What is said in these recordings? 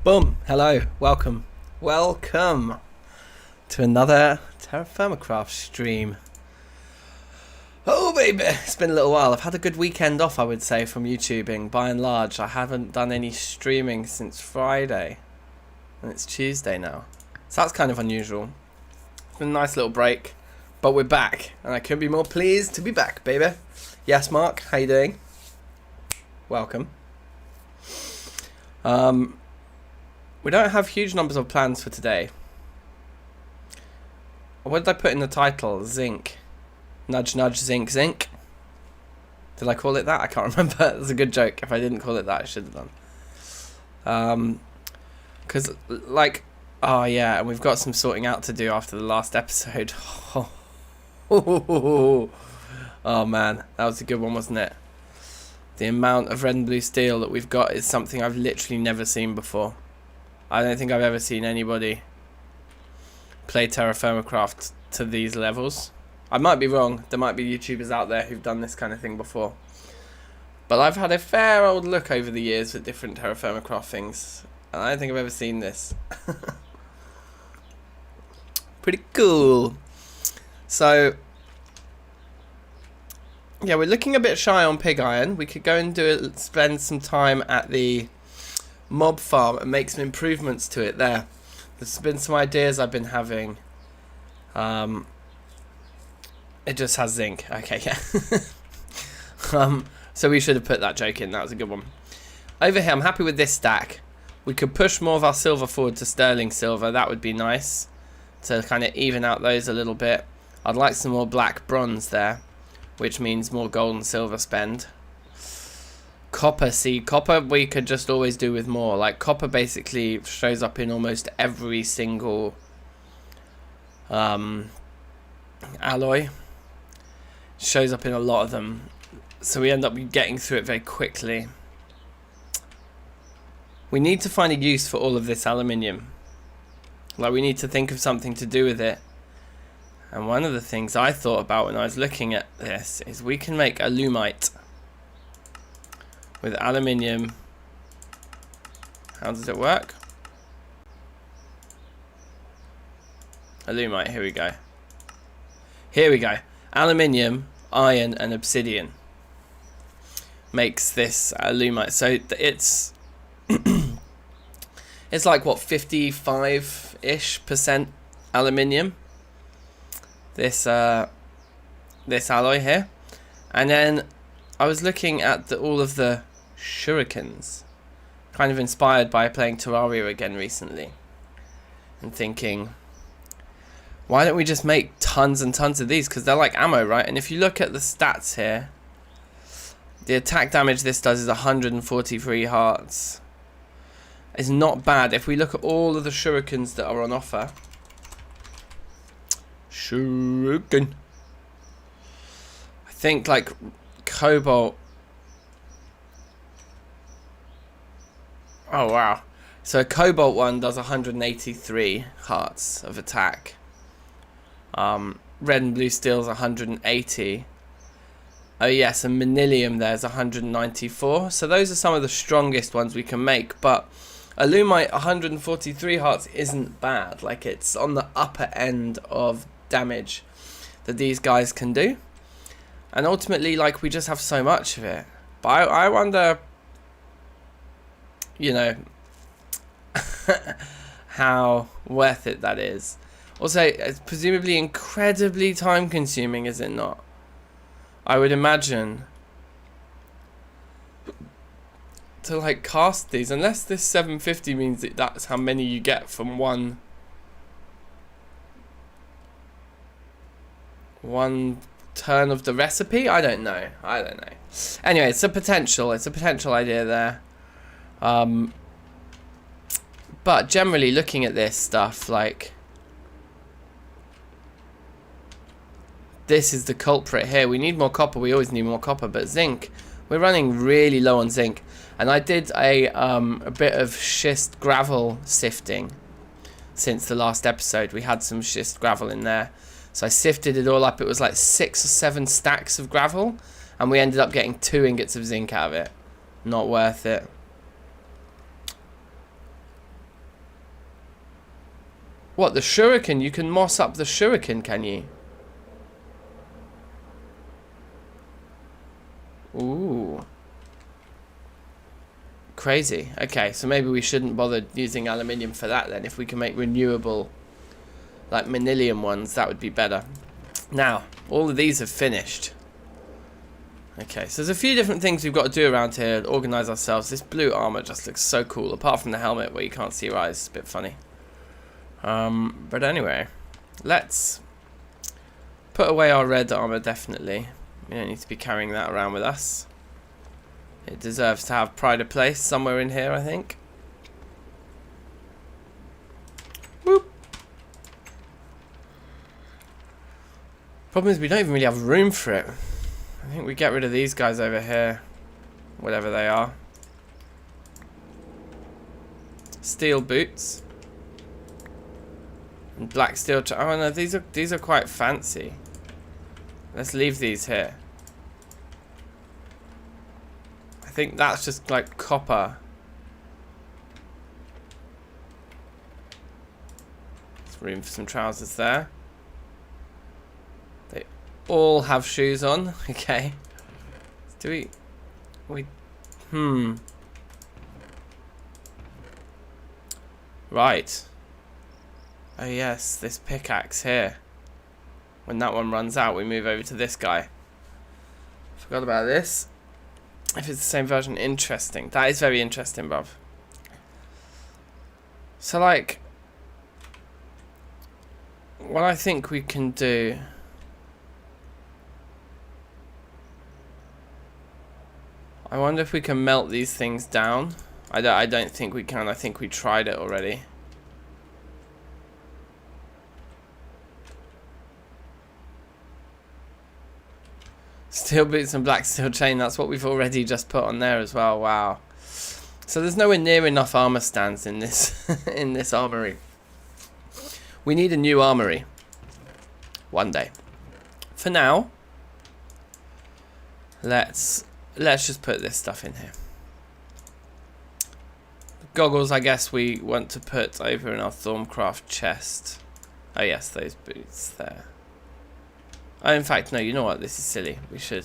Boom, hello, welcome to another Terrafirmacraft stream. Oh baby, it's been a little while. I've had a good weekend off, I would say, from YouTubing. By and large, I haven't done any streaming since Friday, and it's Tuesday now, so that's kind of unusual. It's been a nice little break, but we're back, and I couldn't be more pleased to be back, baby. Yes, Mark, how you doing? Welcome. We don't have huge numbers of plans for today. What did I put in the title? Zinc. Nudge, nudge, zinc, zinc. Did I call it that? I can't remember. It was a good joke. If I didn't call it that, I should have done. Because, like, oh yeah, and we've got some sorting out to do after the last episode. Oh man, that was a good one, wasn't it? The amount of red and blue steel that we've got is something I've literally never seen before. I don't think I've ever seen anybody play Terrafirmacraft to these levels. I might be wrong. There might be YouTubers out there who've done this kind of thing before. But I've had a fair old look over the years at different Terrafirmacraft things, and I don't think I've ever seen this. Pretty cool. So, yeah, we're looking a bit shy on pig iron. We could go and spend some time at the mob farm and make some improvements to it there. There's been some ideas I've been having. It just has zinc. Okay, yeah. So we should have put that joke in. That was a good one. over here, I'm happy with this stack. We could push more of our silver forward to sterling silver. That would be nice to kind of even out those a little bit. I'd like some more black bronze there, which means more gold and silver spend. Copper, see, copper we could just always do with more. Like, copper basically shows up in almost every single alloy. Shows up in a lot of them. So we end up getting through it very quickly. We need to find a use for all of this aluminium. Like, we need to think of something to do with it. And one of the things I thought about when I was looking at this is we can make alumite with aluminium. How does it work? Alumite, here we go. Here we go. Aluminium, iron and obsidian makes this alumite. So it's it's like what, 55-ish% aluminium. This this alloy here. And then I was looking at all of the shurikens, kind of inspired by playing Terraria again recently, and thinking, why don't we just make tons and tons of these, because they're like ammo, right? And if you look at the stats here, the attack damage this does is 143 hearts. It's not bad. If we look at all of the shurikens that are on offer, shuriken, I think like cobalt. Oh wow. So a cobalt one does 183 hearts of attack. Red and blue steel's 180. Oh yes, and manilium there's 194. So those are some of the strongest ones we can make. But alumite 143 hearts isn't bad. Like, it's on the upper end of damage that these guys can do. And ultimately, like, we just have so much of it. But I wonder, you know, how worth it that is. Also, it's presumably incredibly time consuming, is it not? I would imagine to like cast these, unless this 750 means that that's how many you get from one turn of the recipe. I don't know. Anyway, it's a potential idea there. But generally, looking at this stuff, like, this is the culprit here. We need more copper. We always need more copper. But zinc, we're running really low on zinc. And I did a bit of schist gravel sifting since the last episode. We had some schist gravel in there. So I sifted it all up. It was like 6 or 7 stacks of gravel. And we ended up getting 2 ingots of zinc out of it. Not worth it. What, the shuriken? You can moss up the shuriken, can you? Ooh. Crazy. Okay, so maybe we shouldn't bother using aluminium for that then. If we can make renewable, like manilium ones, that would be better. Now, all of these have finished. Okay, so there's a few different things we've got to do around here to organise ourselves. This blue armour just looks so cool, apart from the helmet where you can't see your eyes. It's a bit funny. But anyway, let's put away our red armour, definitely. We don't need to be carrying that around with us. It deserves to have pride of place somewhere in here, I think. Whoop. Problem is we don't even really have room for it. I think we get rid of these guys over here. Whatever they are. Steel boots. And black steel. Oh no, these are quite fancy. Let's leave these here. I think that's just like copper. There's room for some trousers there. They all have shoes on. Okay. Do we right. Oh yes, this pickaxe here. When that one runs out, we move over to this guy. Forgot about this. If it's the same version, interesting. That is very interesting, bruv. So, like, what I think we can do... I wonder if we can melt these things down. I don't think we can. I think we tried it already. Steel boots and black steel chain. That's what we've already just put on there as well. Wow. So there's nowhere near enough armor stands in this in this armory. We need a new armory. One day. For now, let's just put this stuff in here. Goggles, I guess we want to put over in our Thorncraft chest. Oh yes, those boots there. Oh, in fact, no, you know what? This is silly. We should,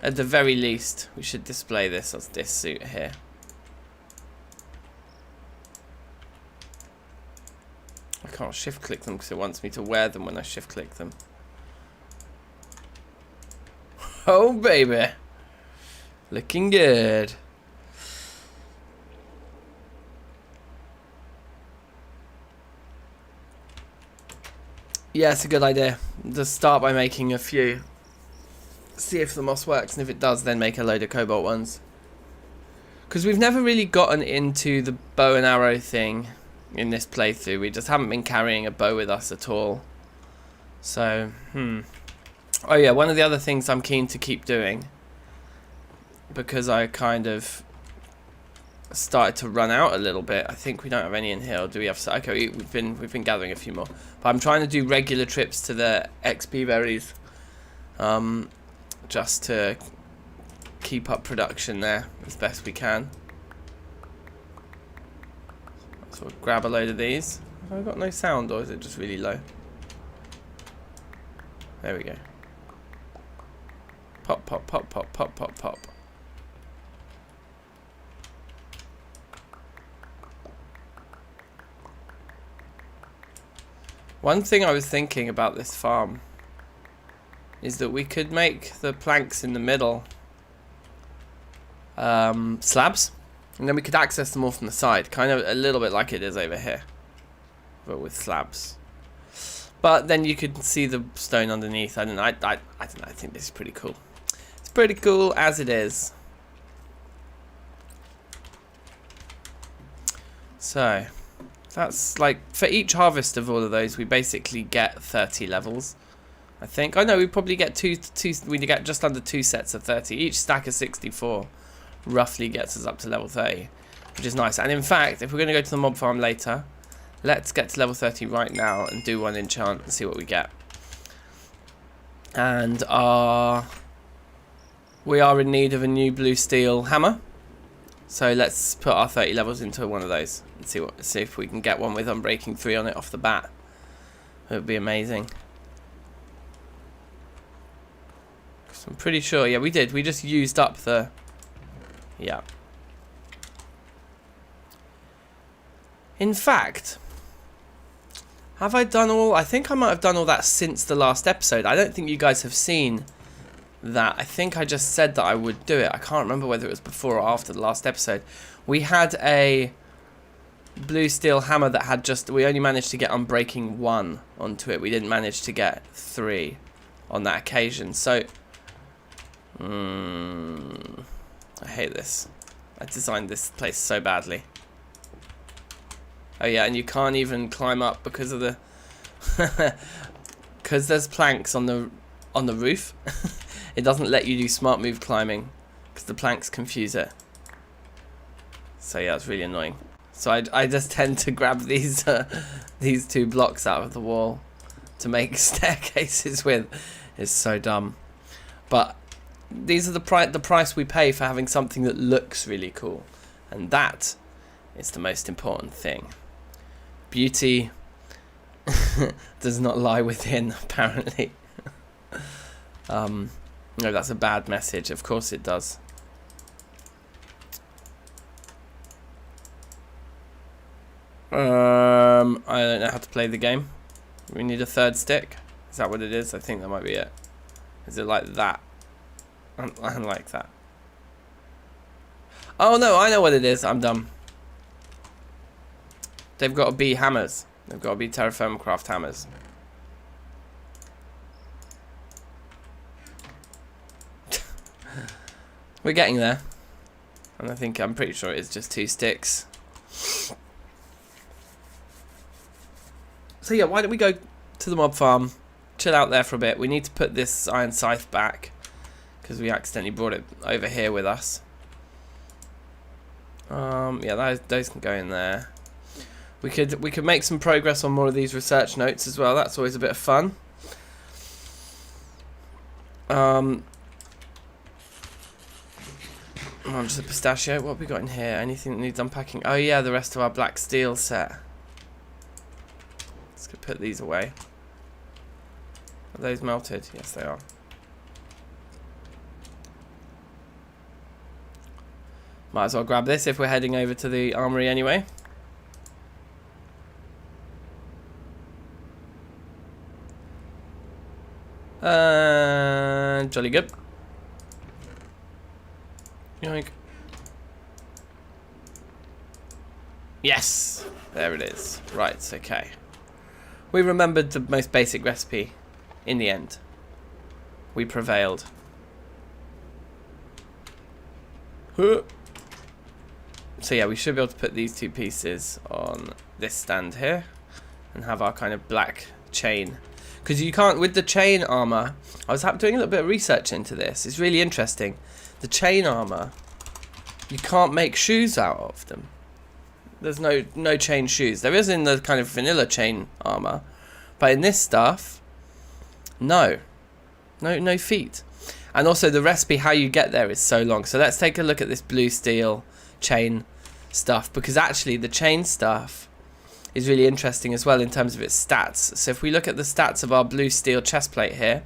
at the very least, we should display this as this suit here. I can't shift click them because it wants me to wear them when I shift click them. Oh, baby. Looking good. Yeah, it's a good idea. Just start by making a few. See if the moss works, and if it does, then make a load of cobalt ones. Because we've never really gotten into the bow and arrow thing in this playthrough. We just haven't been carrying a bow with us at all. So, Oh yeah, one of the other things I'm keen to keep doing, because I kind of started to run out a little bit. I think we don't have any in here. Or do we have? Okay, we've been gathering a few more. But I'm trying to do regular trips to the XP berries, just to keep up production there as best we can. So we'll grab a load of these. Have I got no sound, or is it just really low? There we go. Pop, pop, pop, pop, pop, pop, pop. One thing I was thinking about this farm is that we could make the planks in the middle slabs, and then we could access them all from the side, kind of a little bit like it is over here, but with slabs. But then you could see the stone underneath. I don't know. I don't know. I think this is pretty cool. It's pretty cool as it is. So that's like, for each harvest of all of those, we basically get 30 levels, I think. Oh no, we probably get we get just under 2 sets of 30. Each stack of 64 roughly gets us up to level 30, which is nice. And in fact, if we're going to go to the mob farm later, let's get to level 30 right now and do one enchant and see what we get. And we are in need of a new blue steel hammer. So let's put our 30 levels into one of those and see if we can get one with Unbreaking 3 on it off the bat. It would be amazing. So I'm pretty sure, yeah, we did. We just used up the, yeah. In fact, have I done all? I think I might have done all that since the last episode. I don't think you guys have seen that. I think I just said that I would do it. I can't remember whether it was before or after the last episode. We had a blue steel hammer that had we only managed to get Unbreaking 1 onto it. We didn't manage to get 3 on that occasion. So, I hate this. I designed this place so badly. Oh yeah, and you can't even climb up because of the because there's planks on the roof. It doesn't let you do smart move climbing because the planks confuse it. So yeah, it's really annoying. So I just tend to grab these 2 blocks out of the wall to make staircases with. It's so dumb. But these are the price we pay for having something that looks really cool, and that is the most important thing. Beauty does not lie within, apparently. No, that's a bad message. Of course it does. I don't know how to play the game. We need a 3rd stick. Is that what it is? I think that might be it. Is it like that? I like that. Oh no, I know what it is. I'm dumb. They've got to be hammers. They've got to be Terrafirmacraft hammers. We're getting there. And I'm pretty sure it's just 2 sticks. So yeah, why don't we go to the mob farm, chill out there for a bit. We need to put this iron scythe back because we accidentally brought it over here with us. Yeah, those can go in there. We could make some progress on more of these research notes as well. That's always a bit of fun. Just a pistachio. What have we got in here? Anything that needs unpacking? Oh yeah, the rest of our black steel set. Let's go put these away. Are those melted? Yes, they are. Might as well grab this if we're heading over to the armory anyway. Jolly good. Yoink. Yes! There it is. Right, okay. We remembered the most basic recipe in the end. We prevailed. Huh. So yeah, we should be able to put these 2 pieces on this stand here and have our kind of black chain. Because you can't, with the chain armor, I was doing a little bit of research into this. It's really interesting. The chain armor, you can't make shoes out of them. There's no chain shoes. There is in the kind of vanilla chain armor, but in this stuff, no feet. And also the recipe how you get there is so long. So let's take a look at this blue steel chain stuff, because actually the chain stuff is really interesting as well in terms of its stats. So if we look at the stats of our blue steel chest plate here,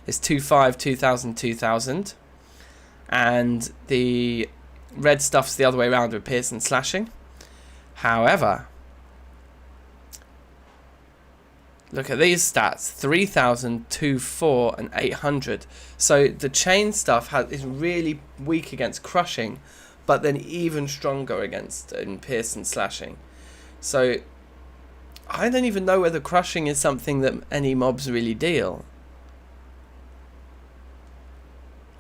it's 2,500, 2,000, 2,000. And the red stuff's the other way around with pierce and slashing. However, look at these stats: 3,000, 2,400, and 800. So the chain stuff is really weak against crushing, but then even stronger against pierce and slashing. So I don't even know whether crushing is something that any mobs really deal.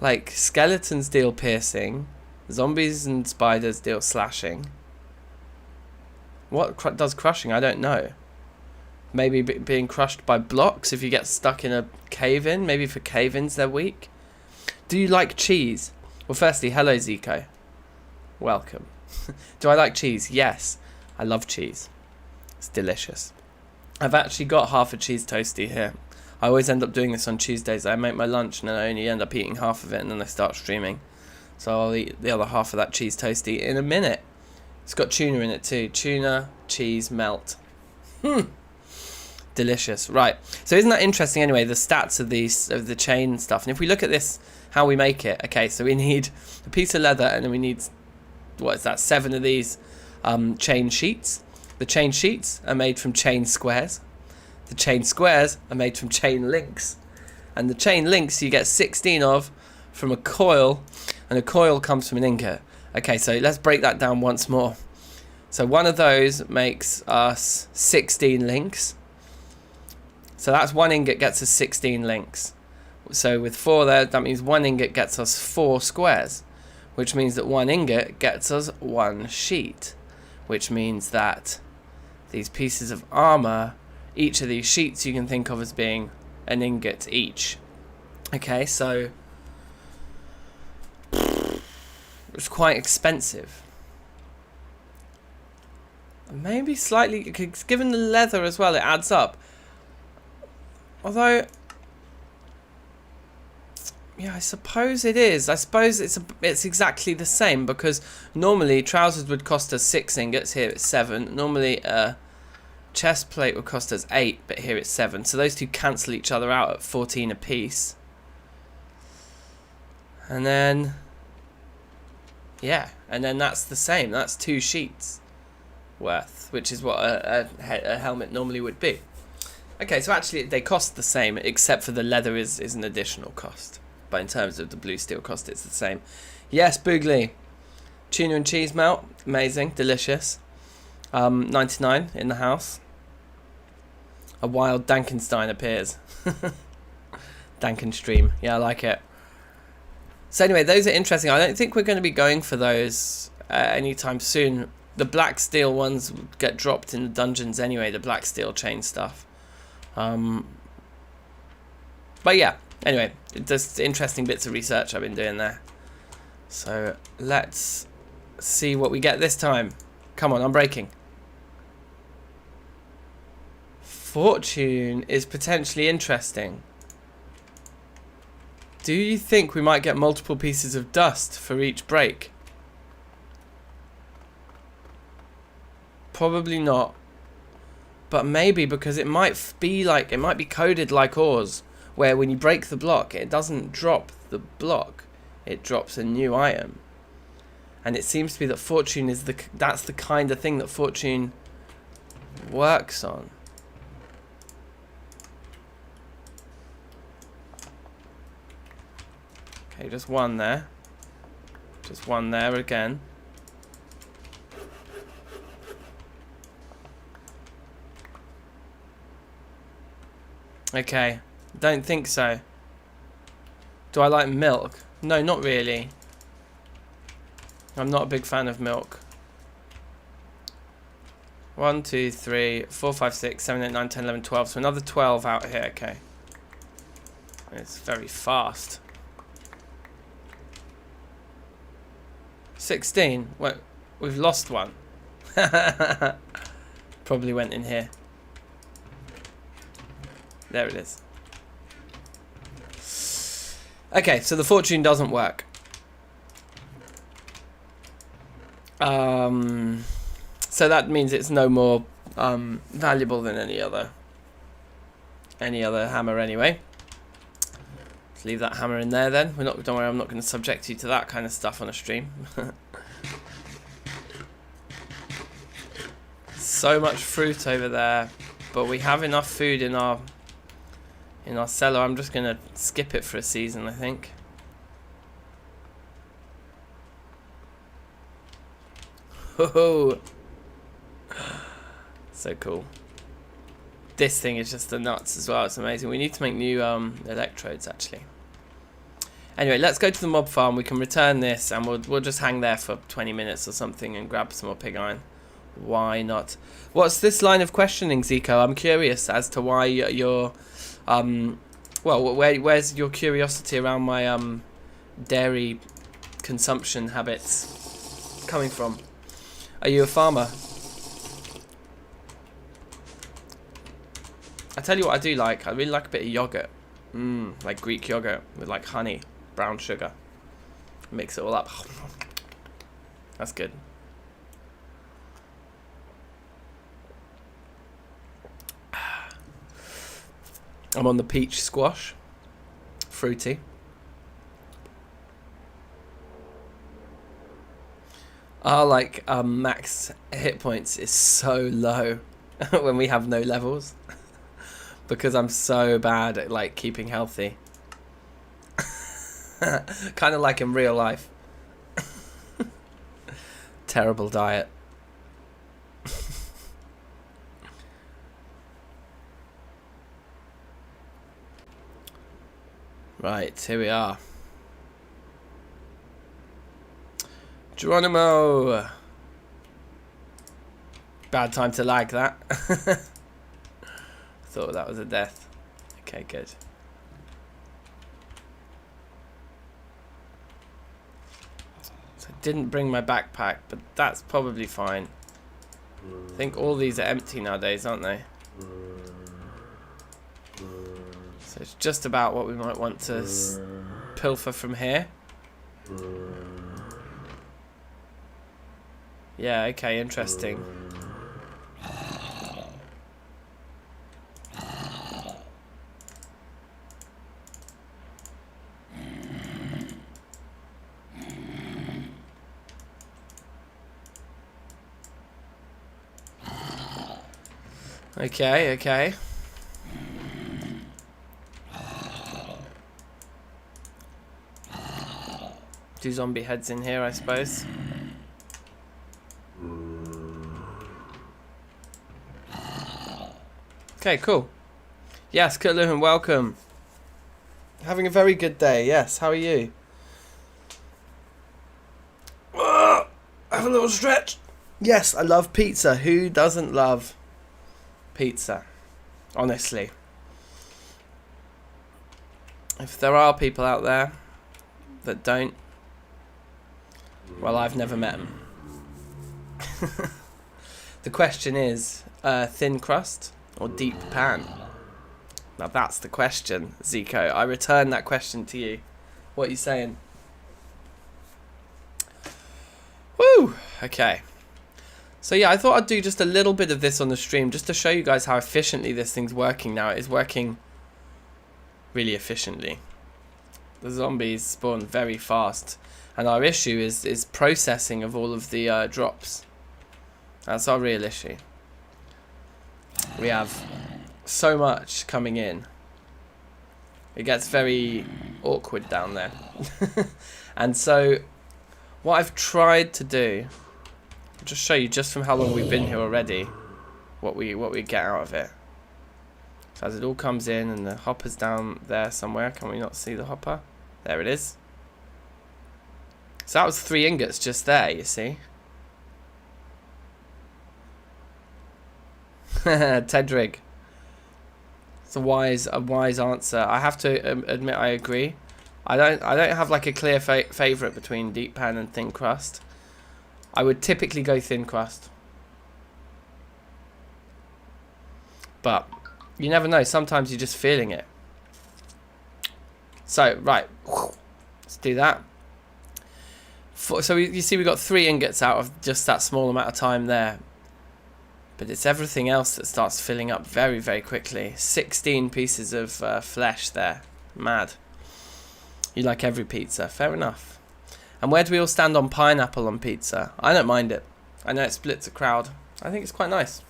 Like, skeletons deal piercing, zombies and spiders deal slashing. What does crushing? I don't know. Maybe being crushed by blocks if you get stuck in a cave-in. Maybe for cave-ins they're weak. Do you like cheese? Well, firstly, hello Zico. Welcome. Do I like cheese? Yes. I love cheese. It's delicious. I've actually got half a cheese toastie here. I always end up doing this on Tuesdays. I make my lunch and then I only end up eating half of it and then I start streaming. So I'll eat the other half of that cheese toastie in a minute. It's got tuna in it too. Tuna, cheese, melt. Delicious. Right. So isn't that interesting anyway, the stats of the chain stuff. And if we look at this, how we make it. Okay, so we need a piece of leather and then we need, what is that, 7 of these chain sheets. The chain sheets are made from chain squares. The chain squares are made from chain links, and the chain links you get 16 of from a coil, and a coil comes from an ingot. Okay, so let's break that down once more. So one of those makes us 16 links. So that's 1 ingot gets us 16 links. So with 4 there, that means 1 ingot gets us 4 squares, which means that 1 ingot gets us 1 sheet, which means that these pieces of armor, each of these sheets you can think of as being an ingot each. Okay, so it's quite expensive. Maybe slightly, given the leather as well, it adds up. Although, yeah, I suppose it is. I suppose it's exactly the same, because normally trousers would cost us 6 ingots, here it's 7. Normally chest plate would cost us 8, but here it's 7. So those two cancel each other out at 14 a piece. And then, yeah, and then that's the same. That's 2 sheets worth, which is what a helmet normally would be. Okay, so actually they cost the same, except for the leather is an additional cost. But in terms of the blue steel cost, it's the same. Yes, Boogly. Tuna and cheese melt, amazing, delicious. 99 in the house. A wild DankNStein appears. DankNStream, yeah, I like it. So anyway, those are interesting. I don't think we're going to be going for those anytime soon. The black steel ones get dropped in the dungeons anyway, the black steel chain stuff. But yeah, anyway, just interesting bits of research I've been doing there. So let's see what we get this time. Come on, I'm breaking. Fortune is potentially interesting. Do you think we might get multiple pieces of dust for each break? Probably not. But maybe, because it might be coded like ores, where when you break the block, it doesn't drop the block, it drops a new item. And it seems to be that Fortune is that's the kind of thing that Fortune works on. Okay, just one there. Just one there again. Okay, don't think so. Do I like milk? No, not really. I'm not a big fan of milk. 1, 2, 3, 4, 5, 6, 7, 8, 9, 10, 11, 12. So another 12 out here, okay. It's very fast. 16. Well, we've lost one. Probably went in here. There it is. Okay, so the fortune doesn't work. So that means it's no more valuable than any other hammer anyway. Let's leave that hammer in there then. Don't worry, I'm not going to subject you to that kind of stuff on a stream. So much fruit over there, but we have enough food in our cellar. I'm just going to skip it for a season, I think. Oh, so cool. This thing is just the nuts as well. It's amazing. We need to make new electrodes actually. Anyway, let's go to the mob farm. We can return this and we'll just hang there for 20 minutes or something and grab some more pig iron. Why not? What's this line of questioning, Zico? I'm curious as to why you're well, where's your curiosity around my dairy consumption habits coming from? Are you a farmer? I tell you what I do like. I really like a bit of yogurt. Like Greek yogurt with like honey, brown sugar. Mix it all up. That's good. I'm on the peach squash. Fruity. Our max hit points is so low when we have no levels. Because I'm so bad at like keeping healthy. Kind of like in real life. Terrible diet. Right, here we are. Geronimo! Bad time to lag that. Thought that was a death. Okay, good. So I didn't bring my backpack, but that's probably fine. I think all these are empty nowadays, aren't they? So it's just about what we might want to pilfer from here. Yeah, okay, interesting. Okay, okay. Two zombie heads in here, I suppose. Okay, cool. Yes, Kutluhan, welcome. Having a very good day. Yes, how are you? Have a little stretch. Yes, I love pizza. Who doesn't love pizza? Honestly. If there are people out there that don't, well, I've never met them. The question is, thin crust or deep pan? Now that's the question, Zico. I return that question to you. What are you saying? Woo! Okay. So yeah, I thought I'd do just a little bit of this on the stream just to show you guys how efficiently this thing's working now. It is working really efficiently. The zombies spawn very fast. And our issue is processing of all of the drops. That's our real issue. We have so much coming in. It gets very awkward down there. And so what I've tried to do, I'll just show you just from how long we've been here already what we get out of it. So as it all comes in and the hopper's down there somewhere, can we not see the hopper? There it is. So that was 3 ingots just there, you see. Tedrig. It's a wise answer. I have to admit I agree. I don't have like a clear favorite between deep pan and thin crust. I would typically go thin crust. But you never know, sometimes you're just feeling it. So, right. Let's do that. So you see we got 3 ingots out of just that small amount of time there. But it's everything else that starts filling up very, very quickly. 16 pieces of flesh there. Mad. You like every pizza. Fair enough. And where do we all stand on pineapple on pizza? I don't mind it. I know it splits a crowd. I think it's quite nice.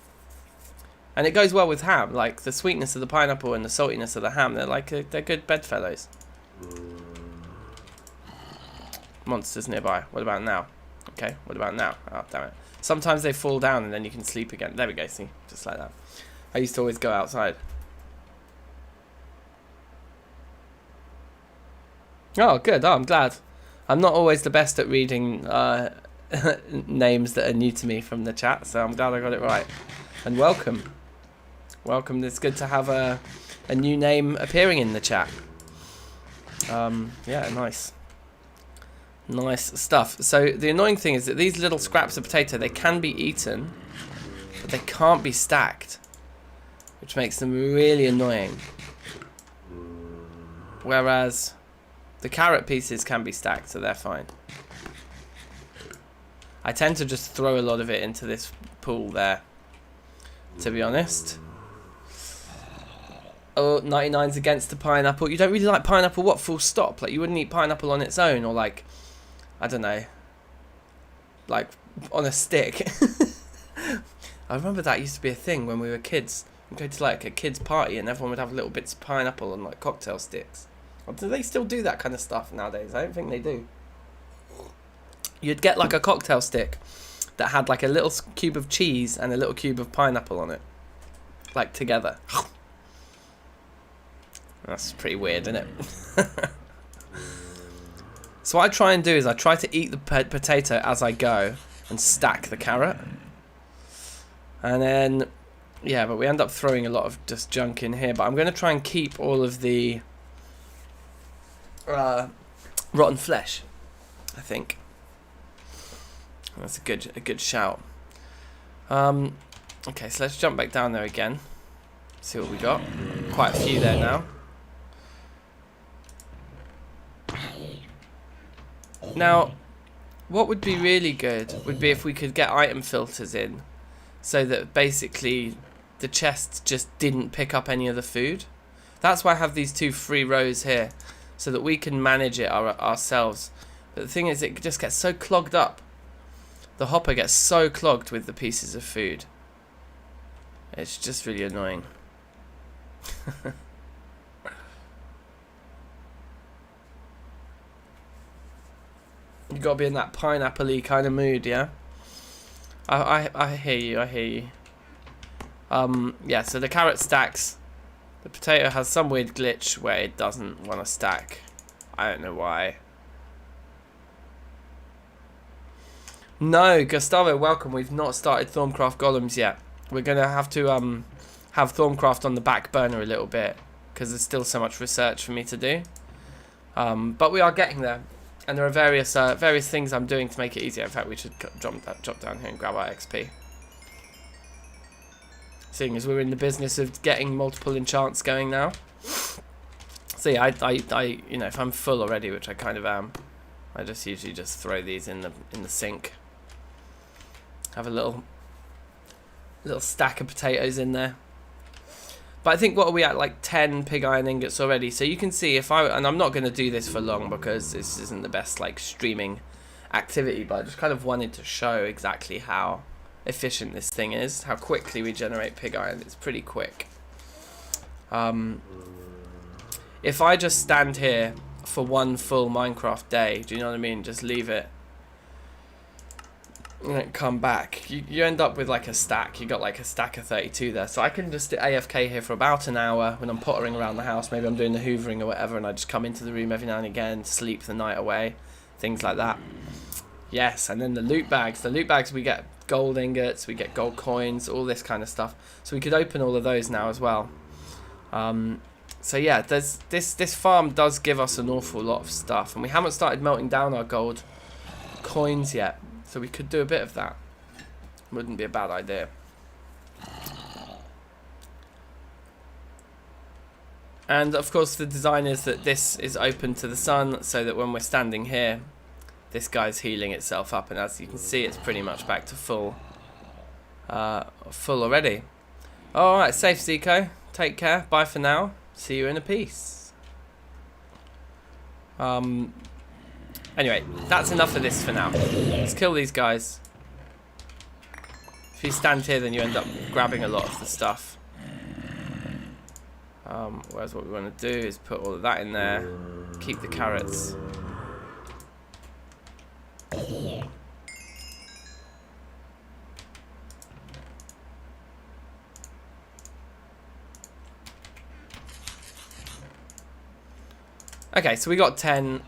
And it goes well with ham. Like the sweetness of the pineapple and the saltiness of the ham. They're good bedfellows. Monsters nearby. What about now? Okay, what about now? Oh, damn it. Sometimes they fall down and then you can sleep again. There we go, see? Just like that. I used to always go outside. Oh, good. Oh, I'm glad. I'm not always the best at reading names that are new to me from the chat, so I'm glad I got it right. And welcome. Welcome. It's good to have a new name appearing in the chat. Yeah, nice. Nice stuff. So the annoying thing is that these little scraps of potato, they can be eaten, but they can't be stacked, which makes them really annoying. Whereas the carrot pieces can be stacked, so they're fine. I tend to just throw a lot of it into this pool there, to be honest. Oh, 99's against the pineapple. You don't really like pineapple, what? Full stop? Like, you wouldn't eat pineapple on its own, or like, I don't know, like on a stick. I remember that used to be a thing when we were kids. We'd go to like a kid's party and everyone would have little bits of pineapple on like cocktail sticks. Or do they still do that kind of stuff nowadays? I don't think they do. You'd get like a cocktail stick that had like a little cube of cheese and a little cube of pineapple on it. Like together. That's pretty weird, isn't it? So what I try and do is I try to eat the potato as I go and stack the carrot. And then, yeah, but we end up throwing a lot of just junk in here. But I'm going to try and keep all of the rotten flesh, I think. That's a good shout. Okay, so let's jump back down there again. See what we got. Quite a few there now. Now, what would be really good would be if we could get item filters in, so that basically the chests just didn't pick up any of the food. That's why I have these 2 free rows here, so that we can manage it ourselves. But the thing is, it just gets so clogged up. The hopper gets so clogged with the pieces of food. It's just really annoying. You gotta be in that pineapple-y kind of mood, yeah? I hear you, I hear you. Yeah, so the carrot stacks. The potato has some weird glitch where it doesn't want to stack. I don't know why. No, Gustavo, welcome. We've not started Thorncraft Golems yet. We're going to have to have Thorncraft on the back burner a little bit because there's still so much research for me to do. But we are getting there. And there are various things I'm doing to make it easier. In fact, we should drop down here and grab our XP. Seeing as we're in the business of getting multiple enchants going now. So yeah, I you know, if I'm full already, which I kind of am, I just usually just throw these in the sink. Have a little stack of potatoes in there. But I think, what are we at, like 10 pig iron ingots already? So you can see if and I'm not going to do this for long because this isn't the best like streaming activity, but I just kind of wanted to show exactly how efficient this thing is, how quickly we generate pig iron. It's pretty quick. If I just stand here for one full Minecraft day, do you know what I mean? Just leave it and then come back. You end up with like a stack. You got like a stack of 32 there. So I can just AFK here for about an hour when I'm pottering around the house. Maybe I'm doing the hoovering or whatever, and I just come into the room every now and again, sleep the night away, things like that. Yes, and then the loot bags. The loot bags, we get gold ingots, we get gold coins, all this kind of stuff. So we could open all of those now as well. So yeah, there's this farm does give us an awful lot of stuff, and we haven't started melting down our gold coins yet. So we could do a bit of that. Wouldn't be a bad idea. And of course the design is that this is open to the sun, so that when we're standing here, this guy's healing itself up, and as you can see, it's pretty much back to full already. Alright, safe Zico. Take care. Bye for now. See you in a piece. Anyway, that's enough of this for now. Let's kill these guys. If you stand here, then you end up grabbing a lot of the stuff. Whereas what we want to do is put all of that in there. Keep the carrots. Okay, so we got 10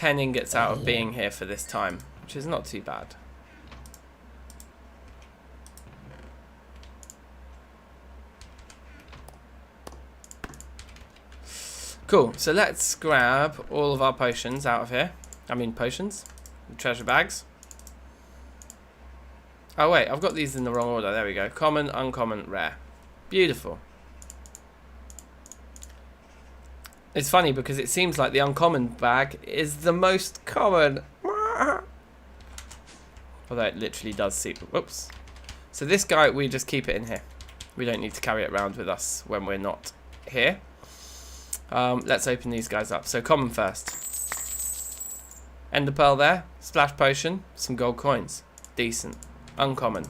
ingots out of being here for this time, which is not too bad. Cool, so let's grab all of our potions out of here. I mean potions, treasure bags. Oh wait, I've got these in the wrong order. There we go. Common, uncommon, rare. Beautiful. It's funny because it seems like the uncommon bag is the most common. Although it literally does seem... Whoops. So this guy, we just keep it in here. We don't need to carry it around with us when we're not here. Let's open these guys up. So common first. Ender pearl there. Splash potion. Some gold coins. Decent. Uncommon.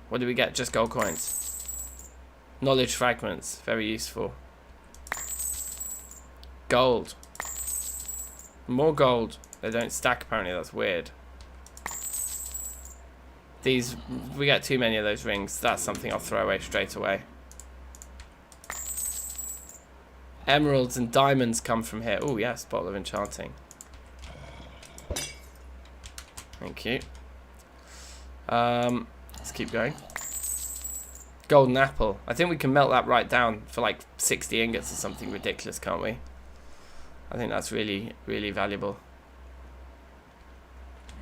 What do we get? Just gold coins. Knowledge fragments, very useful. Gold. More gold. They don't stack apparently, that's weird. These, we get too many of those rings. That's something I'll throw away straight away. Emeralds and diamonds come from here. Oh yes, bottle of enchanting. Thank you. Let's keep going. Golden apple. I think we can melt that right down for like 60 ingots or something ridiculous, can't we? I think that's really, really valuable.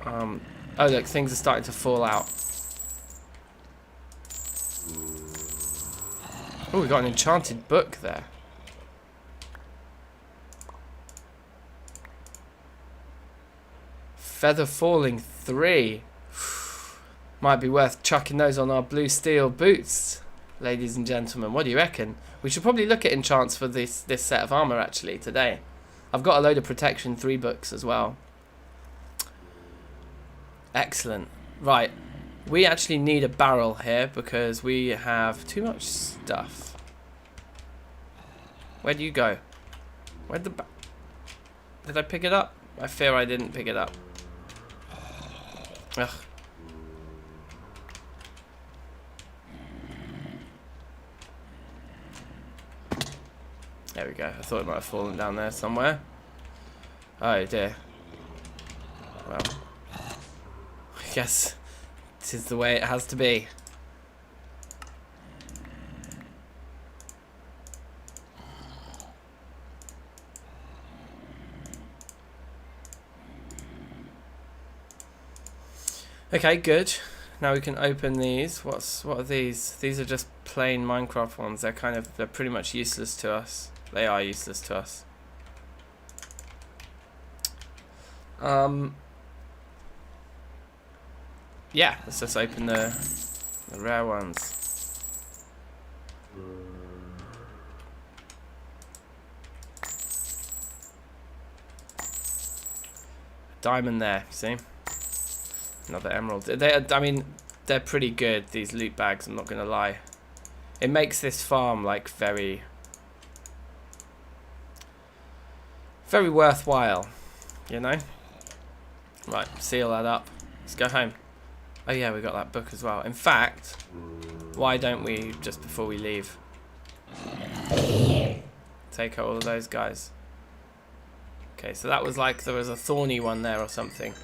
Oh look, things are starting to fall out. Oh, we got an enchanted book there. Feather falling 3. Might be worth chucking those on our blue steel boots, ladies and gentlemen. What do you reckon? We should probably look at enchants for this set of armor actually today. I've got a load of protection 3 books as well. Excellent. Right, we actually need a barrel here because we have too much stuff. Where do you go? Where'd the did I pick it up? I fear I didn't pick it up. Ugh. There we go. I thought it might have fallen down there somewhere. Oh dear. Well, I guess this is the way it has to be. Okay, good. Now we can open these. What are these? These are just plain Minecraft ones. They're pretty much useless to us. They are useless to us. Yeah, let's just open the rare ones. Diamond there, see? Another emerald. I mean, they're pretty good, these loot bags, I'm not gonna lie. It makes this farm like very worthwhile, you know? Right, seal that up. Let's go home. Oh yeah, we got that book as well. In fact, why don't we, just before we leave, take out all of those guys. Okay, so that was like, there was a thorny one there or something.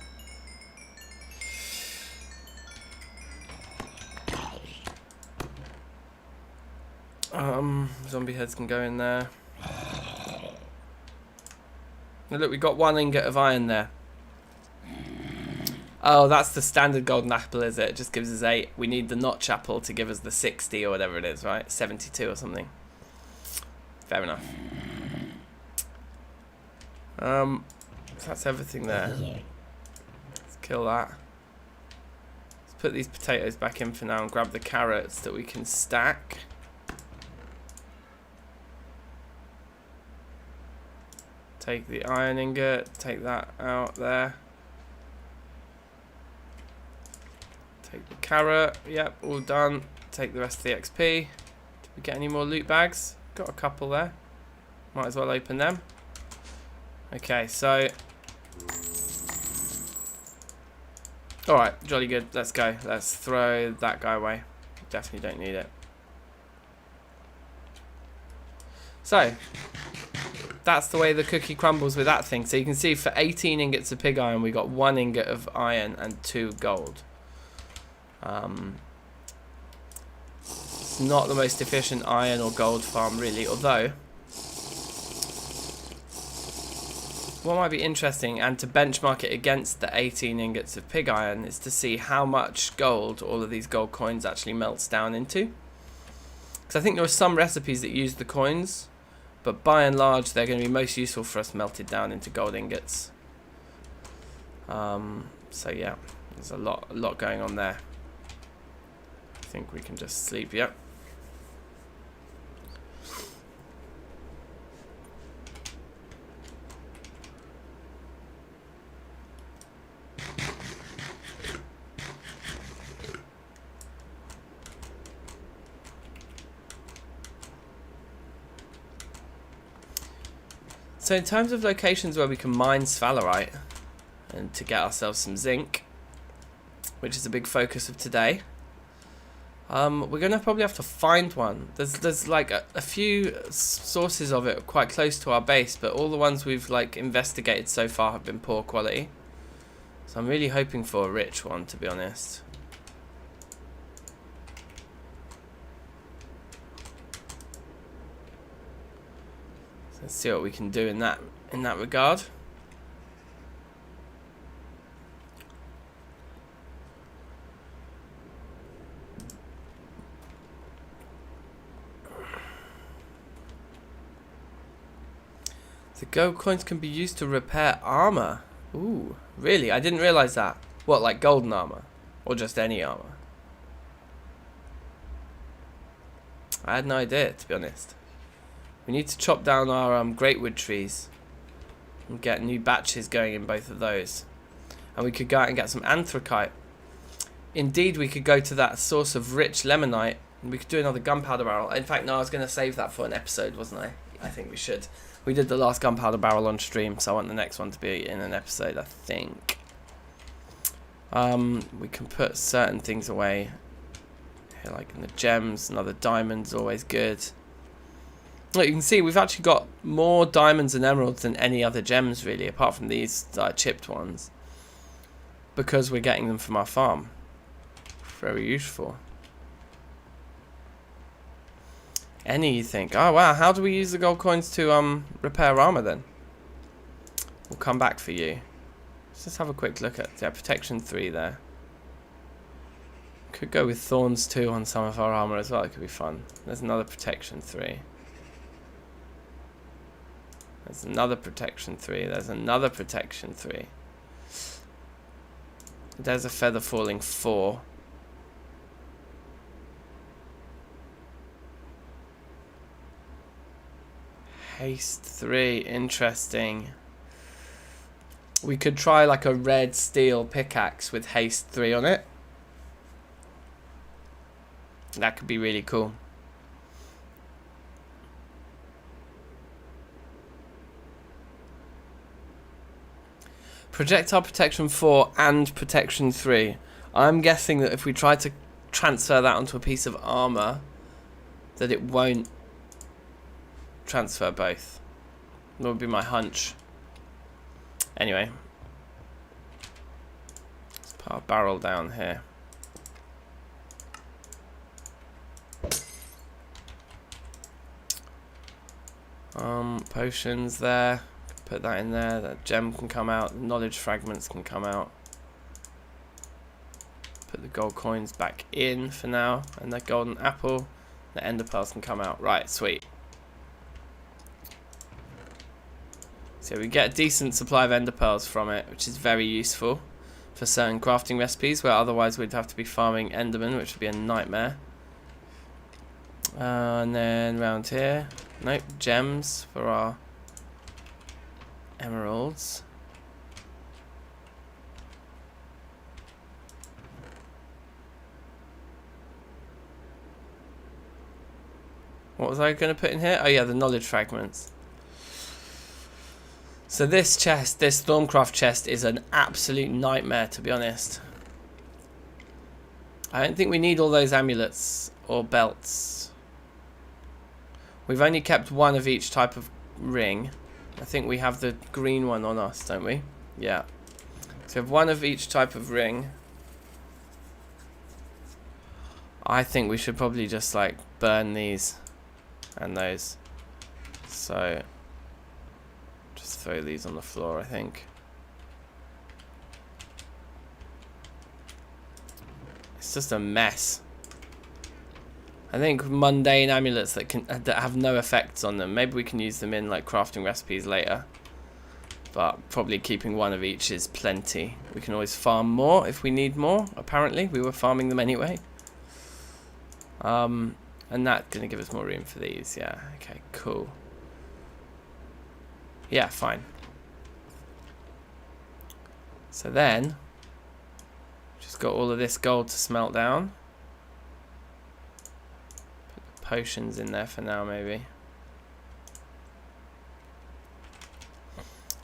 Zombie heads can go in there. Now look, we got 1 ingot of iron there. Oh, that's the standard golden apple, is it? It just gives us 8. We need the notch apple to give us the 60 or whatever it is, right? 72 or something. Fair enough. So that's everything there. Let's kill that. Let's put these potatoes back in for now and grab the carrots that we can stack. Take the iron ingot, take that out there. Take the carrot, yep, all done. Take the rest of the XP. Did we get any more loot bags? Got a couple there. Might as well open them. Okay, so... Alright, jolly good, let's go. Let's throw that guy away. Definitely don't need it. So... that's the way the cookie crumbles with that thing. So you can see for 18 ingots of pig iron, we got 1 ingot of iron and 2 gold. It's not the most efficient iron or gold farm really, although what might be interesting, and to benchmark it against the 18 ingots of pig iron, is to see how much gold all of these gold coins actually melts down into. Because I think there are some recipes that use the coins, but by and large, they're going to be most useful for us melted down into gold ingots. So yeah, there's a lot going on there. I think we can just sleep. Yep. So in terms of locations where we can mine sphalerite and to get ourselves some zinc, which is a big focus of today, we're gonna probably have to find one. There's like a few sources of it quite close to our base, but all the ones we've like investigated so far have been poor quality. So I'm really hoping for a rich one, to be honest. Let's see what we can do in that regard. The gold coins can be used to repair armor. Ooh, really? I didn't realize that. What, like golden armor? Or just any armor? I had no idea, to be honest. We need to chop down our greatwood trees and get new batches going in both of those. And we could go out and get some anthracite. Indeed, we could go to that source of rich lemonite and we could do another gunpowder barrel. In fact, no, I was going to save that for an episode, wasn't I? I think we should. We did the last gunpowder barrel on stream, so I want the next one to be in an episode, I think. We can put certain things away. Here, like in the gems, another diamond's always good. Look, you can see we've actually got more diamonds and emeralds than any other gems, really, apart from these chipped ones. Because we're getting them from our farm. Very useful. Any, you think? Oh, wow. How do we use the gold coins to repair armor, then? We'll come back for you. Let's just have a quick look at... Yeah, protection 3 there. Could go with thorns 2 on some of our armor as well. It could be fun. There's another protection 3. There's another protection 3. There's another protection 3. There's a feather falling 4. Haste 3. Interesting. We could try like a red steel pickaxe with haste 3 on it. That could be really cool. Projectile protection 4 and protection 3. I'm guessing that if we try to transfer that onto a piece of armor, that it won't transfer both. That would be my hunch. Anyway. Let's put our barrel down here. Potions there. Put that in there. That gem can come out. Knowledge fragments can come out. Put the gold coins back in for now. And the golden apple. The ender pearls can come out. Right, sweet. So we get a decent supply of ender pearls from it, which is very useful for certain crafting recipes, where otherwise we'd have to be farming endermen, which would be a nightmare. And then round here, nope, gems for our emeralds. What was I going to put in here? Oh yeah, the knowledge fragments. So this chest, this Thorncraft chest, is an absolute nightmare, to be honest. I don't think we need all those amulets or belts. We've only kept one of each type of ring. I think we have the green one on us, don't we? Yeah. So we have one of each type of ring. I think we should probably just like burn these and those. So just throw these on the floor, I think. It's just a mess. I think mundane amulets that have no effects on them. Maybe we can use them in like crafting recipes later. But probably keeping one of each is plenty. We can always farm more if we need more. Apparently, we were farming them anyway. And that's gonna give us more room for these. Yeah. Okay. Cool. Yeah. Fine. So then, just got all of this gold to smelt down. Potions in there for now, maybe.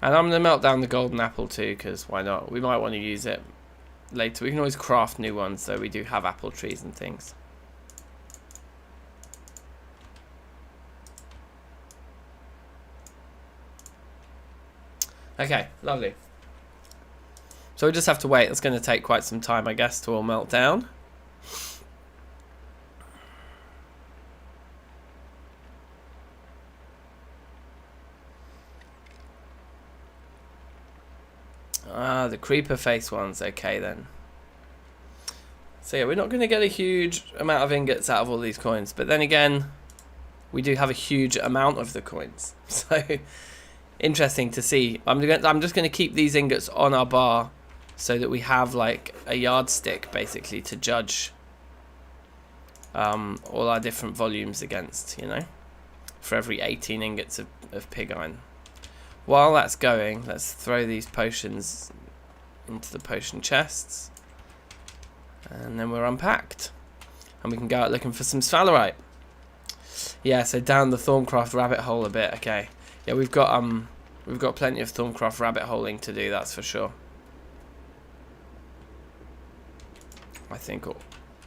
And I'm going to melt down the golden apple too, because why not? We might want to use it later. We can always craft new ones, so we do have apple trees and things. Okay, lovely. So we just have to wait. It's going to take quite some time, I guess, to all melt down. Ah, the creeper face ones. Okay, then. So yeah, we're not going to get a huge amount of ingots out of all these coins. But then again, we do have a huge amount of the coins. So, interesting to see. I'm just going to keep these ingots on our bar so that we have like a yardstick, basically, to judge all our different volumes against, you know, for every 18 ingots of pig iron. While that's going, let's throw these potions into the potion chests. And then we're unpacked. And we can go out looking for some sphalerite. Yeah, so down the Thorncraft rabbit hole a bit. Okay. Yeah, we've got plenty of Thorncraft rabbit holing to do, that's for sure. I think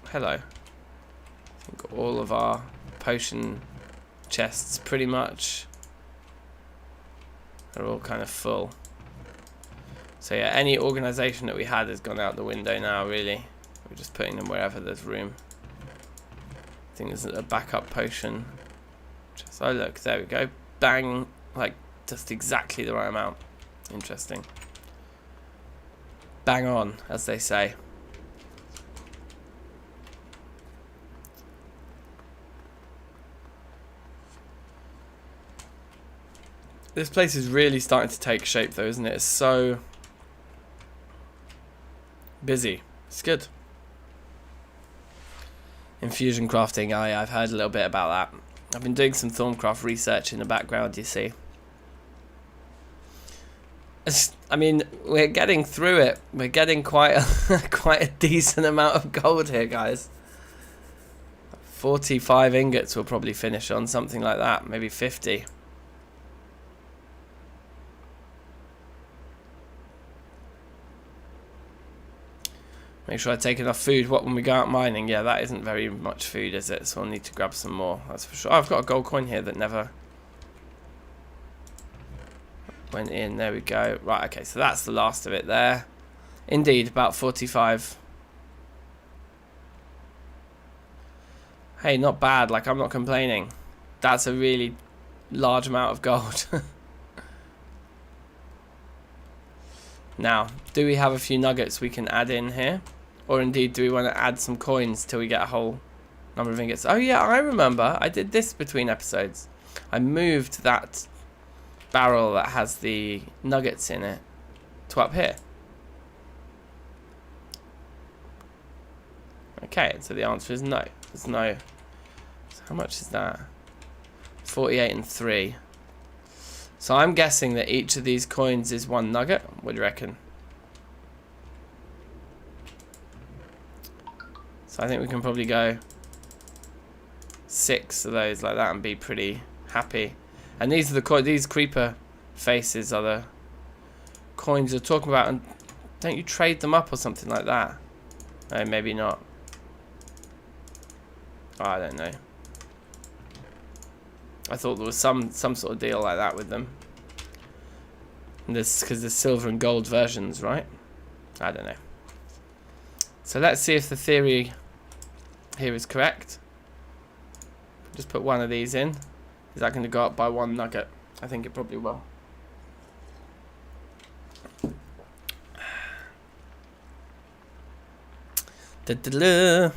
hello. I think all of our potion chests pretty much are all kind of full. So yeah, any organisation that we had has gone out the window now, really. We're just putting them wherever there's room. I think there's a backup potion. So look, there we go. Bang, like just exactly the right amount. Interesting. Bang on, as they say. This place is really starting to take shape though, isn't it? It's so busy. It's good. Infusion crafting, I've heard a little bit about that. I've been doing some Thorncraft research in the background, you see. I mean, we're getting through it. We're getting quite a decent amount of gold here, guys. 45 ingots we'll probably finish on, something like that, maybe 50. Make sure I take enough food. What, when we go out mining? Yeah, that isn't very much food, is it? So I'll need to grab some more, that's for sure. Oh, I've got a gold coin here that never went in. There we go. Right, okay, so that's the last of it there. Indeed, about 45. Hey, not bad. Like, I'm not complaining. That's a really large amount of gold. Now, do we have a few nuggets we can add in here? Or indeed, do we want to add some coins till we get a whole number of ingots? Oh yeah, I remember. I did this between episodes. I moved that barrel that has the nuggets in it to up here. Okay, so the answer is no. There's no. So how much is that? 48 and 3. So I'm guessing that each of these coins is 1 nugget. What do you reckon? So I think we can probably go 6 of those like that and be pretty happy. And these are the these creeper faces are the coins you're talking about. And don't you trade them up or something like that? No, maybe not. Oh, I don't know. I thought there was some sort of deal like that with them. And this because there's silver and gold versions, right? I don't know. So let's see if the theory here is correct. Just put one of these in. Is that going to go up by 1 nugget? I think it probably will. Da-da-da.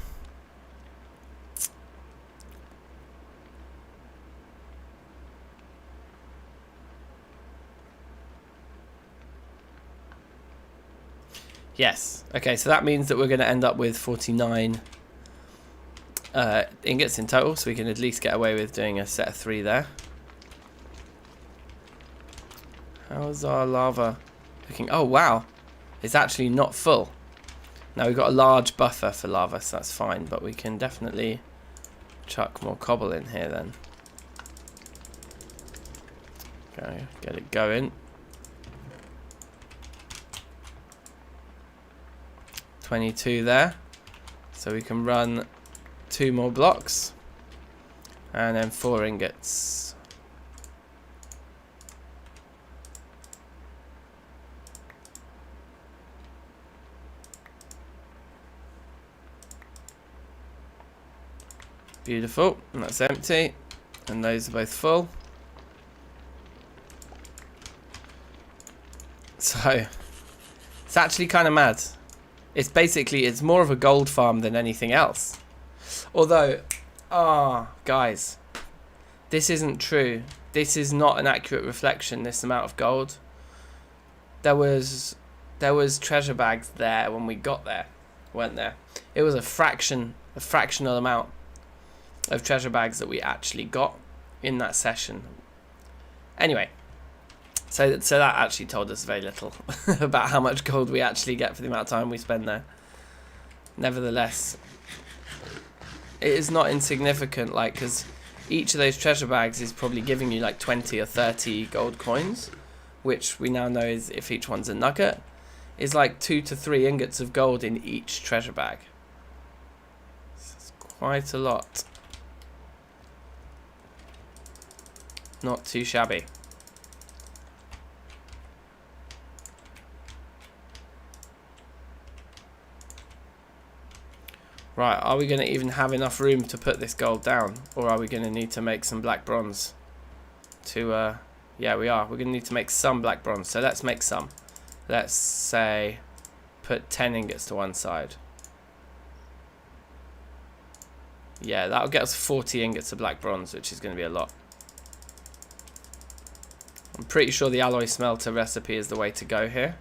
Yes. Okay, so that means that we're going to end up with 49 ingots in total, so we can at least get away with doing a set of 3 there. How's our lava looking? Oh, wow. It's actually not full. Now, we've got a large buffer for lava, so that's fine, but we can definitely chuck more cobble in here then. Okay, get it going. 22 there, so we can run 2 more blocks and then 4 ingots. Beautiful, and that's empty, and those are both full. So it's actually kind of mad. It's basically, it's more of a gold farm than anything else. Although, guys, this isn't true. This is not an accurate reflection, this amount of gold. There was treasure bags there when we got there, weren't there? It was a fractional amount of treasure bags that we actually got in that session. Anyway, so that actually told us very little about how much gold we actually get for the amount of time we spend there. Nevertheless, it is not insignificant, like, because each of those treasure bags is probably giving you like 20 or 30 gold coins, which we now know is, if each one's a nugget, is like 2 to 3 ingots of gold in each treasure bag. So it's quite a lot. Not too shabby. Right, are we going to even have enough room to put this gold down? Or are we going to need to make some black bronze? To, yeah, we are. We're going to need to make some black bronze. So let's make some. Let's say, put 10 ingots to one side. Yeah, that'll get us 40 ingots of black bronze, which is going to be a lot. I'm pretty sure the alloy smelter recipe is the way to go here.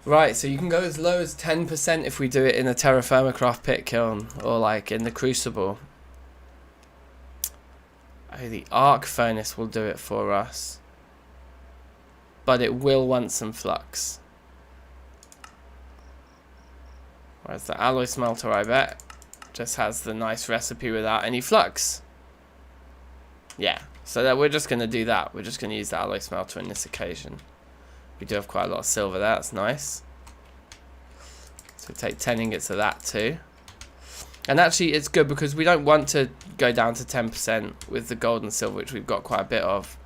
Right, so you can go as low as 10% if we do it in a Terrafirmacraft pit kiln or like in the crucible. Oh, the arc furnace will do it for us, but it will want some flux. Whereas the alloy smelter, I bet, just has the nice recipe without any flux. Yeah, so that we're just going to do that. We're just going to use the alloy smelter in this occasion. We do have quite a lot of silver there, that's nice. So take 10 ingots of that too. And actually it's good because we don't want to go down to 10% with the gold and silver, which we've got quite a bit of.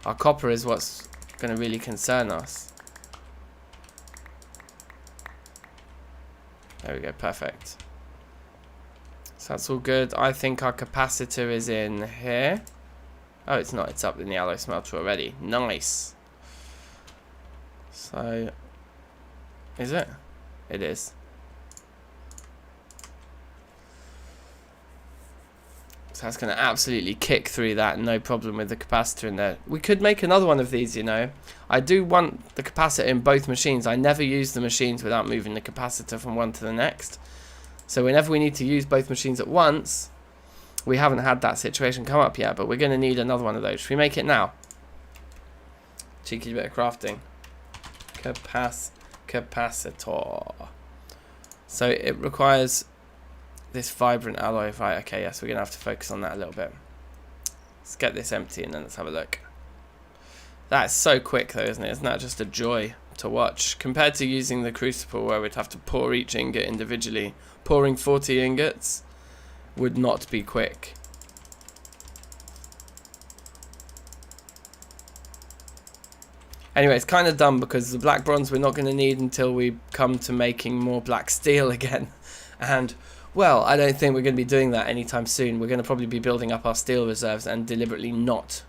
Our copper is what's going to really concern us. There we go, perfect. So that's all good. I think our capacitor is in here. Oh, it's not, it's up in the alloy smelter already. Nice. So, is it? It is. So that's going to absolutely kick through that, no problem with the capacitor in there. We could make another one of these, you know. I do want the capacitor in both machines. I never use the machines without moving the capacitor from one to the next. So whenever we need to use both machines at once, we haven't had that situation come up yet, but we're going to need another one of those. Should we make it now? Cheeky bit of crafting. Capacitor. So it requires this vibrant alloy. Right, okay, yes, we're going to have to focus on that a little bit. Let's get this empty and then let's have a look. That's so quick though, isn't it? Isn't that just a joy to watch? Compared to using the crucible where we'd have to pour each ingot individually. Pouring 40 ingots would not be quick. Anyway, it's kind of dumb because the black bronze we're not going to need until we come to making more black steel again. And, well, I don't think we're going to be doing that anytime soon. We're going to probably be building up our steel reserves and deliberately not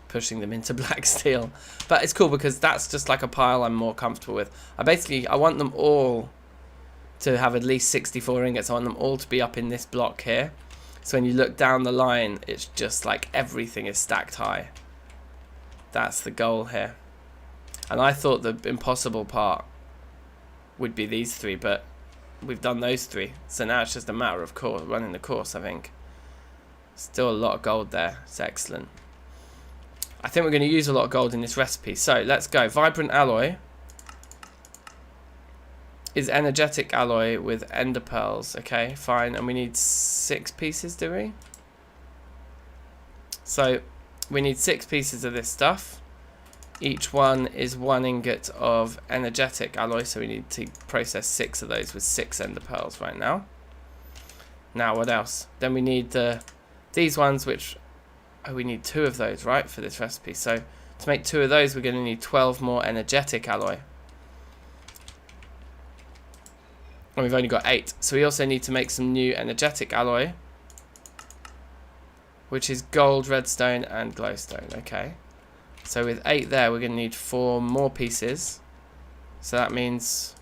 pushing them into black steel. But it's cool because that's just like a pile I'm more comfortable with. I want them all to have at least 64 ingots. I want them all to be up in this block here. So when you look down the line, it's just like everything is stacked high. That's the goal here. And I thought the impossible part would be these three, but we've done those three. So now it's just a matter of running the course, I think. Still a lot of gold there. It's excellent. I think we're going to use a lot of gold in this recipe. So let's go. Vibrant alloy is energetic alloy with ender pearls. Okay, fine. And we need 6 pieces, do we? So we need 6 pieces of this stuff. Each one is 1 ingot of energetic alloy, so we need to process 6 of those with 6 ender pearls right now. Now, what else? Then we need these ones, which we need 2 of those, right, for this recipe. So to make 2 of those, we're going to need 12 more energetic alloy. And we've only got 8. So we also need to make some new energetic alloy, which is gold, redstone, and glowstone. Okay. So with 8 there, we're going to need 4 more pieces. So that means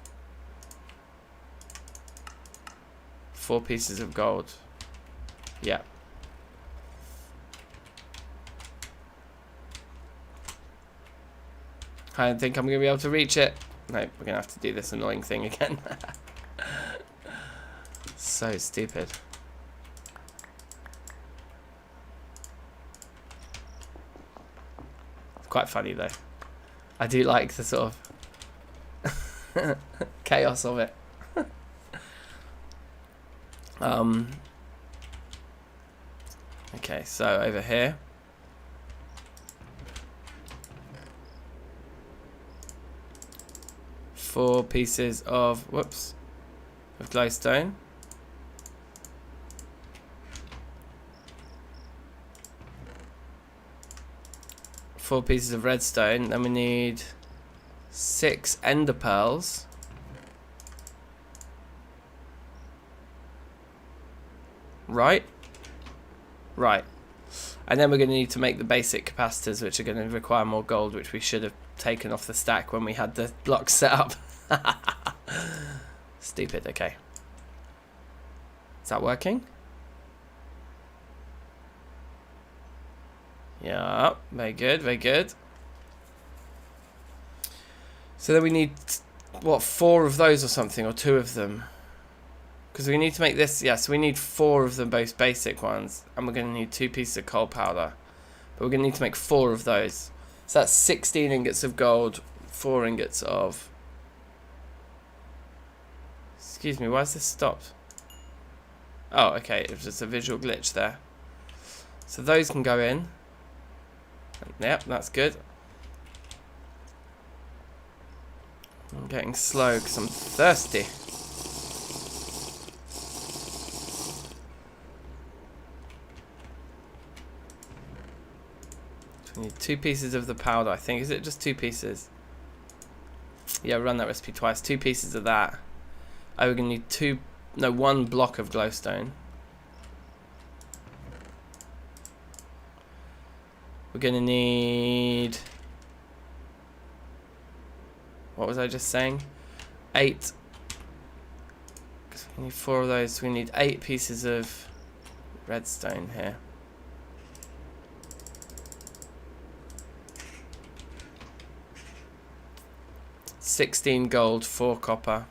4 pieces of gold. Yeah. I don't think I'm going to be able to reach it. No, we're going to have to do this annoying thing again. So stupid. Quite funny though. I do like the sort of chaos of it. Okay, so over here. 4 pieces of, whoops, of glowstone. Four pieces of redstone. Then we need 6 ender pearls. Right? Right. And then we're going to need to make the basic capacitors, which are going to require more gold, which we should have taken off the stack when we had the blocks set up. Stupid, okay. Is that working? Yeah, very good, very good. So then we need, what, 4 of those or something, or 2 of them? Because we need to make this, yeah, so we need 4 of the most basic ones. And we're going to need 2 pieces of coal powder. But we're going to need to make 4 of those. So that's 16 ingots of gold, 4 ingots of... Excuse me, why has this stopped? Oh, okay, it was just a visual glitch there. So those can go in. Yep, that's good. I'm getting slow because I'm thirsty. So we need 2 pieces of the powder, I think. Is it just 2 pieces? Yeah, run that recipe twice. 2 pieces of that. Oh, we're going to need 1 block of glowstone. We're going to need... What was I just saying? 8. Because we need 4 of those. So we need 8 pieces of redstone here. $16 gold, 4 copper.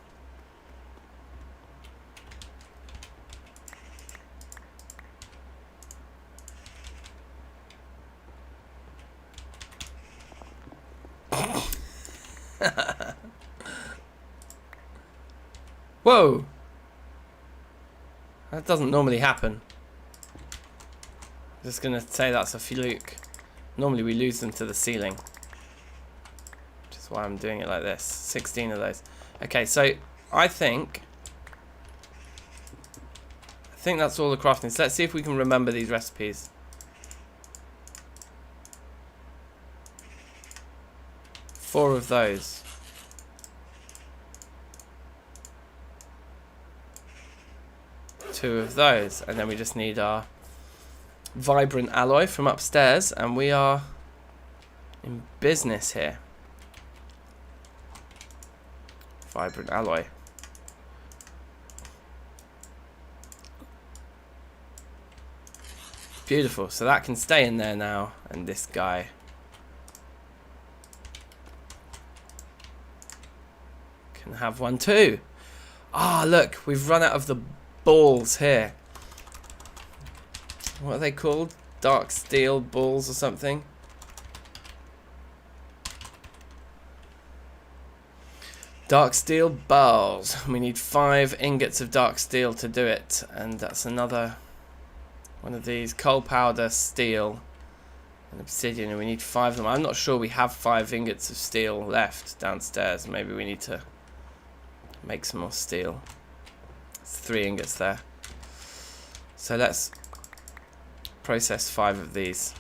Whoa! That doesn't normally happen. Just gonna say that's a fluke. Normally we lose them to the ceiling. Which is why I'm doing it like this. 16 of those. Okay, so I think that's all the crafting. So let's see if we can remember these recipes. 4 of those. 2 of those, and then we just need our vibrant alloy from upstairs, and we are in business here. Vibrant alloy. Beautiful, so that can stay in there now, and this guy can have one too. Ah, look, we've run out of the balls here. What are they called? Dark steel balls or something? Dark steel balls. We need 5 ingots of dark steel to do it, and that's another one of these. Coal powder, steel, and obsidian, and we need 5 of them. I'm not sure we have 5 ingots of steel left downstairs. Maybe we need to make some more steel. 3 ingots there. So let's process 5 of these.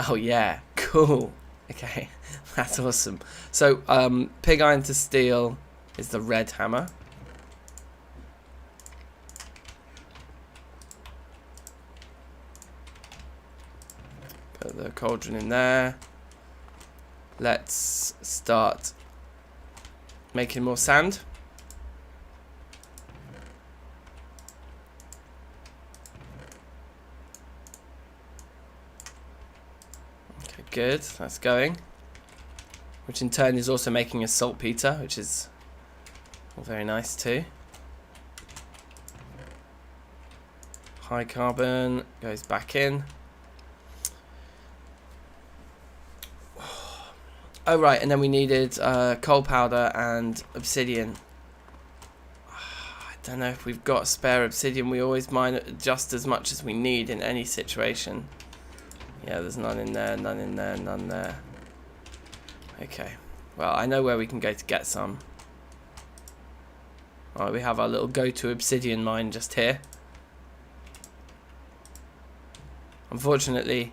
Oh yeah, cool. Okay, that's awesome. So pig iron to steel is the red hammer. Put the cauldron in there. Let's start making more sand. Okay, good. That's going. Which in turn is also making a saltpeter, which is very nice too. High carbon goes back in. Oh right, and then we needed coal powder and obsidian. Don't know if we've got spare obsidian. We always mine just as much as we need in any situation. Yeah, there's none in there, none in there, none there. Okay. Well, I know where we can go to get some. Alright, we have our little go-to obsidian mine just here. Unfortunately,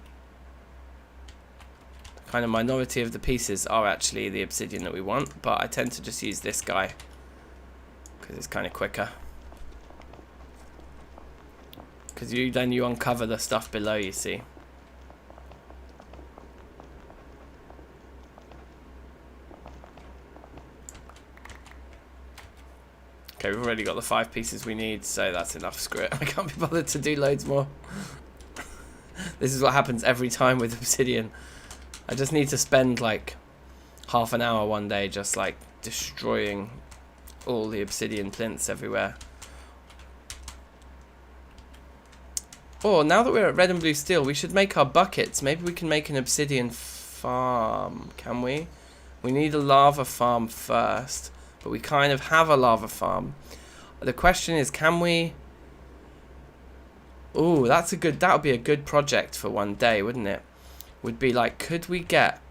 the kind of minority of the pieces are actually the obsidian that we want, but I tend to just use this guy because it's kind of quicker. Because then you uncover the stuff below, you see. Okay, we've already got the 5 pieces we need, so that's enough. Screw it. I can't be bothered to do loads more. This is what happens every time with obsidian. I just need to spend like half an hour one day just like destroying all the obsidian plinths everywhere. Oh, now that we're at red and blue steel, we should make our buckets. Maybe we can make an obsidian farm, can we? We need a lava farm first, but we kind of have a lava farm. The question is, can we... Oh, that would be a good project for one day, wouldn't it? Would be like, could we get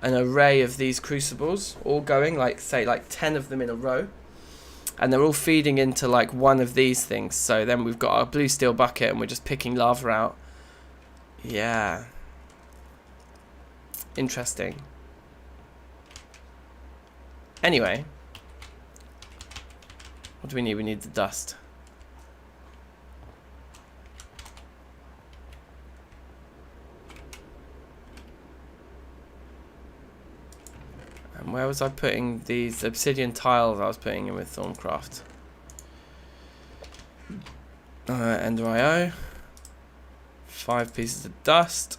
an array of these crucibles all going, like say like 10 of them in a row, and they're all feeding into like one of these things. So then we've got our blue steel bucket and we're just picking lava out. Yeah. Interesting. Anyway. What do we need? We need the dust. And where was I putting these obsidian tiles I was putting in with Thorncraft? Ender IO. 5 pieces of dust.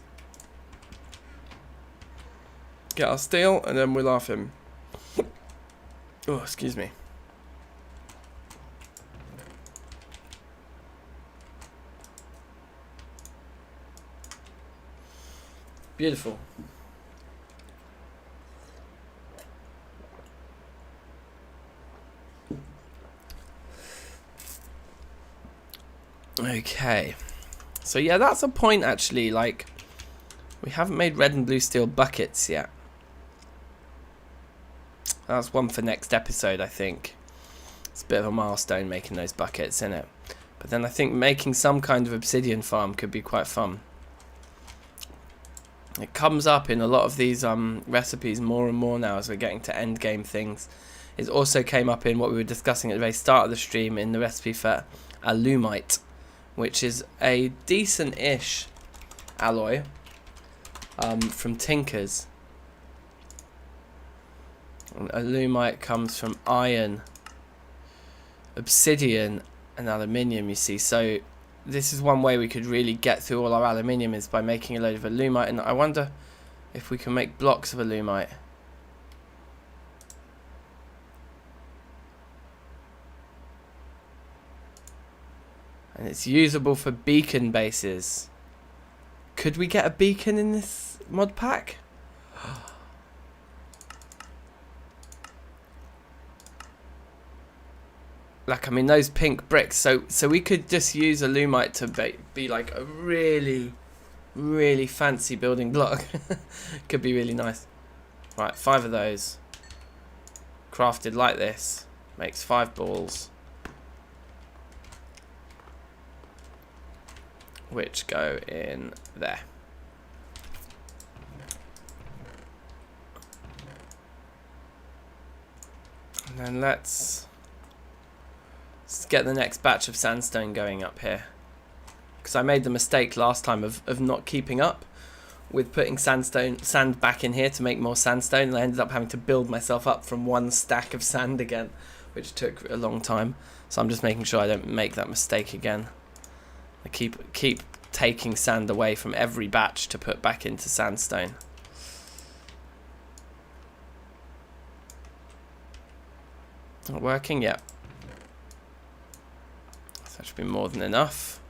Get our steel and then we'll off him. Oh, excuse me. Beautiful. Okay, so yeah, that's a point actually. Like, we haven't made red and blue steel buckets yet. That's one for next episode, I think. It's a bit of a milestone making those buckets, isn't it? But then I think making some kind of obsidian farm could be quite fun. It comes up in a lot of these recipes more and more now as we're getting to end game things. It also came up in what we were discussing at the very start of the stream in the recipe for alumite, which is a decent-ish alloy from Tinkers. And alumite comes from iron, obsidian, and aluminium, you see. So this is one way we could really get through all our aluminium, is by making a load of alumite. And I wonder if we can make blocks of alumite. And it's usable for beacon bases. Could we get a beacon in this mod pack? Like, I mean, those pink bricks. So we could just use alumite to be like a really, really fancy building block. Could be really nice. Right, 5 of those. Crafted like this. Makes 5 balls. Which go in there. And then let's get the next batch of sandstone going up here. Because I made the mistake last time of not keeping up with putting sand back in here to make more sandstone, and I ended up having to build myself up from 1 stack of sand again, which took a long time. So I'm just making sure I don't make that mistake again. I keep taking sand away from every batch to put back into sandstone. Not working yet. So that should be more than enough.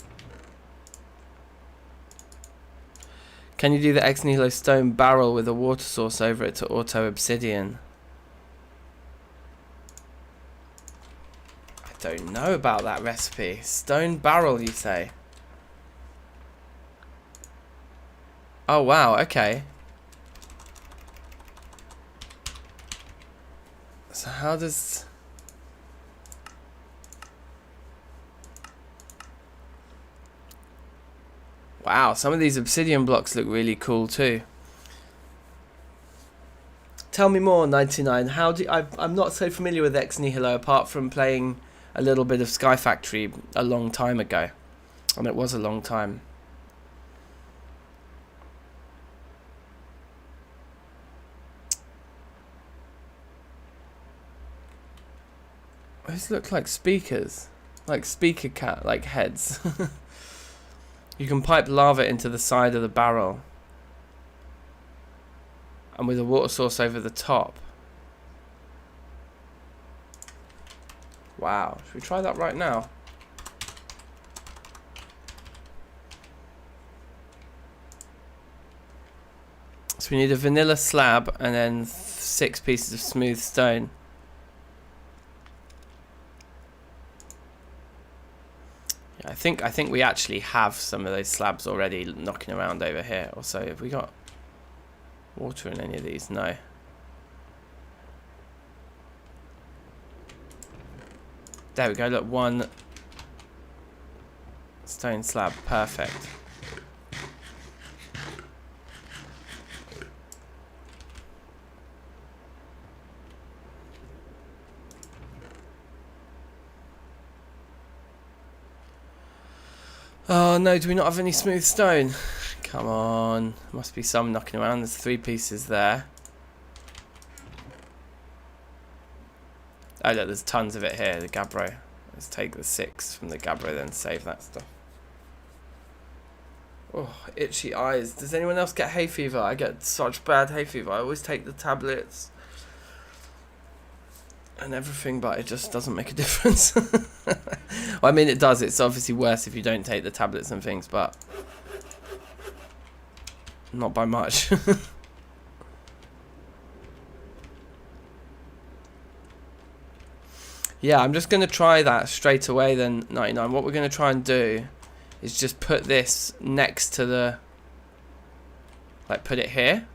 Can you do the ex nihilo stone barrel with a water source over it to auto obsidian? I Don't know about that recipe. Stone barrel, you say? Oh wow, okay. So how does... Wow, some of these obsidian blocks look really cool too. Tell me more, 99. How do I'm not so familiar with Ex Nihilo apart from playing a little bit of Sky Factory a long time ago. And it was a long time. These look like speakers. Like speaker cat, like heads. You can pipe lava into the side of the barrel. And with a water source over the top. Wow, should we try that right now? So we need a vanilla slab and then 6 pieces of smooth stone. Yeah, I think we actually have some of those slabs already knocking around over here. Also, have we got water in any of these? No. There we go, look, 1 stone slab, perfect. Oh no, do we not have any smooth stone? Come on, must be some knocking around. There's 3 pieces there. Oh look, there's tons of it here, the gabbro. Let's take the 6 from the gabbro, then save that stuff. Oh, itchy eyes. Does anyone else get hay fever? I get such bad hay fever. I always take the tablets and everything, but it just doesn't make a difference. Well, I mean, it does. It's obviously worse if you don't take the tablets and things, but not by much. Yeah, I'm just going to try that straight away then, 99. What we're going to try and do is just put this next to the... Like, put it here.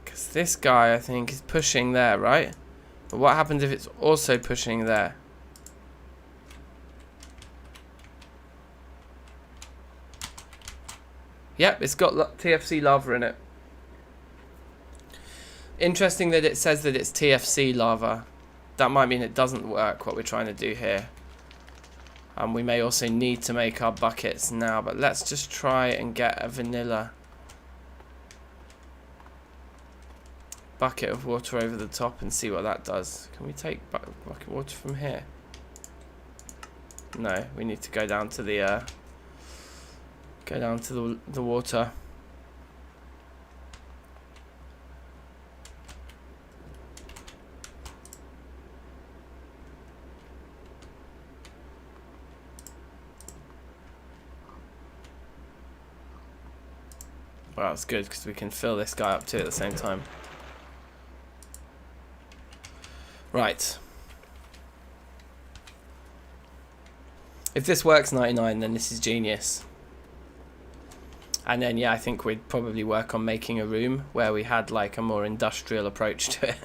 Because this guy, I think, is pushing there, right? But what happens if it's also pushing there? Yep, it's got TFC lava in it. Interesting that it says that it's TFC lava. That might mean it doesn't work, what we're trying to do here. And we may also need to make our buckets now, but let's just try and get a vanilla bucket of water over the top and see what that does. Can we take bucket water from here? No, we need to go down to the the water. Well, that's good because we can fill this guy up too at the same time. Right. If this works 99, then this is genius. And then, yeah, I think we'd probably work on making a room where we had like a more industrial approach to it.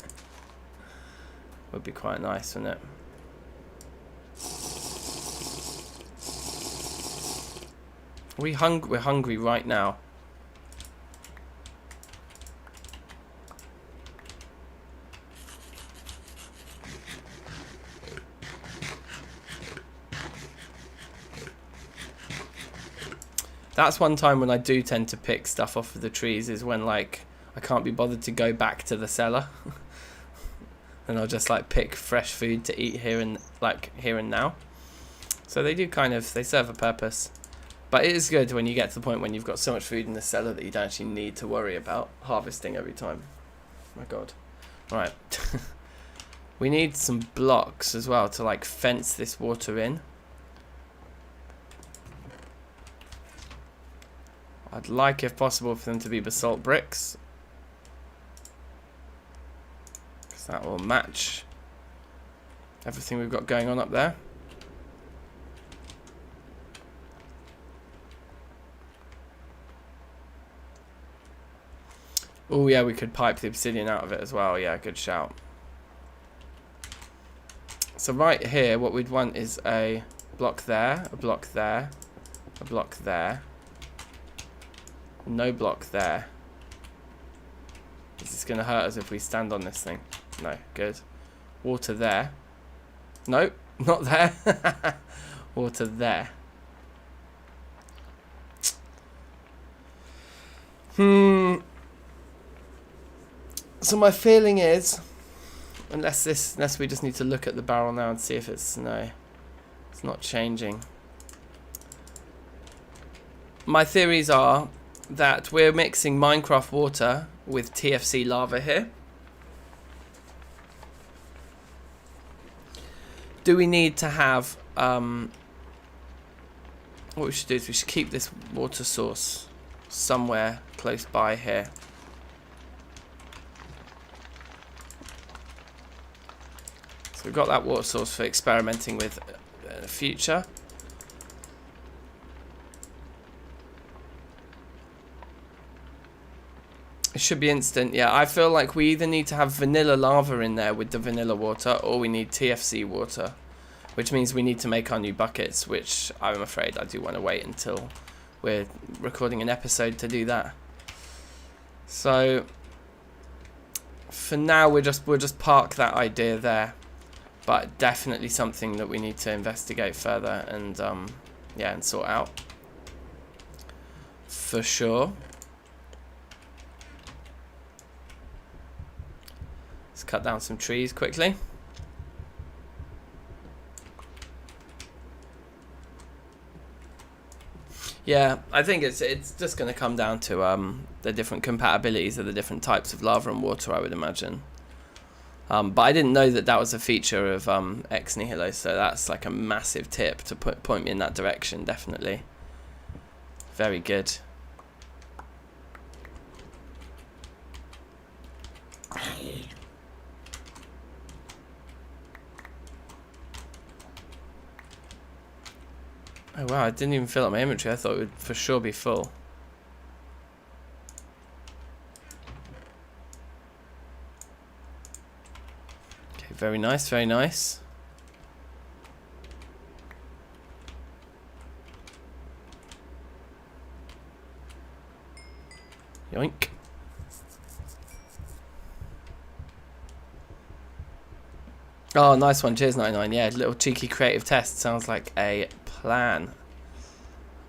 Would be quite nice, wouldn't it? We're hungry right now. That's one time when I do tend to pick stuff off of the trees, is when like I can't be bothered to go back to the cellar. And I'll just like pick fresh food to eat here and now. So they do they serve a purpose. But it is good when you get to the point when you've got so much food in the cellar that you don't actually need to worry about harvesting every time. Oh my god. Right. We need some blocks as well to like fence this water in. I'd like, if possible, for them to be basalt bricks. So that will match everything we've got going on up there. Oh yeah, we could pipe the obsidian out of it as well. Yeah, good shout. So right here, what we'd want is a block there, a block there, a block there. No block there. Is this going to hurt us if we stand on this thing? No, good. Water there. No, not there. Water there. So my feeling is, unless we just need to look at the barrel now and see if it's, no, it's not changing. My theories are that we're mixing Minecraft water with TFC lava here. Do we need to have, what we should do is we should keep this water source somewhere close by here. So we've got that water source for experimenting with in the future. It should be instant. Yeah, I feel like we either need to have vanilla lava in there with the vanilla water, or we need TFC water, which means we need to make our new buckets, which I'm afraid I do want to wait until we're recording an episode to do that. So for now we'll just park that idea there, but definitely something that we need to investigate further and yeah, and sort out for sure. Let's cut down some trees quickly. Yeah, I think it's just going to come down to the different compatibilities of the different types of lava and water, I would imagine. But I didn't know that that was a feature of Ex Nihilo, so that's like a massive tip to point me in that direction, definitely. Very good. Oh wow, I didn't even fill up my inventory. I thought it would for sure be full. Okay, very nice, very nice. Yoink. Oh, nice one. Cheers, 99. Yeah, little cheeky creative test. Sounds like a plan.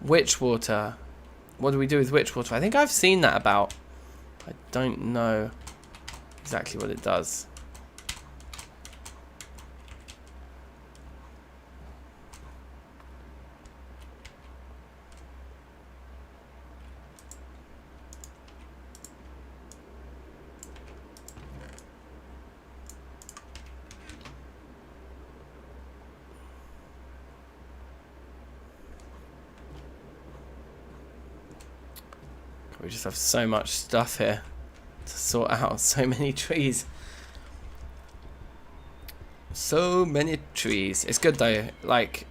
Witch water. What do we do with witch water? I think I've seen that about. I don't know exactly what it does. We just have so much stuff here to sort out. So many trees. So many trees. It's good though. Like,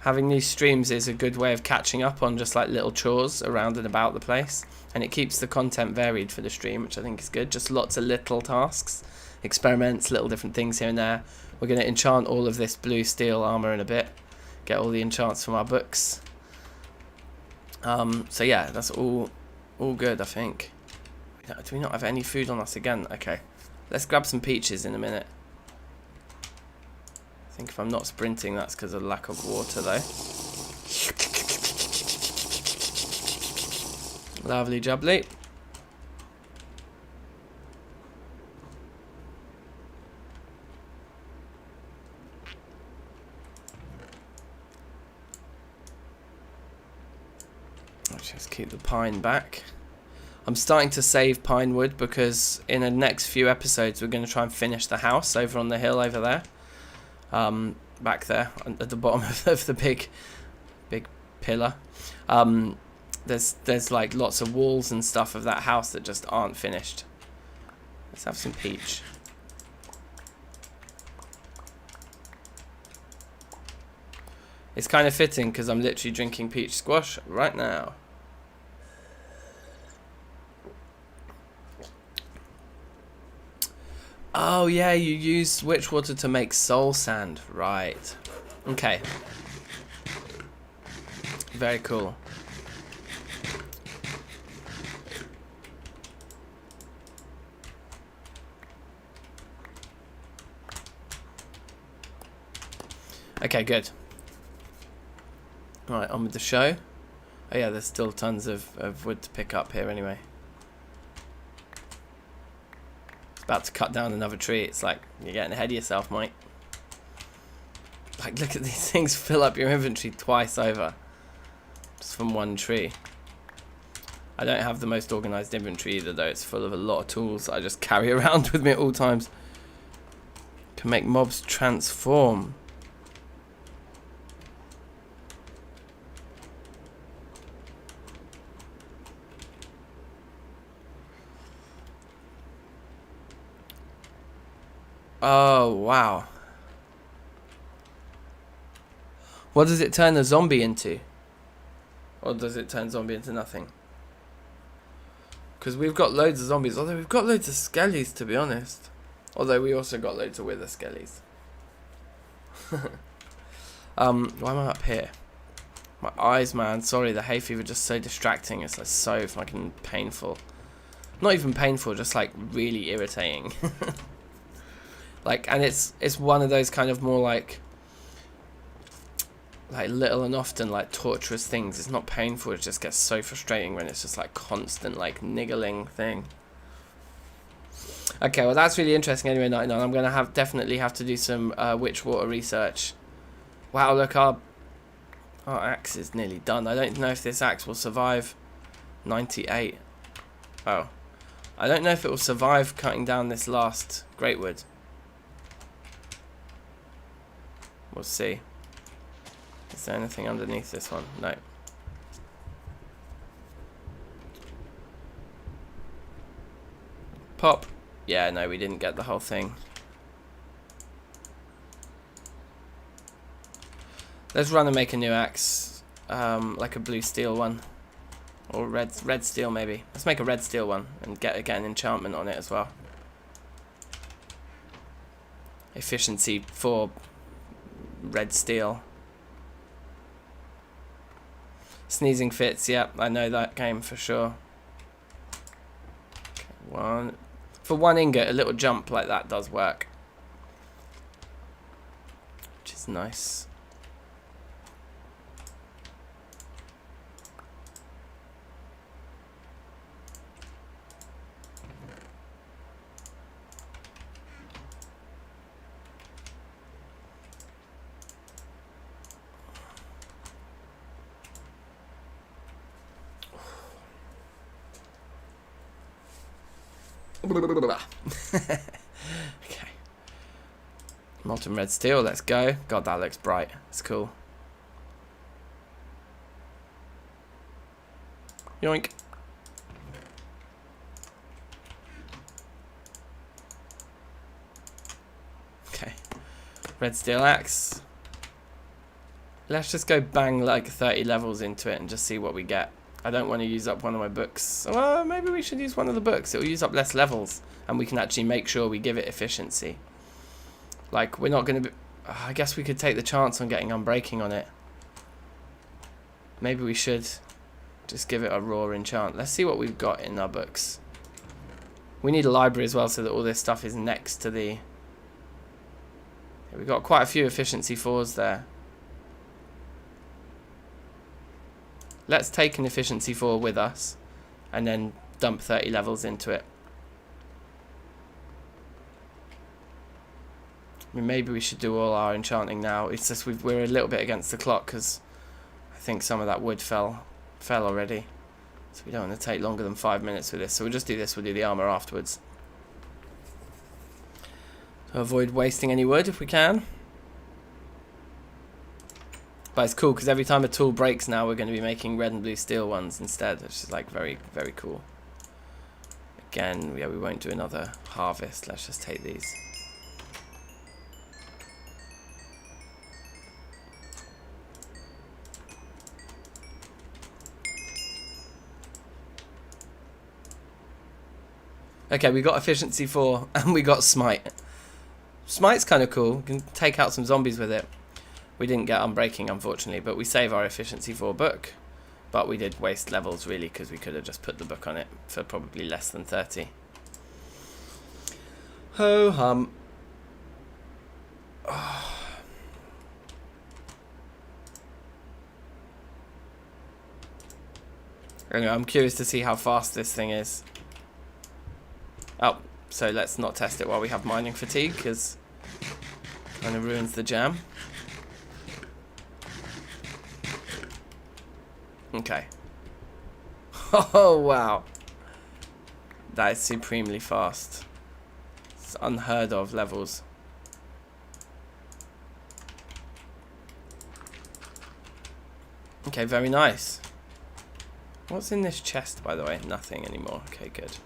having these streams is a good way of catching up on just like little chores around and about the place. And it keeps the content varied for the stream, which I think is good. Just lots of little tasks, experiments, little different things here and there. We're going to enchant all of this blue steel armor in a bit. Get all the enchants from our books. So yeah, that's all good, I think. Do we not have any food on us again? Okay. Let's grab some peaches in a minute. I think if I'm not sprinting, that's because of lack of water, though. Lovely jubbly. Let's just keep the pine back. I'm starting to save pine wood because in the next few episodes we're going to try and finish the house over on the hill over there. Back there at the bottom of the big pillar. There's like lots of walls and stuff of that house that just aren't finished. Let's have some peach. It's kind of fitting because I'm literally drinking peach squash right now. Oh yeah, you use witch water to make soul sand, right? Okay. Very cool. Okay, good. Right, on with the show. Oh yeah, there's still tons of wood to pick up here anyway. About to cut down another tree. It's like, you're getting ahead of yourself, mate. Like, look at these things fill up your inventory twice over. Just from one tree. I don't have the most organised inventory either, though. It's full of a lot of tools that I just carry around with me at all times. Can make mobs transform. Oh, wow. What does it turn a zombie into? Or does it turn zombie into nothing? Because we've got loads of zombies. Although we've got loads of skellies, to be honest. Although we also got loads of wither skellies. Why am I up here? My eyes, man. Sorry, the hay fever just so distracting. It's like so fucking painful. Not even painful, just like really irritating. Like, and it's one of those kind of more like little and often like torturous things. It's not painful, it just gets so frustrating when it's just like constant like niggling thing. Okay, well that's really interesting anyway, 99. I'm gonna definitely have to do some witch water research. Wow, look, our axe is nearly done. I don't know if this axe will survive 98. Oh, I don't know if it will survive cutting down this last great wood. We'll see. Is there anything underneath this one? No. Pop. Yeah, no, we didn't get the whole thing. Let's run and make a new axe. Like a blue steel one. Or red steel maybe. Let's make a red steel one and get an enchantment on it as well. Efficiency 4 red steel. Sneezing fits, yep, I know that game for sure. Okay, for one ingot, a little jump like that does work, which is nice. Okay. Molten red steel, let's go. God, that looks bright. It's cool. Yoink. Okay. Red steel axe. Let's just go bang like 30 levels into it and just see what we get. I don't want to use up one of my books. Well, maybe we should use one of the books. It will use up less levels, and we can actually make sure we give it efficiency. Like, we're not going to be... I guess we could take the chance on getting unbreaking on it. Maybe we should just give it a raw enchant. Let's see what we've got in our books. We need a library as well so that all this stuff is next to the... We've got quite a few efficiency 4s there. Let's take an efficiency 4 with us and then dump 30 levels into it. I mean, maybe we should do all our enchanting now. It's just we're a little bit against the clock because I think some of that wood fell already. So we don't want to take longer than 5 minutes with this. So we'll just do this. We'll do the armor afterwards. To avoid wasting any wood if we can. But it's cool because every time a tool breaks now, we're going to be making red and blue steel ones instead. Which is like very, very cool. Again, yeah, we won't do another harvest. Let's just take these. Okay, we got efficiency 4 and we got smite. Smite's kind of cool. We can take out some zombies with it. We didn't get unbreaking, unfortunately, but we save our efficiency 4 book. But we did waste levels, really, because we could have just put the book on it for probably less than 30. Ho hum. Oh. Anyway, I'm curious to see how fast this thing is. Oh, so let's not test it while we have mining fatigue, because it kind of ruins the jam. Okay. Oh, wow. That is supremely fast. It's unheard of levels. Okay, very nice. What's in this chest, by the way? Nothing anymore. Okay, good.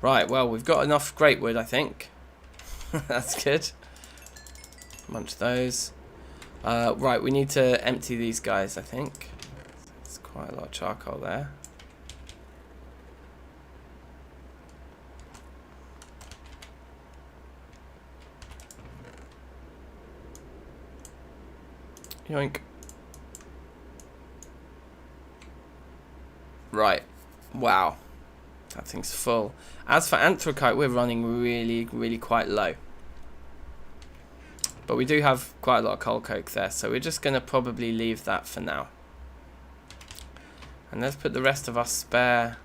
Right, well, we've got enough great wood, I think. That's good. Munch those. Right, we need to empty these guys, I think. There's quite a lot of charcoal there. Yoink. Right. Wow. That thing's full. As for anthracite, we're running really quite low. But we do have quite a lot of coal coke there, so we're just going to probably leave that for now. And let's put the rest of our spare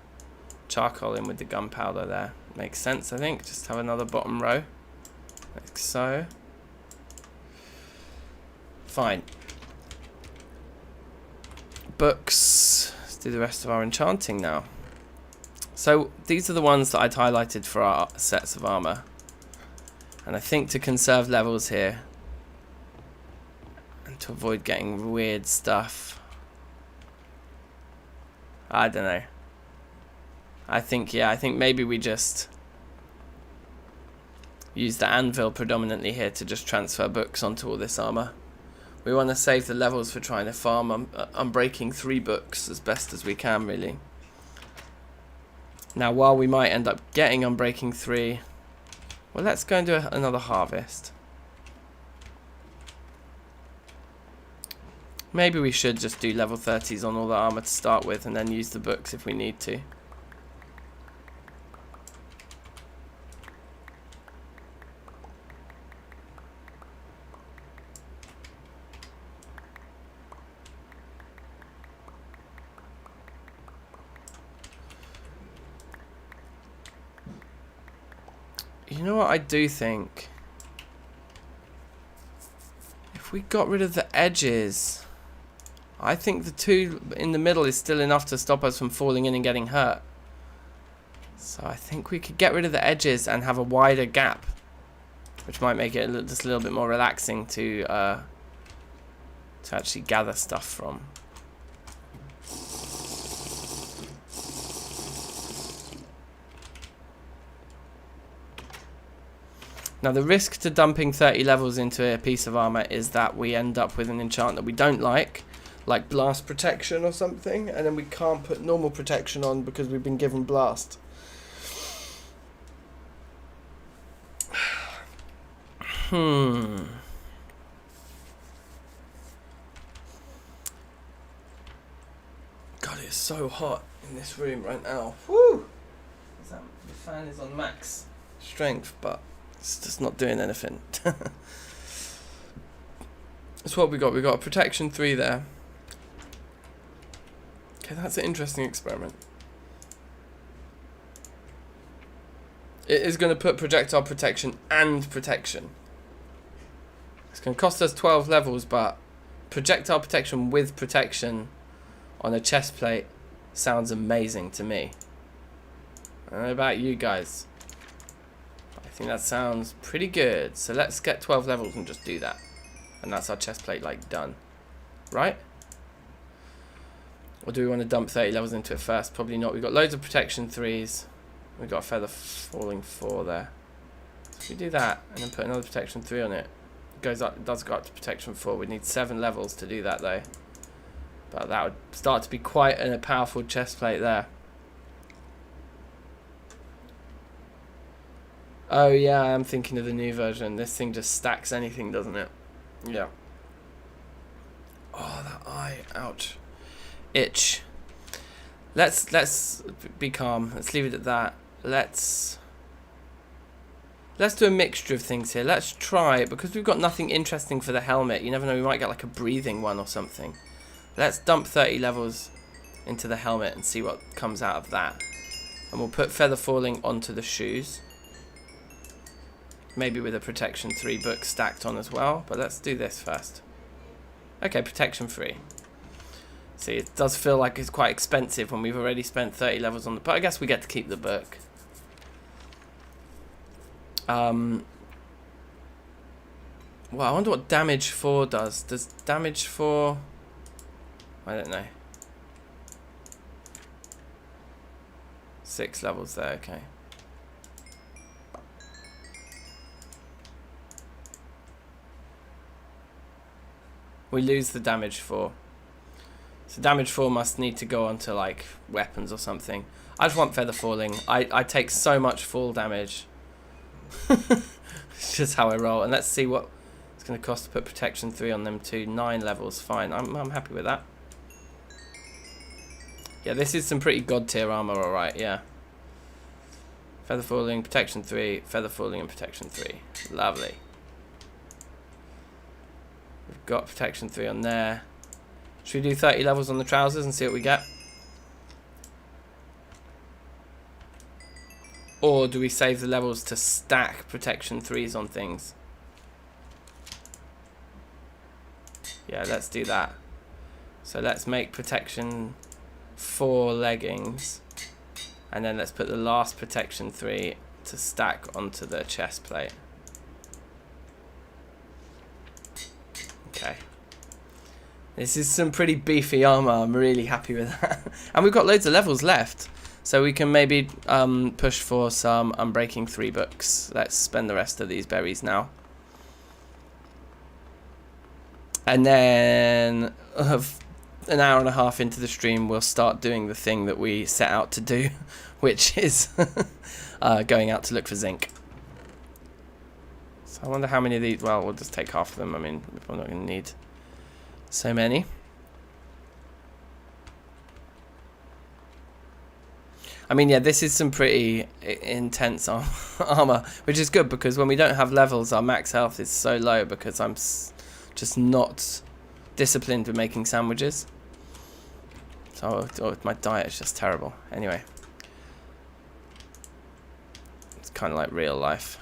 charcoal in with the gunpowder there. Makes sense, I think. Just have another bottom row. Like so. Fine. Books. Let's do the rest of our enchanting now. So these are the ones that I'd highlighted for our sets of armor. And I think to conserve levels here, and to avoid getting weird stuff, I don't know. I think maybe we just use the anvil predominantly here to just transfer books onto all this armor. We want to save the levels for trying to farm Unbreaking 3 books as best as we can, really. Now, while we might end up getting Unbreaking 3, well, let's go and do another harvest. Maybe we should just do level 30s on all the armor to start with, and then use the books if we need to. You know what I do think? If we got rid of the edges, I think the 2 in the middle is still enough to stop us from falling in and getting hurt. So I think we could get rid of the edges and have a wider gap, which might make it just a little bit more relaxing to actually gather stuff from. Now, the risk to dumping 30 levels into a piece of armor is that we end up with an enchant that we don't like blast protection or something, and then we can't put normal protection on because we've been given blast. God, it's so hot in this room right now. Woo! The fan is on max strength, but it's just not doing anything. That's what we got. We got a protection 3 there. Okay, that's an interesting experiment. It is going to put projectile protection and protection. It's going to cost us 12 levels, but projectile protection with protection on a chest plate sounds amazing to me. I don't know about you guys. I think that sounds pretty good. So let's get 12 levels and just do that. And that's our chest plate, like, done. Right? Or do we want to dump 30 levels into it first? Probably not. We've got loads of protection 3s. We've got a feather falling 4 there. So if we do that and then put another protection 3 on it, it goes up, it does go up to protection 4. We need 7 levels to do that, though. But that would start to be quite a powerful chest plate there. Oh yeah, I am thinking of the new version. This thing just stacks anything, doesn't it? Yeah. Oh, that eye. Ouch. Itch. Let's be calm. Let's leave it at that. Let's do a mixture of things here. Let's try, because we've got nothing interesting for the helmet. You never know, we might get like a breathing one or something. Let's dump 30 levels into the helmet and see what comes out of that. And we'll put feather falling onto the shoes. Maybe with a protection 3 book stacked on as well. But let's do this first. Okay, protection 3. See, it does feel like it's quite expensive when we've already spent 30 levels on the... But I guess we get to keep the book. Well, I wonder what damage 4 does. Does damage 4... I don't know. 6 levels there, okay. We lose the damage 4. So damage 4 must need to go onto like weapons or something. I just want feather falling. I take so much fall damage. It's just how I roll. And let's see what it's going to cost to put protection 3 on them too. 9 levels, fine. I'm happy with that. Yeah, this is some pretty god tier armor, alright, yeah. Feather falling, protection 3, feather falling and protection 3. Lovely. We've got protection 3 on there. Should we do 30 levels on the trousers and see what we get? Or do we save the levels to stack protection 3s on things? Yeah, let's do that. So let's make protection 4 leggings. And then let's put the last protection 3 to stack onto the chest plate. Okay. This is some pretty beefy armor. I'm really happy with that. And we've got loads of levels left. So we can maybe push for some Unbreaking 3 books. Let's spend the rest of these berries now. And then an hour and a half into the stream, we'll start doing the thing that we set out to do, which is going out to look for zinc. So I wonder how many of these... Well, we'll just take half of them. I mean, we're not going to need so many. I mean, yeah, this is some pretty intense armor, which is good because when we don't have levels, our max health is so low because I'm just not disciplined with making sandwiches. So my diet is just terrible. Anyway, it's kind of like real life.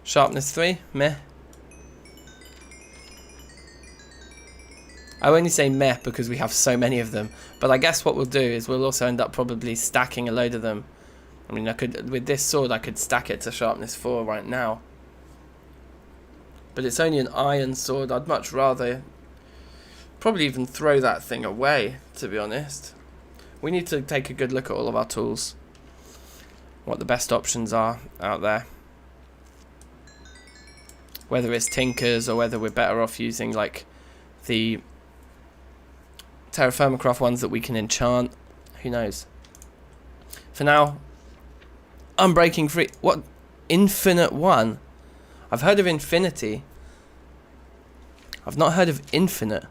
Sharpness 3, meh. I only say meh because we have so many of them. But I guess what we'll do is we'll also end up probably stacking a load of them. I mean, I could, with this sword, I could stack it to sharpness 4 right now. But it's only an iron sword. I'd much rather probably even throw that thing away, to be honest. We need to take a good look at all of our tools. What the best options are out there. Whether it's tinkers or whether we're better off using like the Terrafirmacraft ones that we can enchant. Who knows? For now, Unbreaking 3. What? Infinite 1? I've heard of infinity. I've not heard of infinite.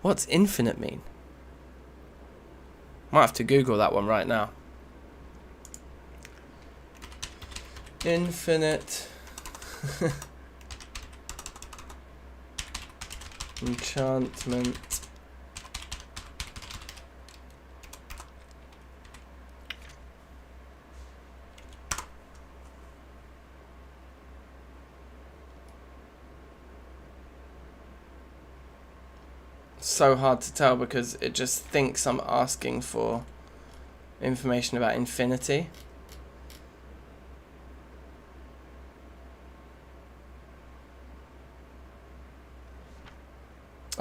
What's infinite mean? Might have to Google that one right now. Infinite enchantment. So hard to tell because it just thinks I'm asking for information about infinity.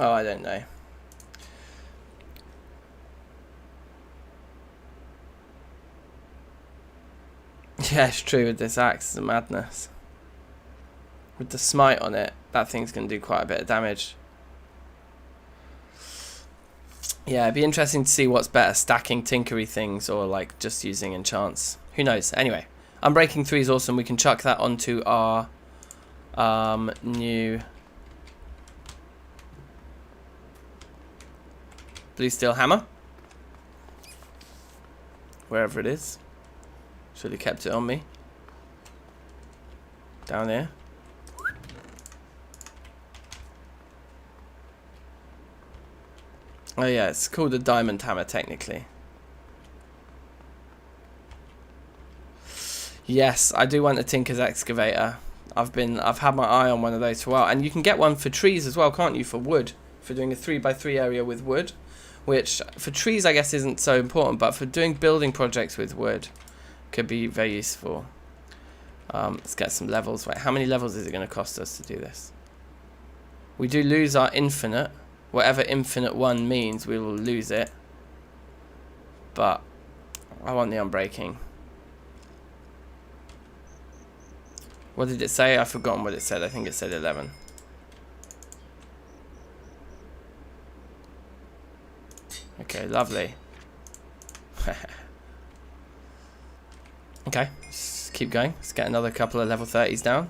Oh, I don't know. Yeah, it's true with this axe. It's a madness. With the smite on it, that thing's going to do quite a bit of damage. Yeah, it'd be interesting to see what's better, stacking tinkery things or like just using enchants. Who knows? Anyway, Unbreaking 3 is awesome. We can chuck that onto our new blue steel hammer. Wherever it is. Should have kept it on me. Down here. Oh yeah, it's called a diamond hammer technically. Yes, I do want a Tinker's excavator. I've had my eye on one of those for a while, and you can get one for trees as well, can't you? For wood, for doing a 3x3 area with wood, which for trees I guess isn't so important, but for doing building projects with wood could be very useful. Let's get some levels. Wait, how many levels is it going to cost us to do this? We do lose our infinite. Whatever infinite 1 means, we will lose it. But I want the unbreaking. What did it say? I've forgotten what it said. I think it said 11. Okay, lovely. Okay, let's keep going. Let's get another couple of level 30s down.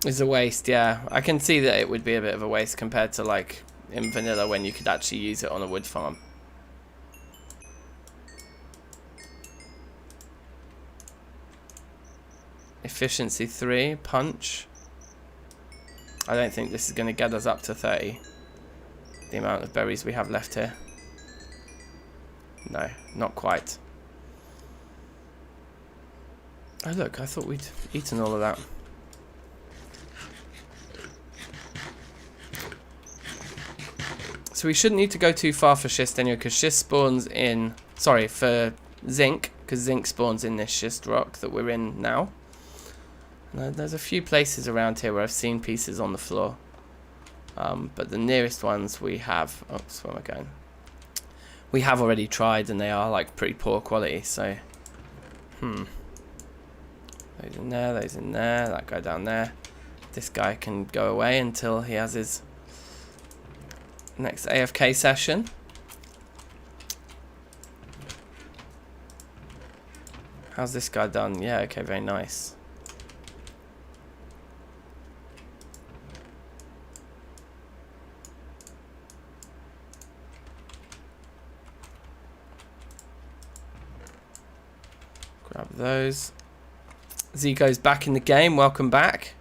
It's a waste, yeah. I can see that it would be a bit of a waste compared to like in vanilla when you could actually use it on a wood farm. Efficiency 3, punch. I don't think this is going to get us up to 30. The amount of berries we have left here. No, not quite. Oh look, I thought we'd eaten all of that. So we shouldn't need to go too far for schist anyway, because schist spawns in... Sorry, for zinc, because zinc spawns in this schist rock that we're in now. And there's a few places around here where I've seen pieces on the floor. But the nearest ones we have... Oops, where am I going? We have already tried, and they are like pretty poor quality, so... Those in there, those in there, that guy down there. This guy can go away until he has his... next AFK session. How's this guy done? Yeah, okay, very nice. Grab those. Zico's back in the game. Welcome back.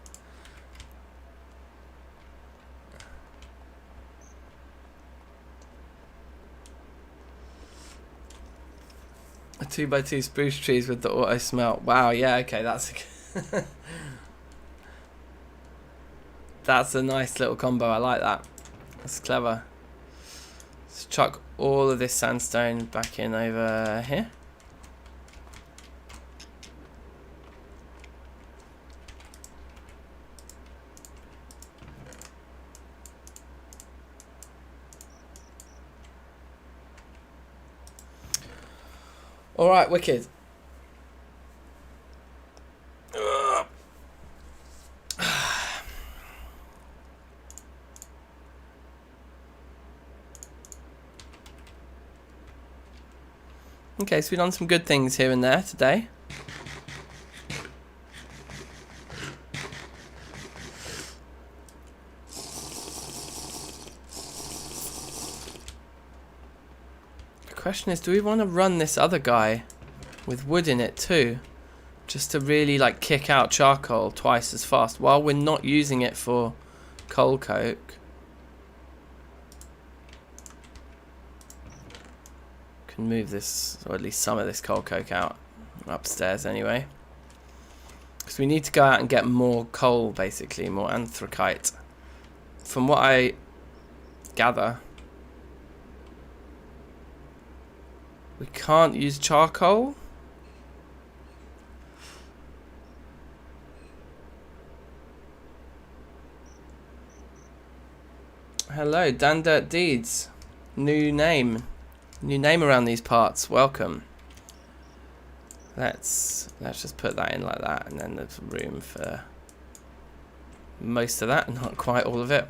A 2x2 spruce trees with the auto smelt. Wow, yeah, okay, that's a that's a nice little combo. I like that. That's clever. Let's chuck all of this sandstone back in over here. Alright, wicked. Okay, so we've done some good things here and there today. The question is, do we want to run this other guy with wood in it too? Just to really like kick out charcoal twice as fast while we're not using it for coal coke. Can move this, or at least some of this coal coke out upstairs anyway. Because we need to go out and get more coal, basically, more anthracite. From what I gather, we can't use charcoal. Hello, Dan Dirt Deeds. New name around these parts. Welcome. Let's just put that in like that, and then there's room for most of that, not quite all of it.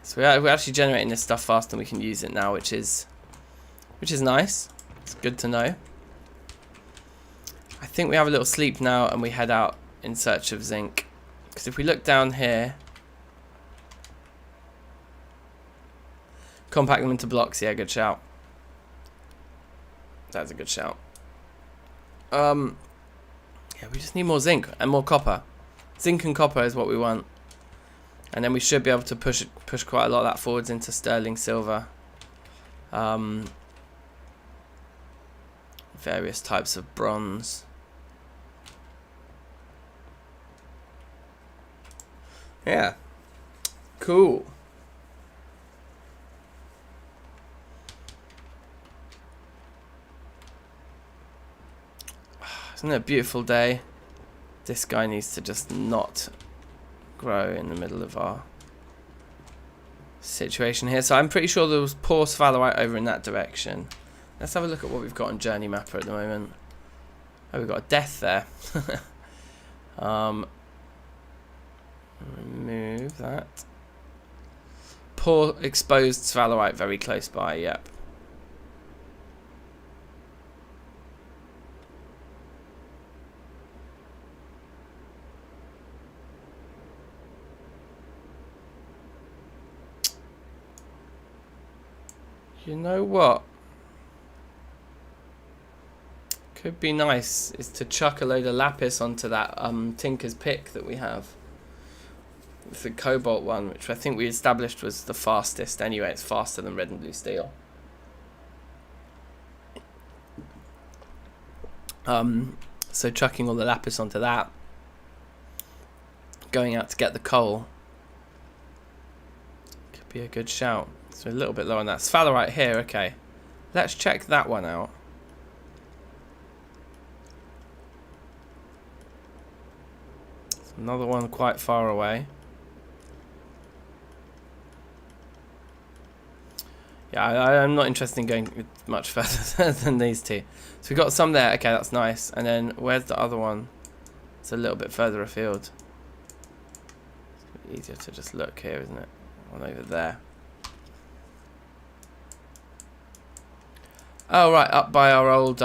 So we're actually generating this stuff fast, and we can use it now, which is nice. It's good to know. I think we have a little sleep now, and we head out in search of zinc. Because if we look down here, compact them into blocks. Yeah, good shout. That's a good shout. Yeah, we just need more zinc and more copper. Zinc and copper is what we want, and then we should be able to push quite a lot of that forwards into sterling silver. Various types of bronze. Yeah, cool. Isn't it a beautiful day? This guy needs to just not grow in the middle of our situation here. So I'm pretty sure there was poor sphalerite over in that direction. Let's have a look at what we've got on Journey Mapper at the moment. Oh, we've got a death there. Remove that. Poor exposed sphalerite very close by, yep. You know what could be nice is to chuck a load of lapis onto that Tinker's pick that we have. It's the cobalt one, which I think we established was the fastest anyway. It's faster than red and blue steel. So chucking all the lapis onto that, going out to get the coal, could be a good shout. So a little bit low on that. Sphalerite here, okay. Let's check that one out. There's another one quite far away. Yeah, I'm not interested in going much further than these two. So we've got some there, okay, that's nice. And then where's the other one? It's a little bit further afield. It's easier to just look here, isn't it? One over there. Oh, right, up by our old,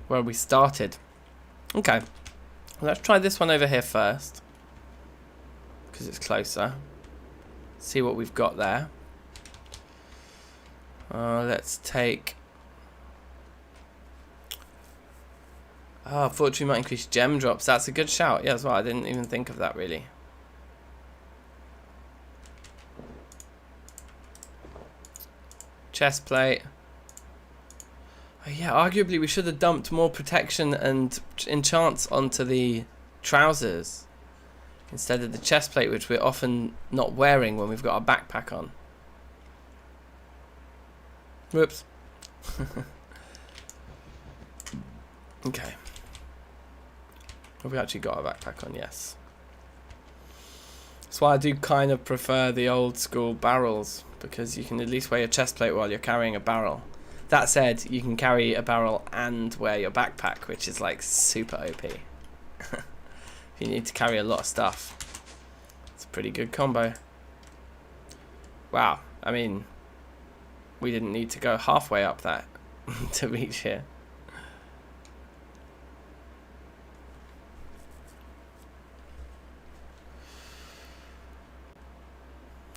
where we started. Okay, let's try this one over here first, because it's closer. See what we've got there. Let's take... Oh, fortune might increase gem drops. That's a good shout. Yeah, as well. I didn't even think of that, really. Chest plate. Oh, yeah, arguably we should have dumped more protection and enchants onto the trousers instead of the chest plate, which we're often not wearing when we've got our backpack on. Whoops. Okay. Have we actually got our backpack on? Yes. That's why I do kind of prefer the old school barrels, because you can at least wear your chest plate while you're carrying a barrel. That said, you can carry a barrel and wear your backpack, which is like super OP. If you need to carry a lot of stuff, it's a pretty good combo. Wow, I mean, we didn't need to go halfway up that to reach here.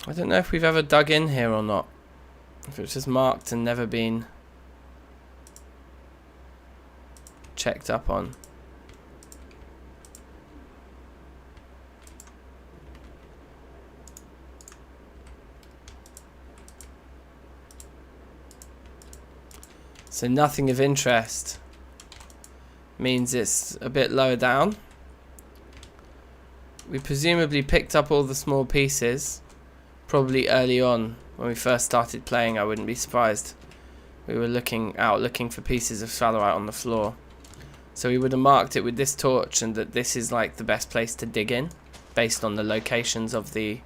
I don't know if we've ever dug in here or not. If it's just marked and never been checked up on. So nothing of interest means it's a bit lower down. We presumably picked up all the small pieces probably early on when we first started playing. I wouldn't be surprised. We were looking for pieces of sphalerite on the floor. So we would have marked it with this torch, and that this is like the best place to dig in. based on the locations of the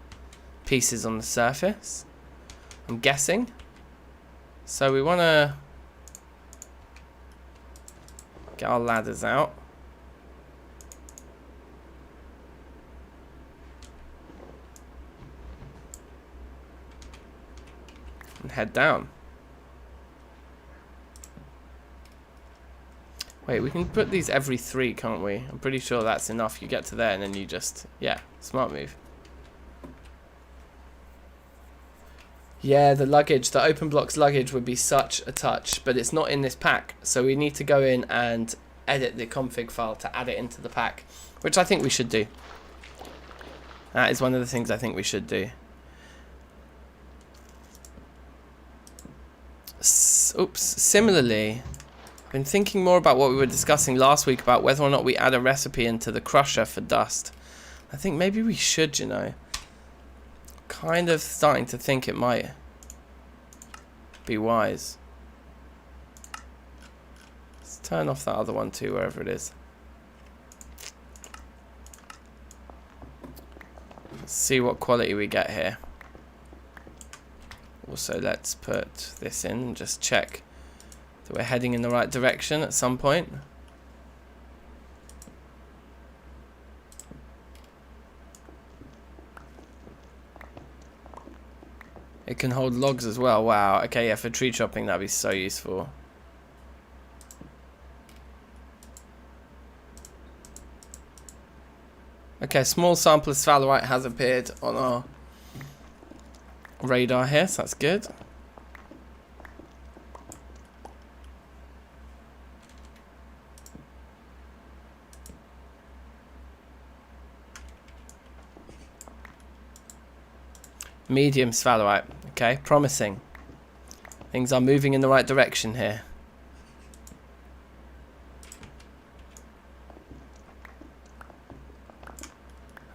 pieces on the surface, I'm guessing. So we want to get our ladders out. And head down. Wait, we can put these every 3, can't we? I'm pretty sure that's enough. You get to there and then you just... Yeah, smart move. Yeah, the luggage, the open blocks luggage would be such a touch, but it's not in this pack. So we need to go in and edit the config file to add it into the pack, which I think we should do. That is one of the things I think we should do. Oops. Similarly, I've been thinking more about what we were discussing last week about whether or not we add a recipe into the crusher for dust. I think maybe we should, you know. Kind of starting to think it might be wise. Let's turn off that other one too, wherever it is. Let's see what quality we get here. Also, let's put this in and just check that we're heading in the right direction at some point. It can hold logs as well. Wow. Okay, yeah, for tree chopping that'd be so useful. Okay, small sample of sphalerite has appeared on our radar here, so that's good. Medium sphalerite. Okay, promising. Things are moving in the right direction here.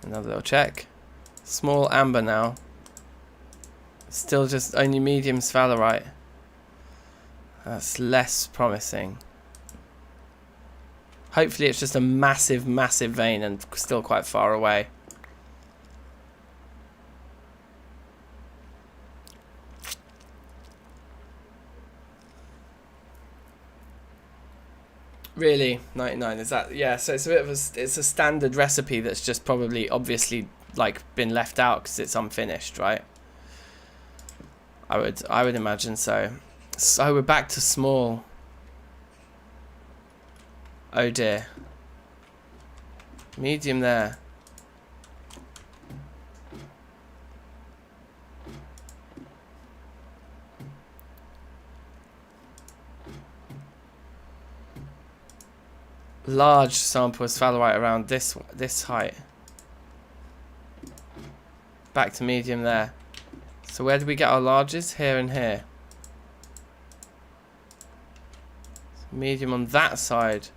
Another little check. Small amber now. Still just only medium sphalerite. That's less promising. Hopefully it's just a massive, massive vein and still quite far away. Really, 99 is that? Yeah, so it's a bit of it's a standard recipe that's just probably obviously like been left out because it's unfinished, right? I would imagine so. So we're back to small. Oh dear. Medium there. Large sample of sphalerite around this height. Back to medium there. So where do we get our larges? Here and here. Medium on that side.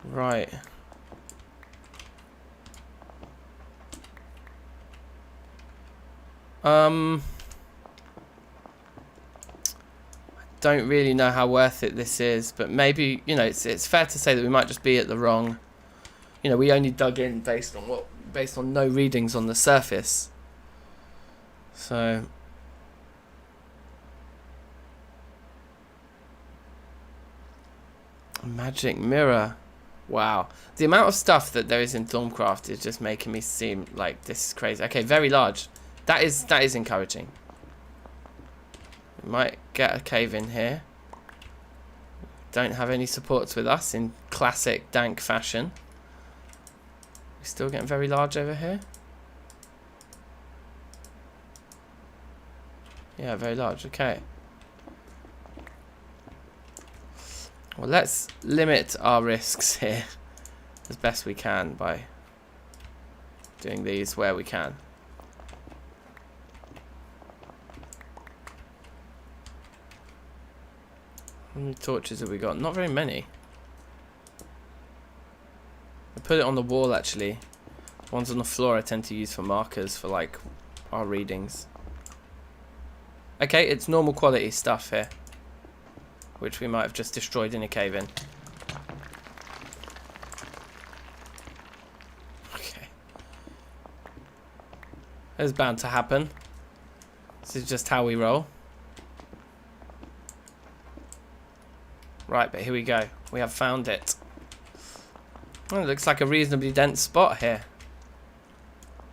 Right. Don't really know how worth it this is, but maybe, you know, it's fair to say that we might just be at the wrong, you know, we only dug in based on no readings on the surface. So magic mirror. Wow. The amount of stuff that there is in Thaumcraft is just making me seem like this is crazy. Okay, very large. That is encouraging. We might get a cave in here. Don't have any supports with us in classic dank fashion. We're still getting very large over here. Yeah, very large. Okay. Well, let's limit our risks here as best we can by doing these where we can. How many torches have we got? Not very many. I put it on the wall actually. The ones on the floor I tend to use for markers for like our readings. Okay, it's normal quality stuff here. which we might have just destroyed in a cave-in. Okay. It's bound to happen. This is just how we roll. Right, but here we go. We have found it. Well, it looks like a reasonably dense spot here.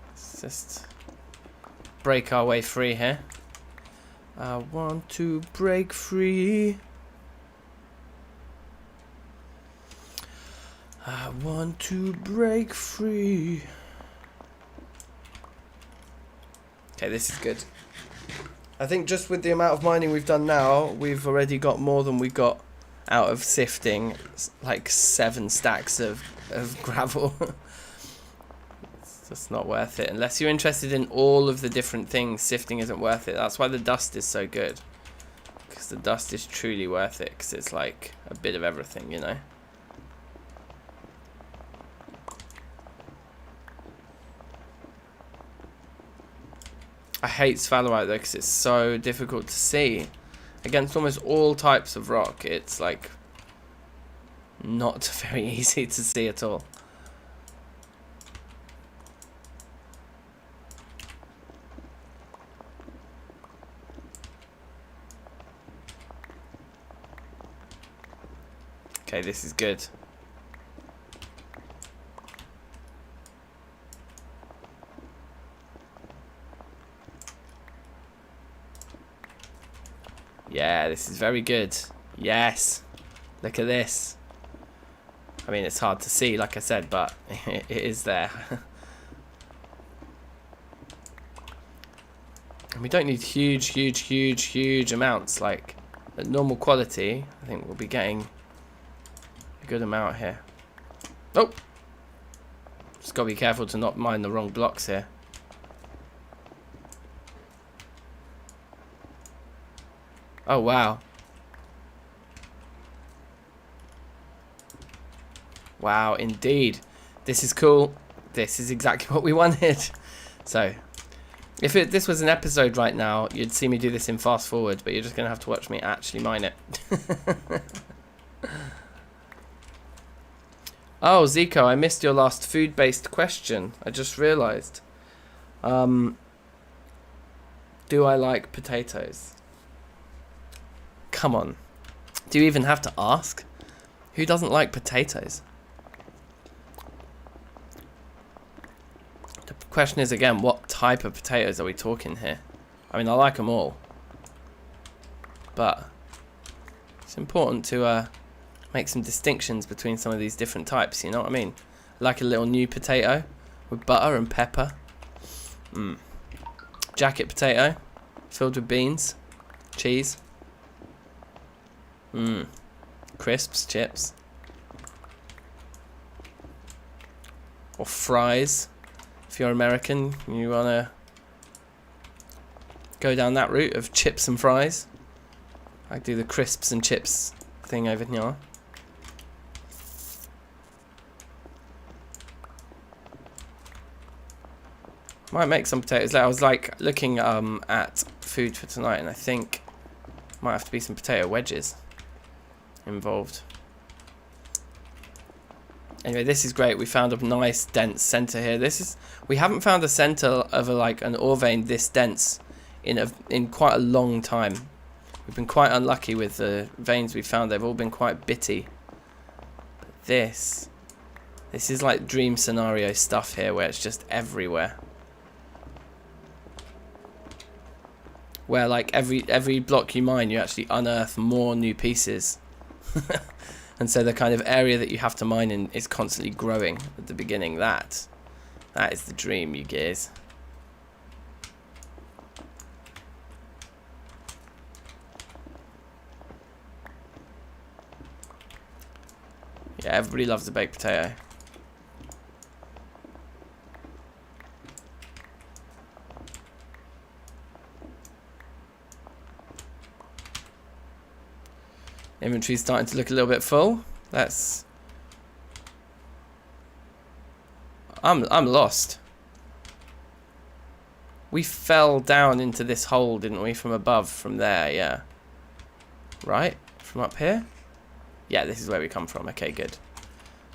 Let's just break our way free here. I want to break free. I want to break free. Okay, this is good. I think just with the amount of mining we've done now, we've already got more than we got out of sifting like 7 stacks of gravel. It's just not worth it. Unless you're interested in all of the different things, sifting isn't worth it. That's why the dust is so good. Because the dust is truly worth it. Because it's like a bit of everything, you know. I hate sphalerite though because it's so difficult to see. Against almost all types of rock, it's like not very easy to see at all. Okay, this is good. Yeah, this is very good. Yes. Look at this. I mean, it's hard to see, like I said, but it is there. And we don't need huge amounts. Like, at normal quality, I think we'll be getting a good amount here. Oh! Just gotta be careful to not mine the wrong blocks here. Oh, wow. Wow, indeed. This is cool. This is exactly what we wanted. So, if this was an episode right now, you'd see me do this in fast forward, but you're just going to have to watch me actually mine it. Oh, Zico, I missed your last food-based question. I just realised. Do I like potatoes? Come on. Do you even have to ask? Who doesn't like potatoes? The question is, again, what type of potatoes are we talking here? I mean, I like them all. But it's important to make some distinctions between some of these different types, you know what I mean? I like a little new potato with butter and pepper. Jacket potato filled with beans, cheese. Crisps, chips. Or fries. If you're American, you want to go down that route of chips and fries. I do the crisps and chips thing over here. Might make some potatoes. I was like looking at food for tonight, and I think might have to be some potato wedges involved. Anyway, this is great. We found a nice dense center here. We haven't found a center of an ore vein this dense in quite a long time. We've been quite unlucky with the veins we found. They've all been quite bitty. But this is like dream scenario stuff here, where it's just everywhere. Where like every block you mine, you actually unearth more new pieces. And so the kind of area that you have to mine in is constantly growing at the beginning. That is the dream, you guys. Yeah, everybody loves a baked potato. Inventory's starting to look a little bit full. I'm lost. We fell down into this hole, didn't we, from above, from there, yeah. Right? From up here? Yeah, this is where we come from. Okay, good.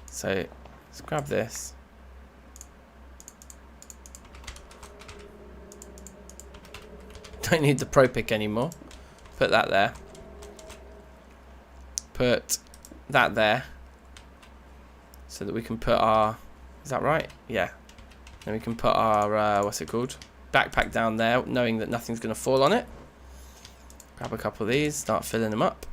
So let's grab this. Don't need the pro pick anymore. Put that there. Put that there. So that we can put our... Is that right? Yeah. Then we can put our... what's it called? Backpack down there, knowing that nothing's going to fall on it. Grab a couple of these. Start filling them up.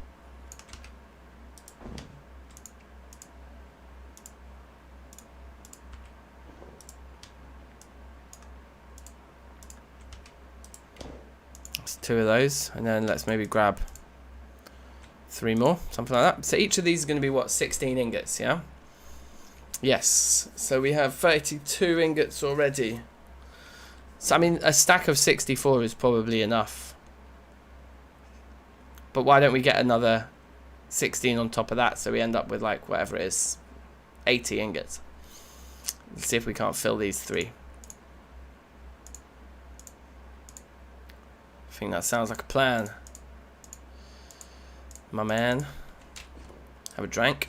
That's 2 of those. And then let's maybe grab 3 more. Something like that. So each of these is going to be, what, 16 ingots, yeah? Yes. So we have 32 ingots already. So, I mean, a stack of 64 is probably enough. But why don't we get another 16 on top of that, so we end up with, like, whatever it is, 80 ingots. Let's see if we can't fill these 3. I think that sounds like a plan. My man. Have a drink.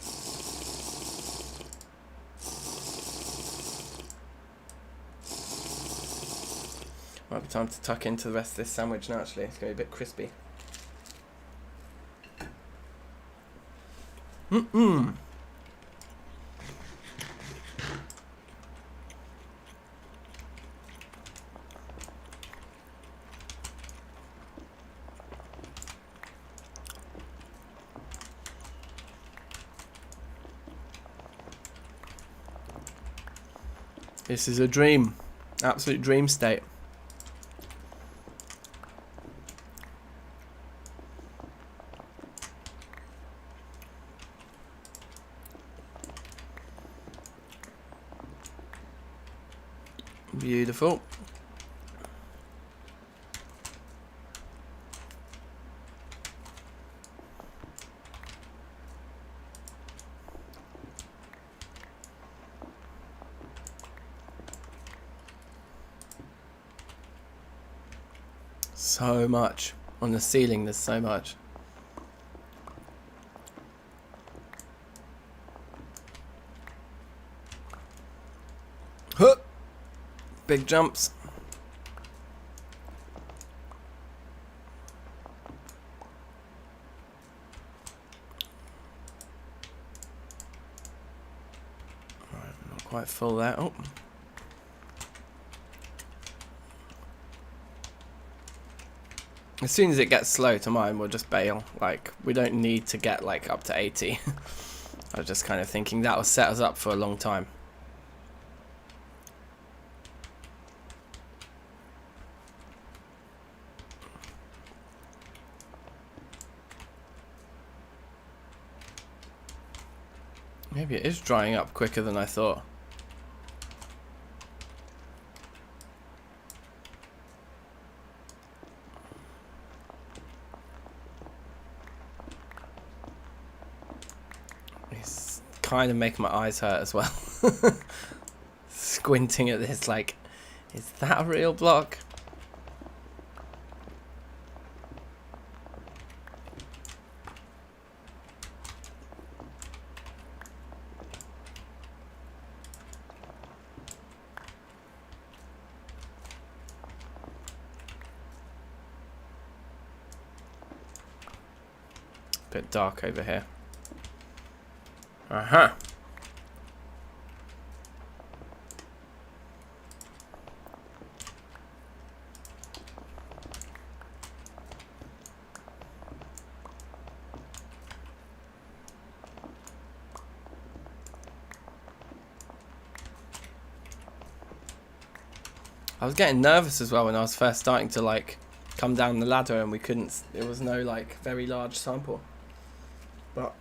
Might be time to tuck into the rest of this sandwich now, actually. It's going to be a bit crispy. This is a dream. Absolute dream state. Beautiful. So much. On the ceiling, there's so much. Huh! Big jumps. Right, not quite full there. Oh. As soon as it gets slow to mine, we'll just bail. Like, we don't need to get like up to 80. I was just kind of thinking that will set us up for a long time. Maybe it is drying up quicker than I thought. It's kind of making my eyes hurt as well. Squinting at this like, is that a real block? Bit dark over here. Uh-huh. I was getting nervous as well when I was first starting to like come down the ladder and we couldn't, there was no like very large sample. But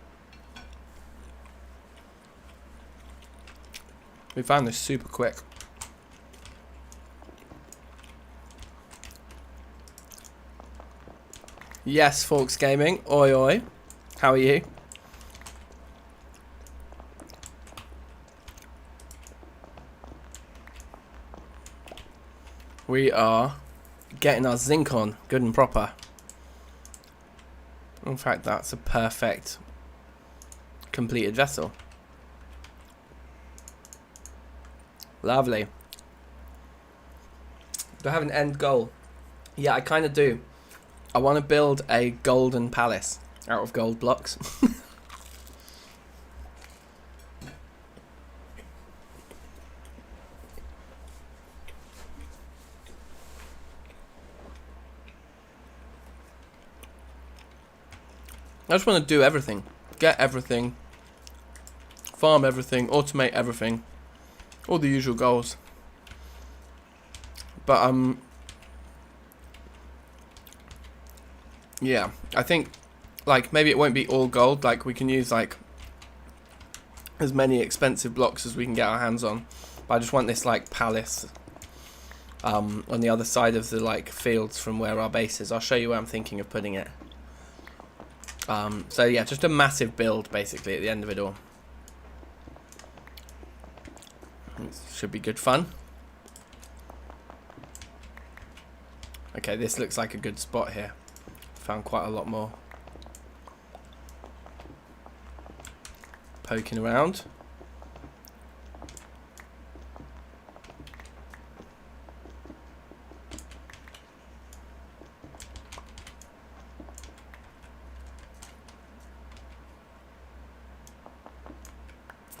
we found this super quick. Yes, Forks Gaming. Oi oi. How are you? We are getting our zinc on good and proper. In fact, that's a perfect completed vessel. Lovely. Do I have an end goal? Yeah, I kind of do. I want to build a golden palace out of gold blocks. I just want to do everything. Get everything. Farm everything. Automate everything. All the usual goals. But, yeah, I think, like, maybe it won't be all gold. Like, we can use, like, as many expensive blocks as we can get our hands on. But I just want this, like, palace on the other side of the, like, fields from where our base is. I'll show you where I'm thinking of putting it. So yeah, just a massive build basically at the end of it all. It should be good fun. Okay, this looks like a good spot here. Found quite a lot more. Poking around.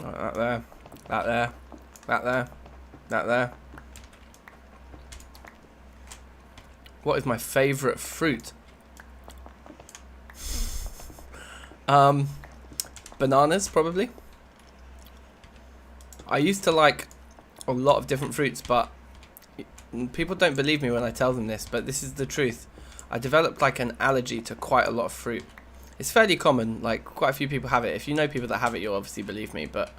Right, that there, that there, that there, that there. What is my favourite fruit? Bananas, probably. I used to like a lot of different fruits, but people don't believe me when I tell them this, but this is the truth. I developed like an allergy to quite a lot of fruit. It's fairly common, like quite a few people have it. If you know people that have it, you'll obviously believe me, but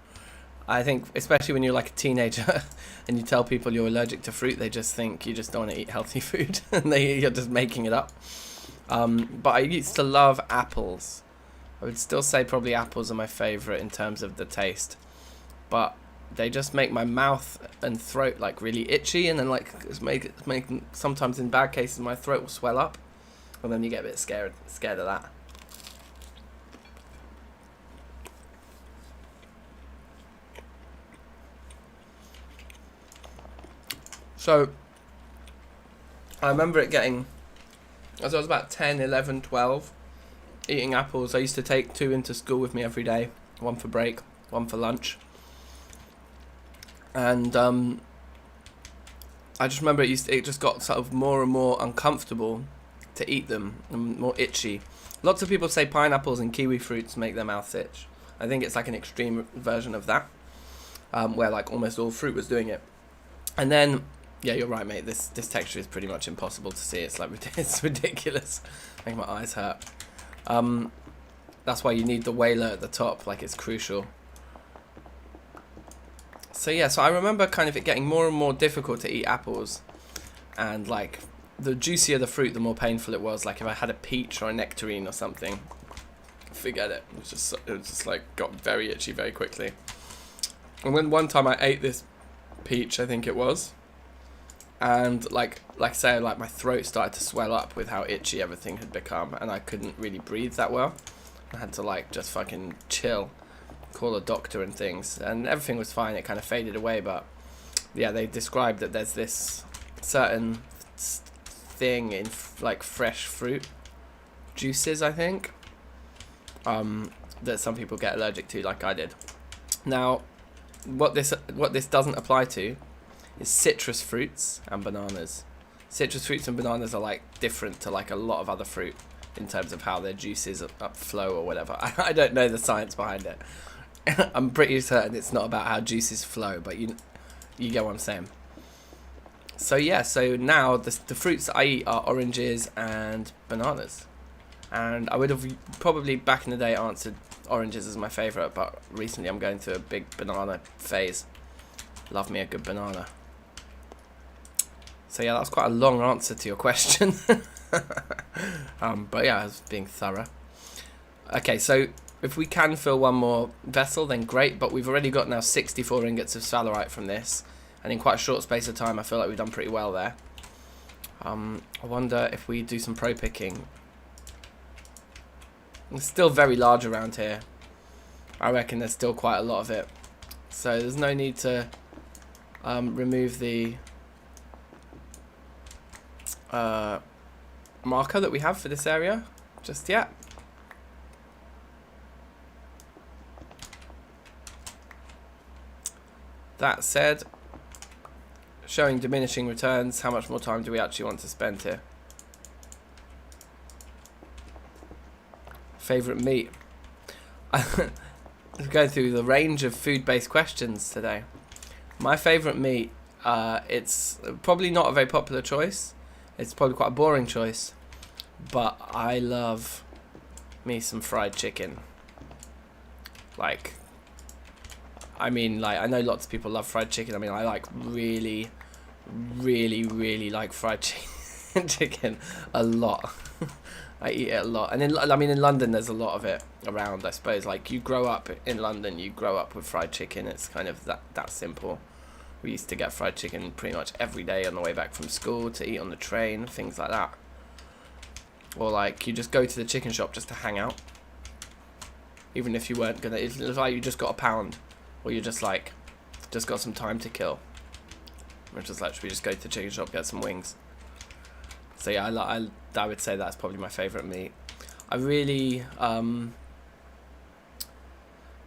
I think especially when you're like a teenager and you tell people you're allergic to fruit, they just think you just don't want to eat healthy food and you're just making it up. But I used to love apples. I would still say probably apples are my favourite in terms of the taste, but they just make my mouth and throat like really itchy, and then like make sometimes in bad cases my throat will swell up, and then you get a bit scared of that. So I remember it getting, as I was about 10, 11, 12, eating apples. I used to take 2 into school with me every day, 1 for break, 1 for lunch. And I just remember it just got sort of more and more uncomfortable to eat them, and more itchy. Lots of people say pineapples and kiwi fruits make their mouths itch. I think it's like an extreme version of that, where like almost all fruit was doing it. And then, yeah, you're right, mate. This texture is pretty much impossible to see. It's like it's ridiculous. Making my eyes hurt. That's why you need the whaler at the top. Like, it's crucial. So yeah, so I remember kind of it getting more and more difficult to eat apples, and like the juicier the fruit, the more painful it was. Like if I had a peach or a nectarine or something, forget it. It was just like got very itchy very quickly. And when one time I ate this peach, I think it was, and like I say, like my throat started to swell up with how itchy everything had become, and I couldn't really breathe that well. I had to like just fucking chill, call a doctor and things, and everything was fine. It kind of faded away, but yeah, they described that there's this certain thing in like fresh fruit juices, I think, that some people get allergic to, like I did. Now, what this doesn't apply to is citrus fruits and bananas. Citrus fruits and bananas are like different to like a lot of other fruit in terms of how their juices flow or whatever. I don't know the science behind it. I'm pretty certain it's not about how juices flow, but you get what I'm saying. So yeah, so now the fruits that I eat are oranges and bananas. And I would have probably back in the day answered oranges as my favourite, but recently I'm going through a big banana phase. Love me a good banana. So yeah, that's quite a long answer to your question. But yeah, I was being thorough. Okay, so if we can fill one more vessel, then great, but we've already got now 64 ingots of sphalerite from this, and in quite a short space of time I feel like we've done pretty well there. I wonder if we do some pro picking. It's still very large around here. I reckon there's still quite a lot of it. So there's no need to remove the marker that we have for this area just yet. That said, showing diminishing returns, how much more time do we actually want to spend here? Favourite meat? I'm going through the range of food-based questions today. My favourite meat, it's probably not a very popular choice. It's probably quite a boring choice. But I love me some fried chicken. Like, I mean, like, I know lots of people love fried chicken. I mean, I like really like fried chicken a lot. I eat it a lot, and in London there's a lot of it around. I suppose, like, you grow up in London, you grow up with fried chicken. It's kind of that simple. We used to get fried chicken pretty much every day on the way back from school to eat on the train, things like that. Or like, you just go to the chicken shop just to hang out, even if you weren't gonna. It's like you just got a pound. Or you're just like, just got some time to kill. We're just like, should we just go to the chicken shop, get some wings? So yeah, I would say that's probably my favourite meat. I really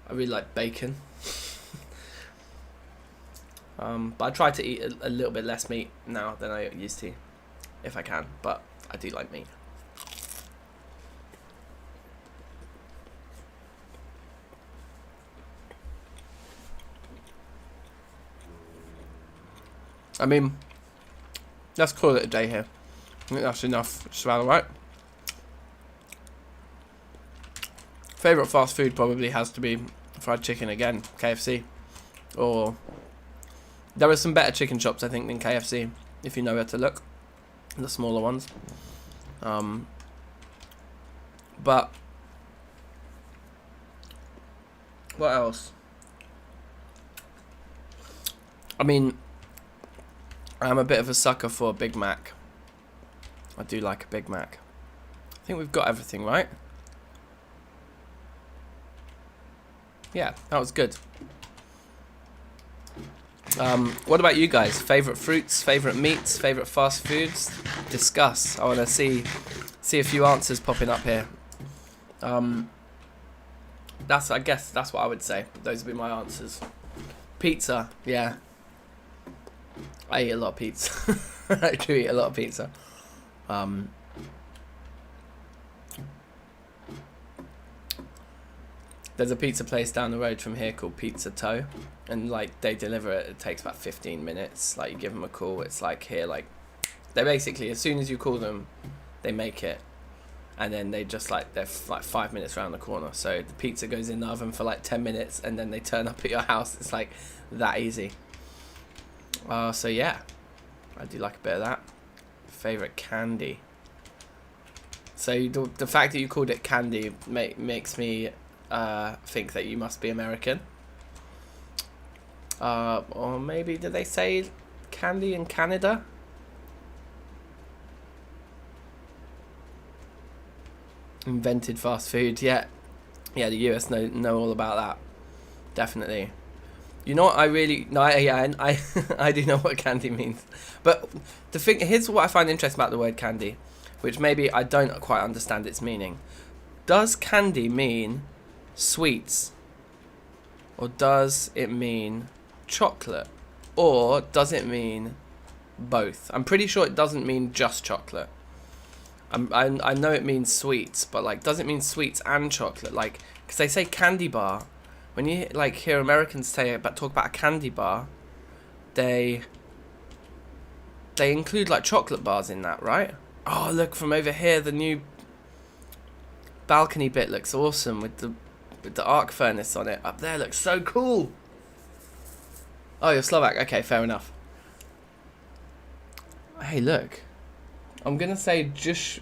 like bacon. But I try to eat a little bit less meat now than I used to, if I can. But I do like meat. I mean, let's call it a day here. I think that's enough. It's about alright. Favourite fast food probably has to be fried chicken again, KFC. Or there are some better chicken shops, I think, than KFC, if you know where to look. The smaller ones. But what else? I mean, I'm a bit of a sucker for a Big Mac. I do like a Big Mac. I think we've got everything, right? Yeah, that was good. What about you guys? Favourite fruits, favourite meats, favourite fast foods? Discuss. I want to see a few answers popping up here. I guess that's what I would say. Those would be my answers. Pizza, yeah. I eat a lot of pizza. I do eat a lot of pizza. There's a pizza place down the road from here called Pizza Toe, and like they deliver it. It takes about 15 minutes. Like, you give them a call. It's like here, like they basically, as soon as you call them, they make it, and then they just like they're like 5 minutes around the corner. So the pizza goes in the oven for like 10 minutes, and then they turn up at your house. It's like that easy. So yeah, I do like a bit of that. Favorite candy. So the fact that you called it candy makes me think that you must be American. Or maybe, did they say candy in Canada? Invented fast food. Yeah, the US know all about that. Definitely. You know what I really... No, I do know what candy means. But the thing... Here's what I find interesting about the word candy, which maybe I don't quite understand its meaning. Does candy mean sweets? Or does it mean chocolate? Or does it mean both? I'm pretty sure it doesn't mean just chocolate. I know it means sweets, but like, does it mean sweets and chocolate? Like, because they say candy bar. When you like hear Americans talk about a candy bar, they include like chocolate bars in that, right? Oh, look from over here, the new balcony bit looks awesome with the arc furnace on it. Up there looks so cool. Oh, you're Slovak. Okay, fair enough. Hey, look. I'm gonna say just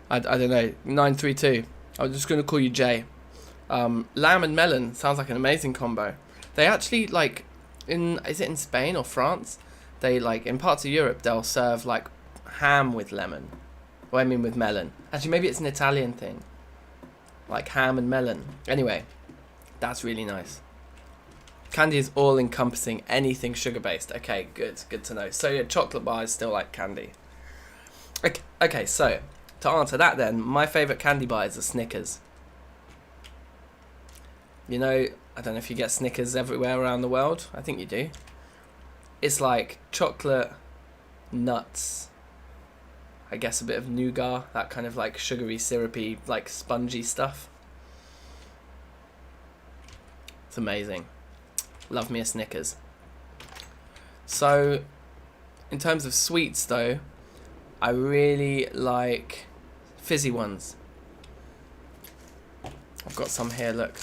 I don't know, 932. I'm just gonna call you Jay. Lamb and melon sounds like an amazing combo. They actually, like, is it in Spain or France? They, like, in parts of Europe, they'll serve like ham with lemon. What I mean with melon. Actually, maybe it's an Italian thing. Like ham and melon. Anyway, that's really nice. Candy is all-encompassing, anything sugar-based. Okay, good. Good to know. So yeah, chocolate bar is still like candy. Okay, so to answer that then, my favourite candy bar is a Snickers. You know, I don't know if you get Snickers everywhere around the world. I think you do. It's like chocolate, nuts, I guess a bit of nougat, that kind of like sugary, syrupy, like spongy stuff. It's amazing. Love me a Snickers. So, in terms of sweets though, I really like fizzy ones. I've got some here, look.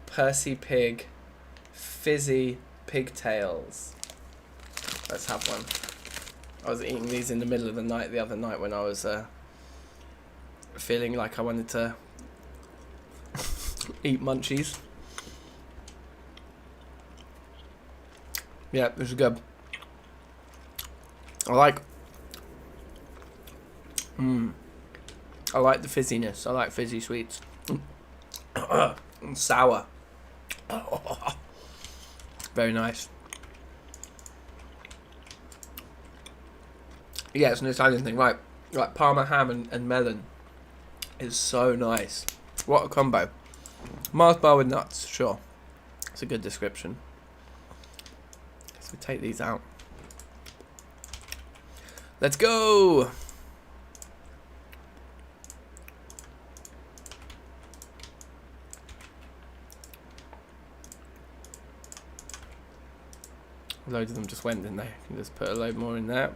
Percy Pig Fizzy Pigtails. Let's have one. I was eating these in the middle of the night the other night when I was feeling like I wanted to eat munchies. Yeah, this is good. I like the fizziness. I like fizzy sweets. And sour. Very nice. Yeah, it's an Italian thing. Right, like Parma ham and melon is so nice. What a combo. Mars bar with nuts, sure. It's a good description. So we take these out. Let's go! A load of them just went, didn't they? Can just put a load more in there.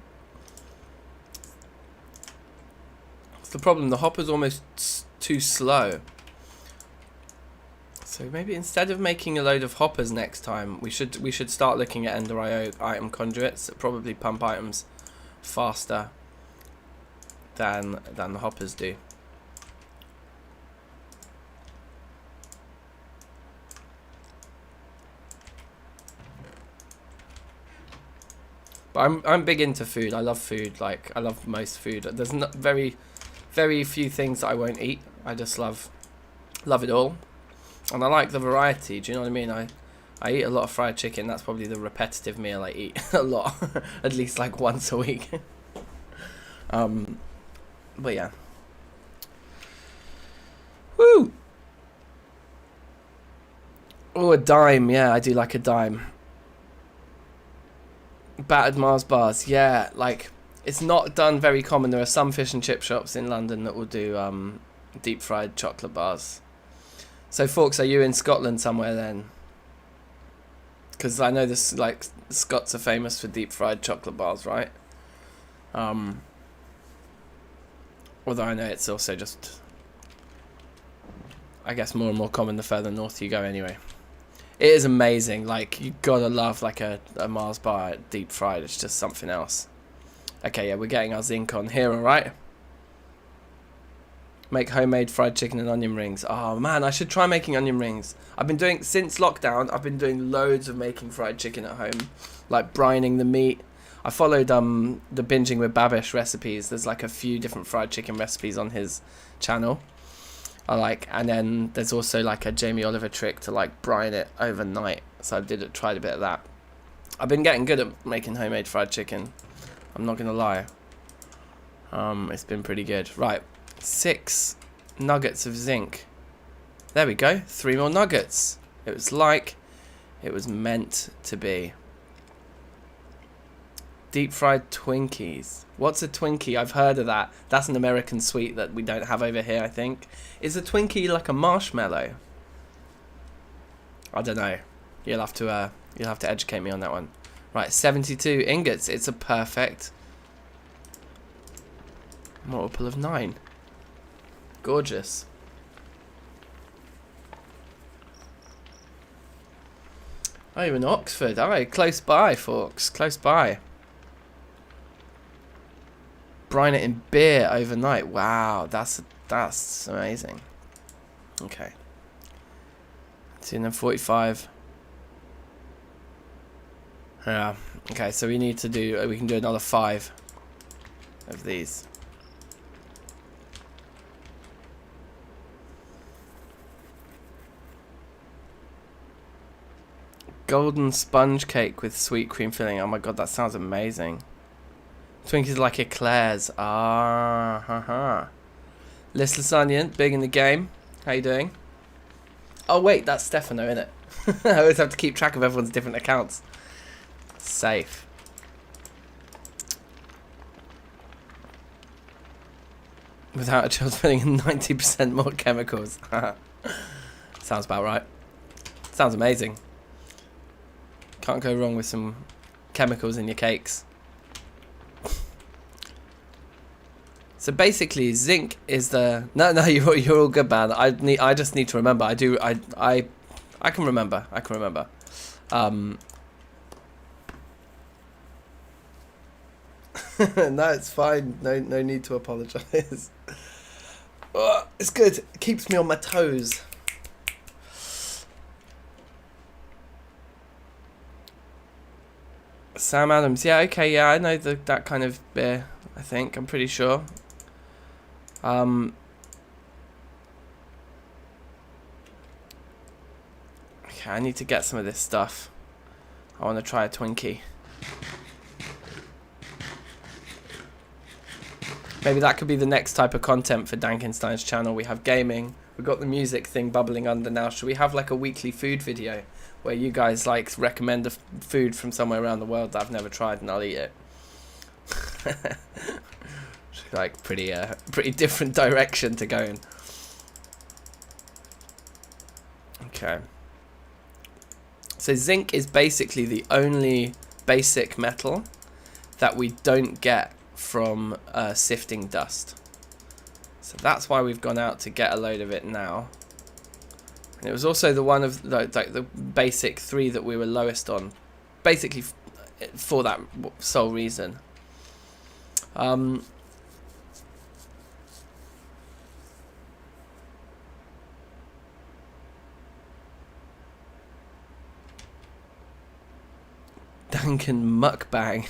It's the problem, the hopper's almost too slow. So maybe instead of making a load of hoppers next time, we should start looking at Ender IO item conduits that probably pump items faster than the hoppers do. But I'm big into food. I love food. Like I love most food. There's not very few things that I won't eat. I just love it all. And I like the variety, do you know what I mean? I eat a lot of fried chicken. That's probably the repetitive meal I eat a lot. At least like once a week. But yeah. Woo! Oh, a dime. Yeah, I do like a dime. Battered Mars bars. Yeah, like, it's not done very common. There are some fish and chip shops in London that will do deep fried chocolate bars. So, Forks, are you in Scotland somewhere then? Because I know this, like, Scots are famous for deep fried chocolate bars, right? Although I know it's also just, I guess, more and more common the further north you go anyway. It is amazing. Like, you gotta love, like, a Mars bar deep fried. It's just something else. Okay, yeah, we're getting our zinc on here, alright? Make homemade fried chicken and onion rings. Oh man, I should try making onion rings. I've been doing, since lockdown, I've been doing loads of making fried chicken at home. Like brining the meat. I followed the Binging with Babish recipes. There's like a few different fried chicken recipes on his channel. And then there's also like a Jamie Oliver trick to like brine it overnight. So I tried a bit of that. I've been getting good at making homemade fried chicken. I'm not gonna lie. It's been pretty good. Right. 6 nuggets of zinc. There we go. 3 more nuggets. It was like it was meant to be. Deep fried Twinkies. What's a Twinkie? I've heard of that. That's an American sweet that we don't have over here, I think. Is a Twinkie like a marshmallow? I don't know. You'll have to educate me on that one. Right, 72 ingots. It's a perfect multiple of 9. Gorgeous. Oh, you're in Oxford. Alright, close by, folks. Close by. Brine it in beer overnight. Wow, that's amazing. Okay. 245. Yeah. Okay, so we need to do. We can do another 5 of these. Golden sponge cake with sweet cream filling. Oh my god, that sounds amazing. Twinkies like eclairs. Ah, haha. Listless Onion, big in the game. How you doing? Oh wait, that's Stefano, isn't it? I always have to keep track of everyone's different accounts. Safe. Without a child putting in 90% more chemicals. Sounds about right. Sounds amazing. Can't go wrong with some chemicals in your cakes. So basically, zinc is the no. You're all good, man. I just need to remember. I can remember. I can remember. No, it's fine. No need to apologise. Oh, it's good. It keeps me on my toes. Sam Adams. Yeah. Okay. Yeah, I know that kind of beer. I think I'm pretty sure. Okay, I need to get some of this stuff. I want to try a Twinkie. Maybe that could be the next type of content for DankNStein's channel. We have gaming. We've got the music thing bubbling under now. Should we have like a weekly food video where you guys like recommend a food from somewhere around the world that I've never tried and I'll eat it? Like pretty different direction to go in. Okay. So zinc is basically the only basic metal that we don't get from sifting dust. So that's why we've gone out to get a load of it now. And it was also the one of the basic 3 that we were lowest on, basically for that sole reason. Duncan mukbang.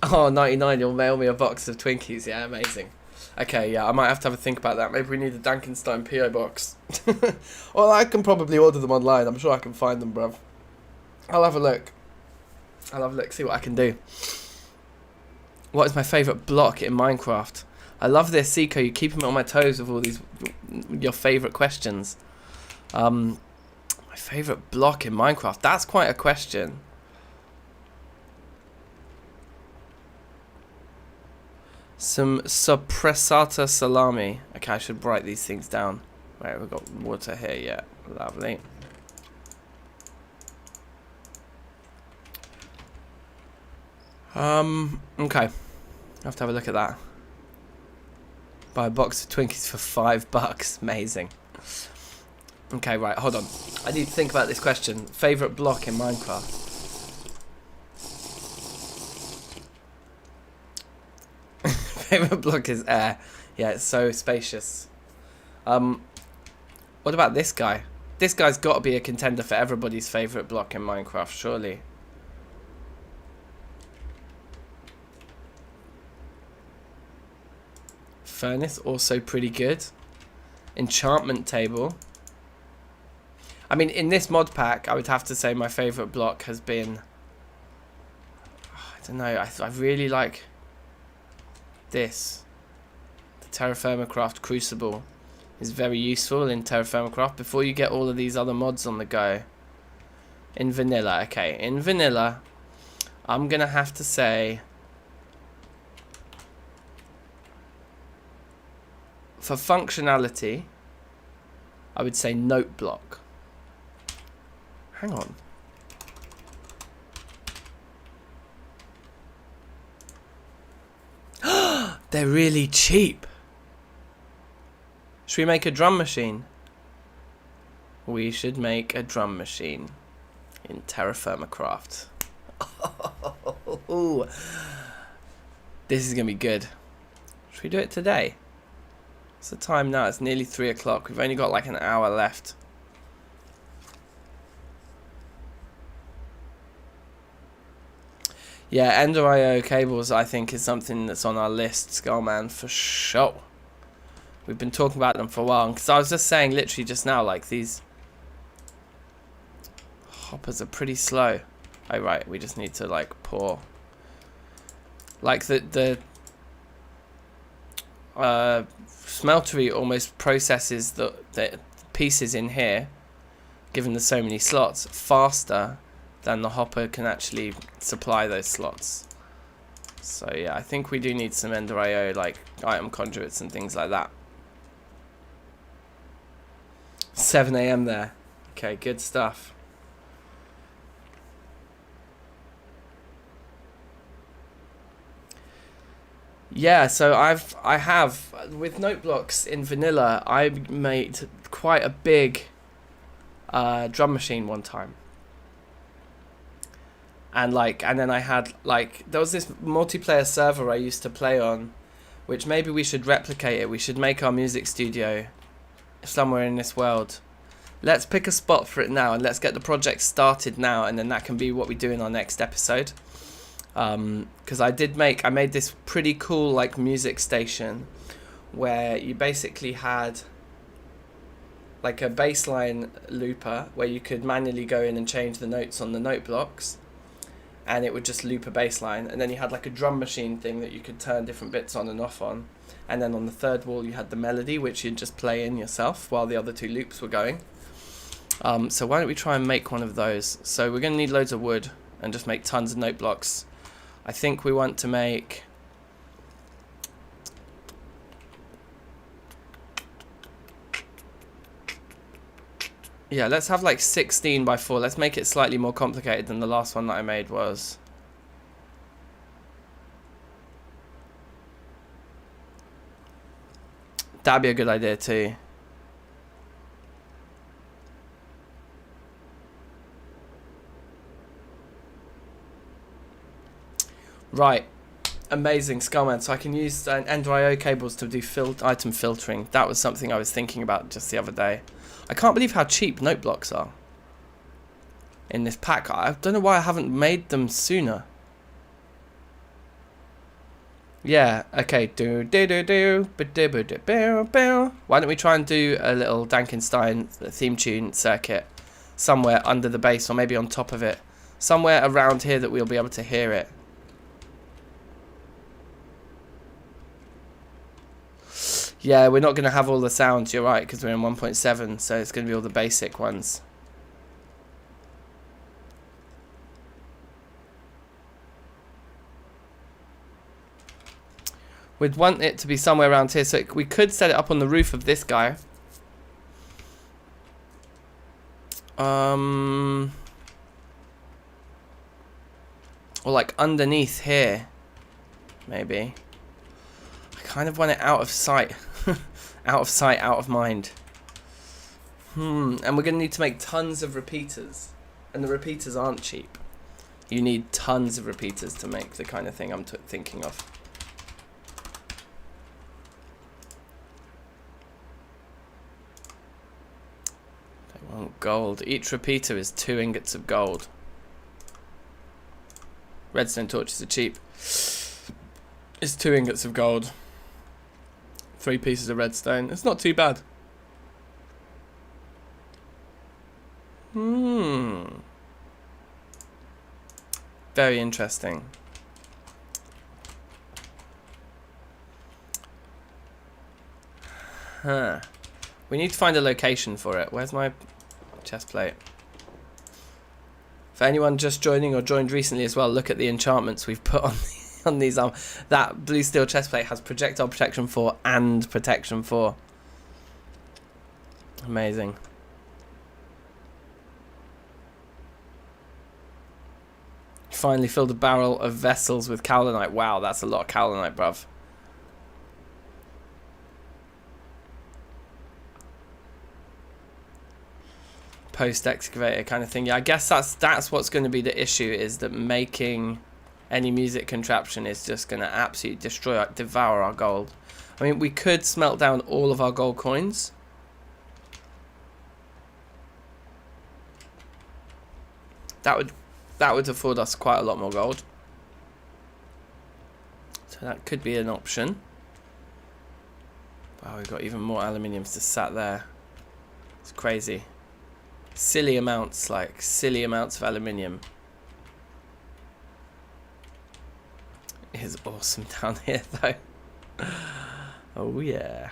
Oh, 99, you'll mail me a box of Twinkies. Yeah, amazing. Okay, yeah, I might have to have a think about that. Maybe we need a DankNStein PO box. Well, I can probably order them online. I'm sure I can find them, bruv. I'll have a look. See what I can do. What is my favourite block in Minecraft? I love this, Seiko. You're keeping me on my toes with all these, your favourite questions. My favourite block in Minecraft? That's quite a question. Some suppressata salami. Okay, I should write these things down. Right, we've got water here, yeah. Lovely. Okay. I have to have a look at that. Buy a box of Twinkies for $5. Amazing. Okay, right, hold on. I need to think about this question. Favourite block in Minecraft? Favourite block is air. Yeah, it's so spacious. What about this guy? This guy's got to be a contender for everybody's favourite block in Minecraft, surely. Furnace, also pretty good. Enchantment table. I mean, in this mod pack, I would have to say my favourite block has been... I don't know, I really like this. The Terrafirmacraft Crucible is very useful in Terrafirmacraft before you get all of these other mods on the go. In vanilla, okay, in vanilla, I'm going to have to say... For functionality, I would say note block. Hang on. They're really cheap. Should we make a drum machine? We should make a drum machine in Terrafirmacraft. Oh, this is going to be good. Should we do it today? What's the time now? It's nearly 3 o'clock. We've only got like an hour left. Yeah, Ender IO cables I think is something that's on our list, Skullman, for sure. We've been talking about them for a while, because I was just saying literally just now, like, these hoppers are pretty slow. Oh right, we just need to like pour. Like the smeltery almost processes the pieces in here, given there's so many slots, faster than the hopper can actually supply those slots. So yeah, I think we do need some Ender IO, like item conduits and things like that. 7 AM there. Okay, good stuff. Yeah, so I have with note blocks in vanilla, I made quite a big drum machine one time. And then I had there was this multiplayer server I used to play on, which maybe we should replicate it. We should make our music studio somewhere in this world. Let's pick a spot for it now and let's get the project started now, and then that can be what we do in our next episode. Because I made this pretty cool like music station where you basically had like a bassline looper where you could manually go in and change the notes on the note blocks, and it would just loop a bass line. And then you had like a drum machine thing that you could turn different bits on and off on. And then on the third wall you had the melody, which you'd just play in yourself while the other two loops were going. So why don't we try and make one of those? So we're going to need loads of wood and just make tons of note blocks. I think we want to make... Yeah, let's have like 16 by 4. Let's make it slightly more complicated than the last one that I made was. That'd be a good idea too. Right, amazing, Skullman. So I can use Ender IO cables to do item filtering. That was something I was thinking about just the other day. I can't believe how cheap note blocks are in this pack. I don't know why I haven't made them sooner. Yeah, okay. Why don't we try and do a little DankNStein theme tune circuit somewhere under the bass, or maybe on top of it, somewhere around here that we'll be able to hear it. Yeah, we're not going to have all the sounds, you're right, because we're in 1.7, so it's going to be all the basic ones. We'd want it to be somewhere around here, so we could set it up on the roof of this guy. Or like underneath here, maybe. I kind of want it out of sight. Out of sight, out of mind. And we're going to need to make tons of repeaters. And the repeaters aren't cheap. You need tons of repeaters to make the kind of thing I'm thinking of. I want gold. Each repeater is 2 ingots of gold. Redstone torches are cheap. It's 2 ingots of gold. 3 pieces of redstone. It's not too bad. Very interesting. Huh. We need to find a location for it. Where's my chest plate? For anyone just joining or joined recently as well, look at the enchantments we've put on these. That blue steel chest plate has projectile protection 4 and protection 4. Amazing. Finally filled a barrel of vessels with cowlinite. Wow, that's a lot of cowlinite, bruv. Post excavator kind of thing. Yeah, I guess that's what's going to be the issue, is that making any music contraption is just going to absolutely destroy, devour our gold. I mean, we could smelt down all of our gold coins. That would afford us quite a lot more gold. That could be an option. Wow, we've got even more aluminium just sat there. It's crazy. Silly amounts, like silly amounts of aluminium. It is awesome down here though. Oh yeah.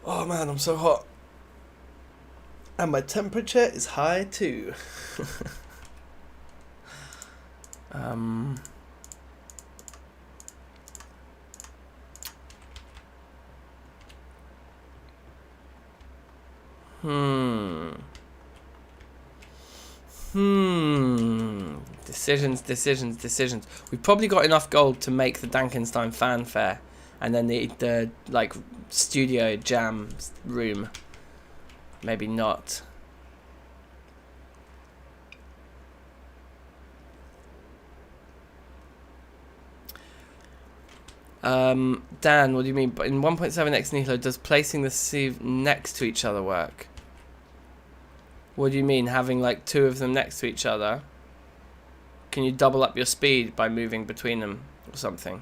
Oh man, I'm so hot. And my temperature is high too. Decisions. We've probably got enough gold to make the DankNStein fanfare, and then the like studio jam room. Maybe not. Dan, what do you mean? But in 1.7x Nihilo, does placing the sieve next to each other work? What do you mean, having like two of them next to each other? Can you double up your speed by moving between them or something?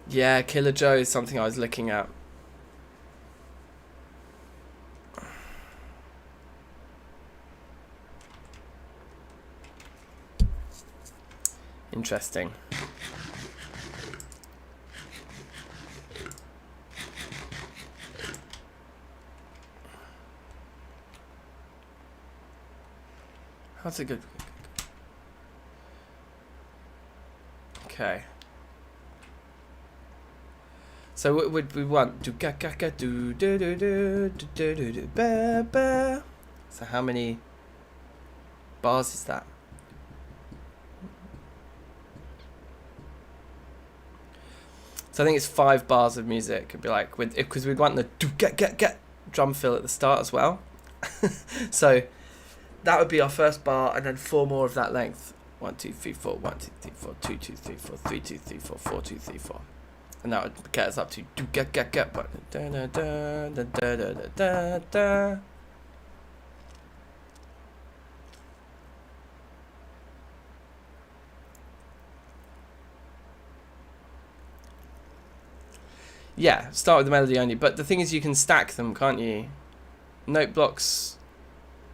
Yeah, Killer Joe is something I was looking at. Interesting. How's it good? Okay. So what would we want? Do ga ga ga do do do do do do do do ba ba. So how many bars is that? So I think it's 5 bars of music. It'd be like with because we'd want the do get drum fill at the start as well. So that would be our first bar, and then 4 more of that length. 1 2 3 4 1 2 3 4 2 2 3 4 3 2 3 4 4 2 3 4. And that would get us up to do get da da da da da da da da. Yeah, start with the melody only. But the thing is, you can stack them, can't you? Note blocks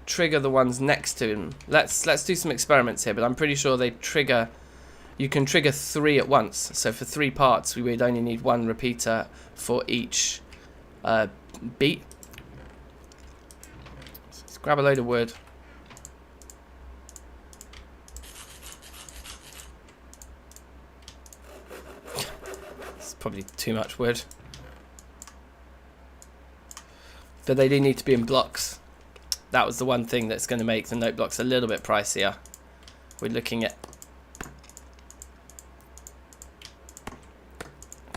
trigger the ones next to them. Let's do some experiments here. But I'm pretty sure they trigger. You can trigger 3 at once. So for 3 parts, we would only need 1 repeater for each beat. So let's grab a load of wood. It's probably too much wood. But they do need to be in blocks. That was the one thing that's going to make the note blocks a little bit pricier. We're looking at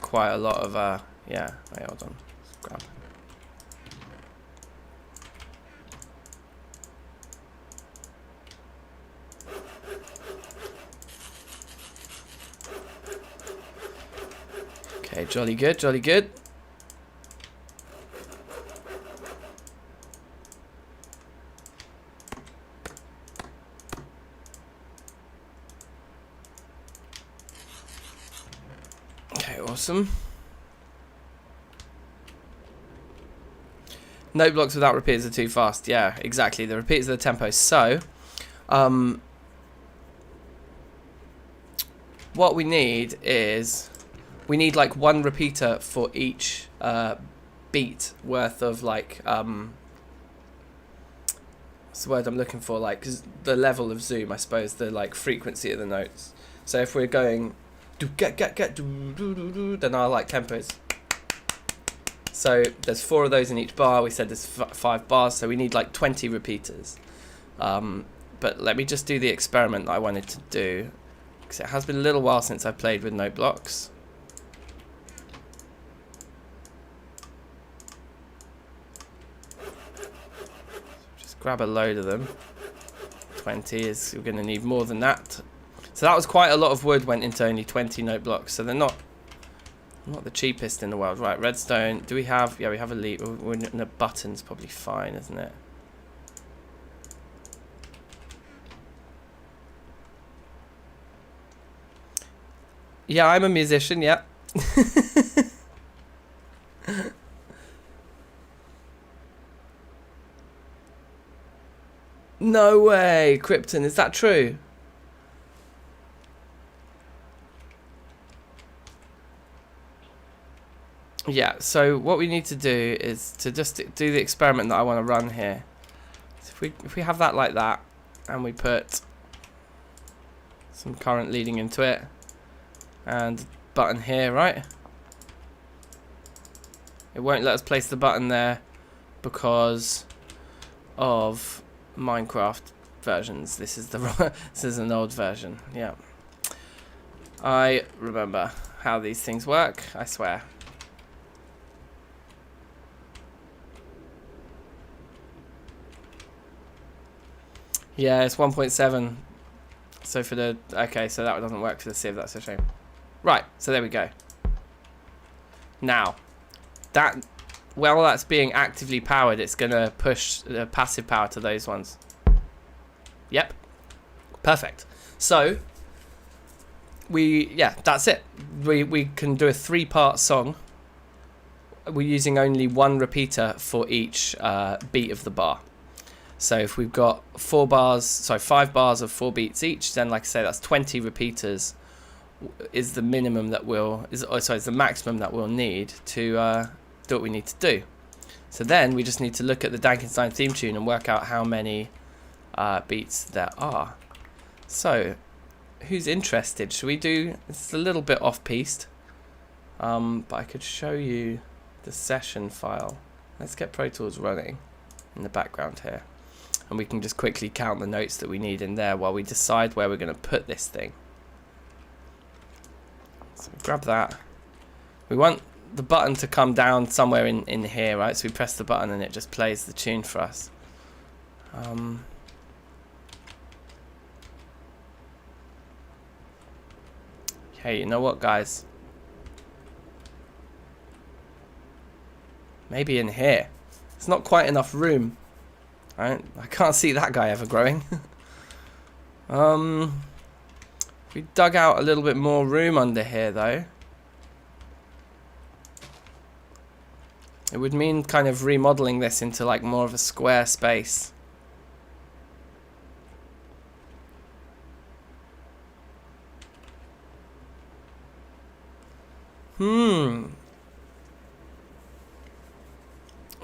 quite a lot of yeah, wait, hold on. Let's grab. Okay, jolly good, jolly good. Awesome. Note blocks without repeaters are too fast. Yeah, exactly. The repeaters are the tempo. So, what we need is we need like 1 repeater for each beat worth of like what's the word I'm looking for? Like the level of zoom, I suppose. The like frequency of the notes. So if we're going do get do, then our like tempos. So there's 4 of those in each bar. We said there's 5 bars, so we need like 20 repeaters. But let me just do the experiment that I wanted to do, because it has been a little while since I played with note blocks. Just grab a load of them. 20 is, we're going to need more than that. So that was quite a lot of wood went into only 20 note blocks. So they're not the cheapest in the world. Right, redstone. Do we have... Yeah, we have a leaf. A button's probably fine, isn't it? Yeah, I'm a musician, yeah. No way, Krypton, is that true? Yeah, so what we need to do is to just do the experiment that I want to run here. So if we have that like that, and we put some current leading into it, and button here, right? It won't let us place the button there because of Minecraft versions. This is the this is an old version. Yeah, I remember how these things work, I swear. Yeah, it's 1.7. So for the... Okay, so that doesn't work for the sieve. That's a shame. Right, so there we go. Now, that... While that's being actively powered, it's going to push the passive power to those ones. Yep. Perfect. So, yeah, that's it. We can do a 3-part song. We're using only 1 repeater for each beat of the bar. So if we've got 5 bars of 4 beats each, then like I say, that's 20 repeaters is the minimum that is the maximum that we'll need to do what we need to do. So then we just need to look at the DankNStein theme tune and work out how many beats there are. So who's interested? Should we do... It's a little bit off-piste, but I could show you the session file. Let's get Pro Tools running in the background here. And we can just quickly count the notes that we need in there while we decide where we're going to put this thing. So grab that. We want the button to come down somewhere in here, right? So we press the button and it just plays the tune for us. Okay, you know what, guys? Maybe in here. It's not quite enough room. I can't see that guy ever growing. If we dug out a little bit more room under here, though, it would mean kind of remodeling this into like more of a square space.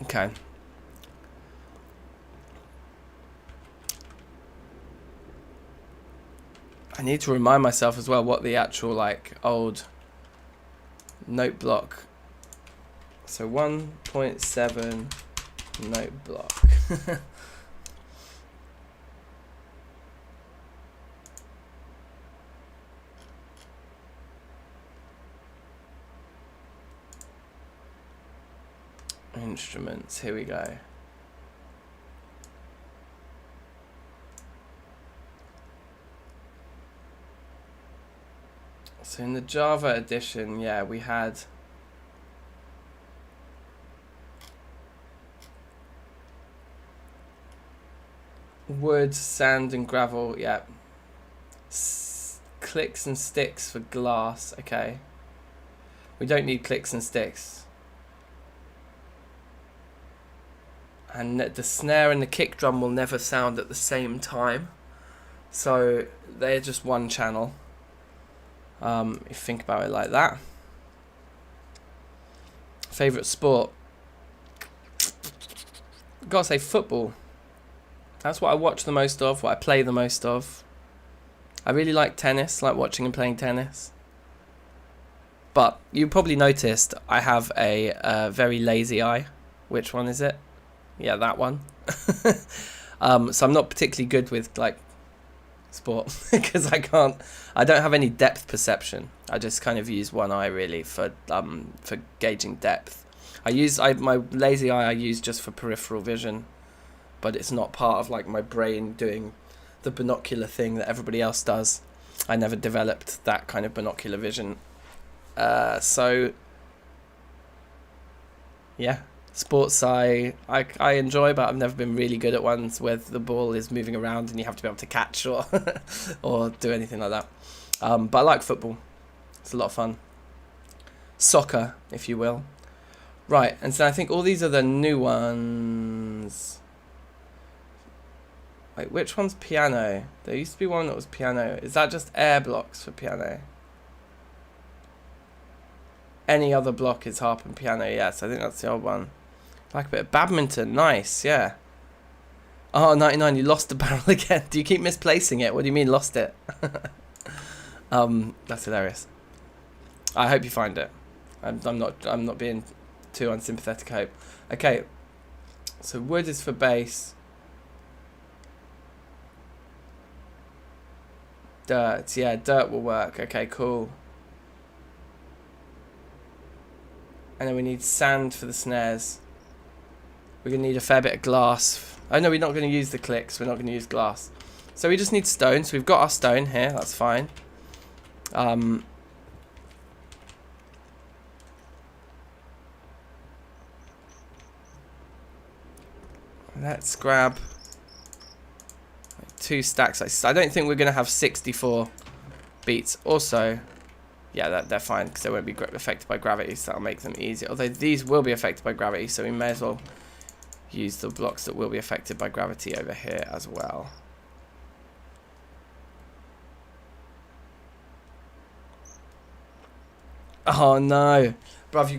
Okay. I need to remind myself as well what the actual like old note block. So 1.7 note block. Instruments, here we go. So in the Java edition, yeah, we had wood, sand and gravel, yeah. Clicks and sticks for glass, okay. We don't need clicks and sticks. And the snare and the kick drum will never sound at the same time. So they're just one channel. If you think about it like that. Favourite sport? Gotta say football. That's what I watch the most of, what I play the most of. I really like tennis, like watching and playing tennis. But you probably noticed I have a very lazy eye. Which one is it? Yeah, that one. So I'm not particularly good with like sport because I don't have any depth perception. I just kind of use one eye really for gauging depth. My lazy eye I use just for peripheral vision, but it's not part of like my brain doing the binocular thing that everybody else does. I never developed that kind of binocular vision. So yeah, sports I enjoy, but I've never been really good at ones where the ball is moving around and you have to be able to catch or or do anything like that. But I like football. It's a lot of fun. Soccer, if you will. Right, and so I think all these are the new ones. Wait, which one's piano? There used to be one that was piano. Is that just air blocks for piano? Any other block is harp and piano. Yes, I think that's the old one. Like a bit of badminton. Nice, yeah. Oh, 99, you lost the barrel again. Do you keep misplacing it? What do you mean lost it? That's hilarious. I hope you find it. I'm not being too unsympathetic, I hope. Okay. So wood is for base. Dirt. Yeah, dirt will work. Okay, cool. And then we need sand for the snares. We're going to need a fair bit of glass. Oh no, we're not going to use the clicks. We're not going to use glass. So we just need stone. So we've got our stone here. That's fine. Let's grab 2 stacks. I don't think we're going to have 64 beats. Also, yeah, they're fine because they won't be affected by gravity, so that'll make them easier. Although these will be affected by gravity, so we may as well use the blocks that will be affected by gravity over here as well. Oh no, bruv, you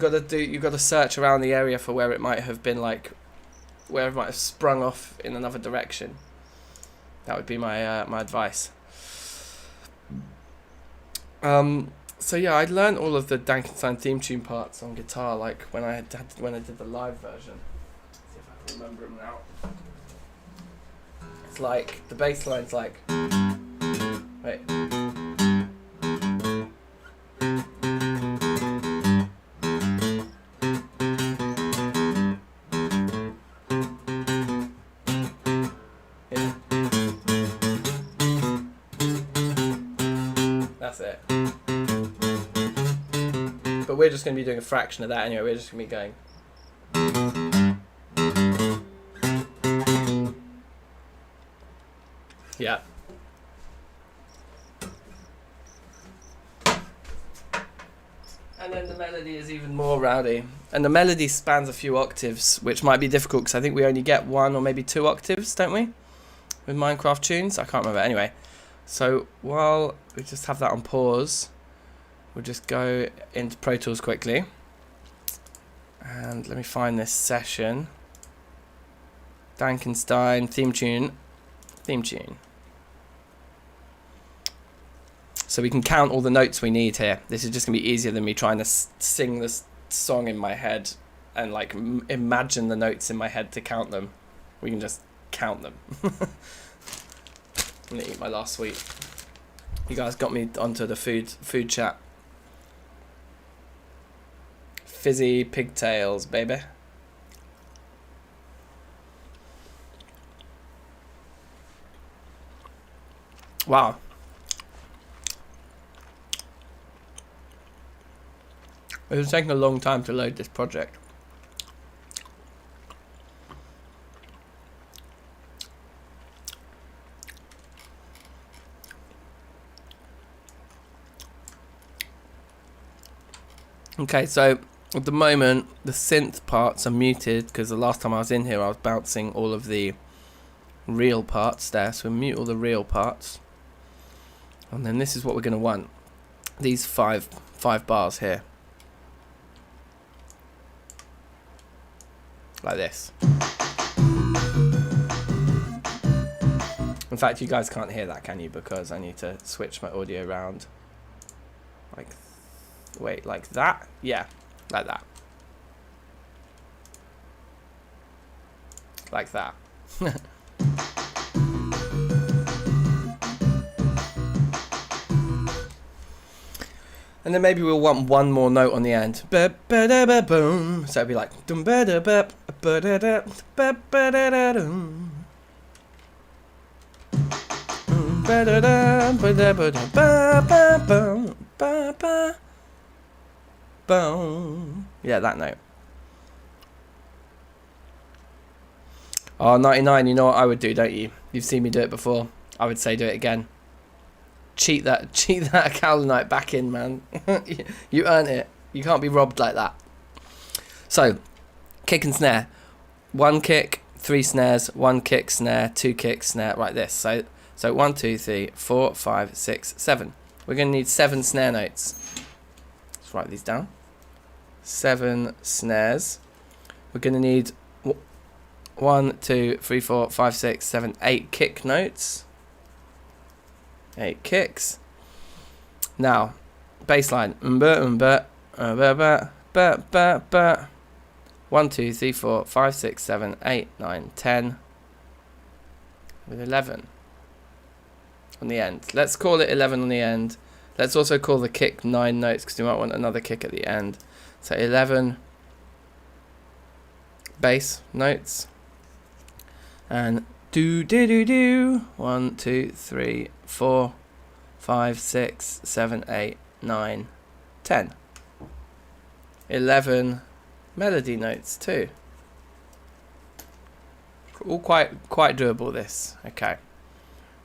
got to search around the area for where it might have been, like where it might have sprung off in another direction. That would be my my advice. So yeah, I learned all of the DankNStein theme tune parts on guitar, like when I did the live version. Let's see if I can remember them now. It's like the bass line's like, wait. Yeah. That's it. But we're just going to be doing a fraction of that anyway. We're just going to be going. Yeah. And then the melody is even more rowdy. And the melody spans a few octaves, which might be difficult because I think we only get 1 or maybe 2 octaves, don't we? With Minecraft tunes? I can't remember. Anyway. So while we just have that on pause, we'll just go into Pro Tools quickly. And let me find this session. DankNStein theme tune. Theme tune. So we can count all the notes we need here. This is just going to be easier than me trying to sing this song in my head and like imagine the notes in my head to count them. We can just count them. I'm going to eat my last sweet. You guys got me onto the food chat. Fizzy pigtails, baby. Wow. It's taking a long time to load this project. Okay, so at the moment the synth parts are muted because the last time I was in here I was bouncing all of the real parts there, so we'll mute all the real parts. And then this is what we're going to want. These five bars here. Like this. In fact, you guys can't hear that, can you? Because I need to switch my audio around. Like, wait, like that? Yeah, like that. Like that. And then maybe we'll want one more note on the end. Boom. So it'll be like. Yeah, that note. Oh, 99, you know what I would do, don't you? You've seen me do it before. I would say do it again. Cheat that Kaolinite back in, man. You earn it. You can't be robbed like that. So, kick and snare. 1 kick, 3 snares, 1 kick, snare, 2 kick, snare, like this. So 1, 2, 3, 4, 5, 6, 7. We're going to need 7 snare notes. Let's write these down. 7 snares. We're going to need 1, 2, 3, 4, 5, 6, 7, 8 kick notes. 8 kicks. Now, bass line. 1, 2, 3, 4, 5, 6, 7, 8, 9, 10. With 11 on the end. Let's call it 11 on the end. Let's also call the kick 9 notes because we might want another kick at the end. So 11 bass notes. And do do do do. 1, 2, 3, 4, 5, 6, 7, 8, 9, 10. 11 melody notes too. All quite doable, this. Okay,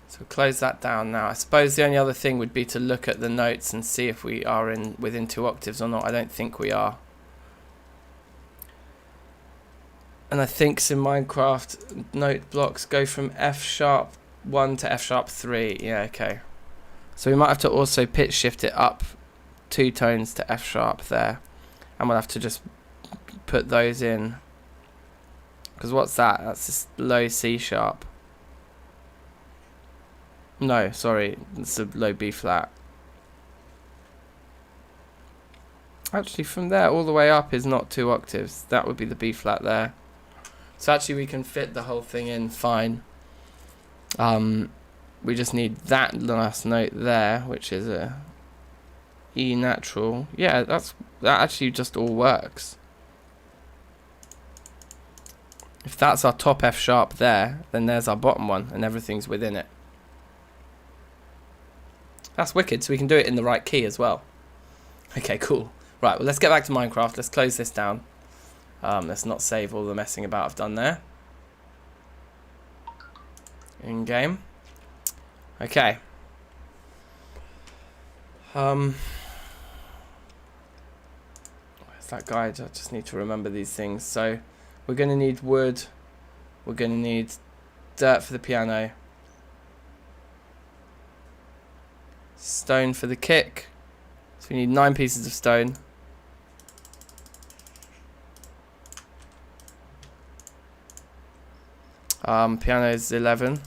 so close that down now. I suppose the only other thing would be to look at the notes and see if we are within 2 octaves or not. I don't think we are. And I think some Minecraft note blocks go from F#1 to F#3. Yeah, okay. So we might have to also pitch shift it up 2 tones to F# there. And we'll have to just put those in. Because what's that? That's just low C#. No, sorry. It's a low B flat. Actually, from there all the way up is not 2 octaves. That would be the B flat there. So actually we can fit the whole thing in fine. We just need that last note there, which is a E natural. Yeah, that actually just all works. If that's our top F# there, then there's our bottom one and everything's within it. That's wicked, so we can do it in the right key as well. Okay, cool. Right, well, let's get back to Minecraft. Let's close this down. Let's not save all the messing about I've done there. In game. Okay. Where's that guide? I just need to remember these things. So we're going to need wood. We're going to need dirt for the piano. Stone for the kick. So we need 9 pieces of stone. Piano is 11.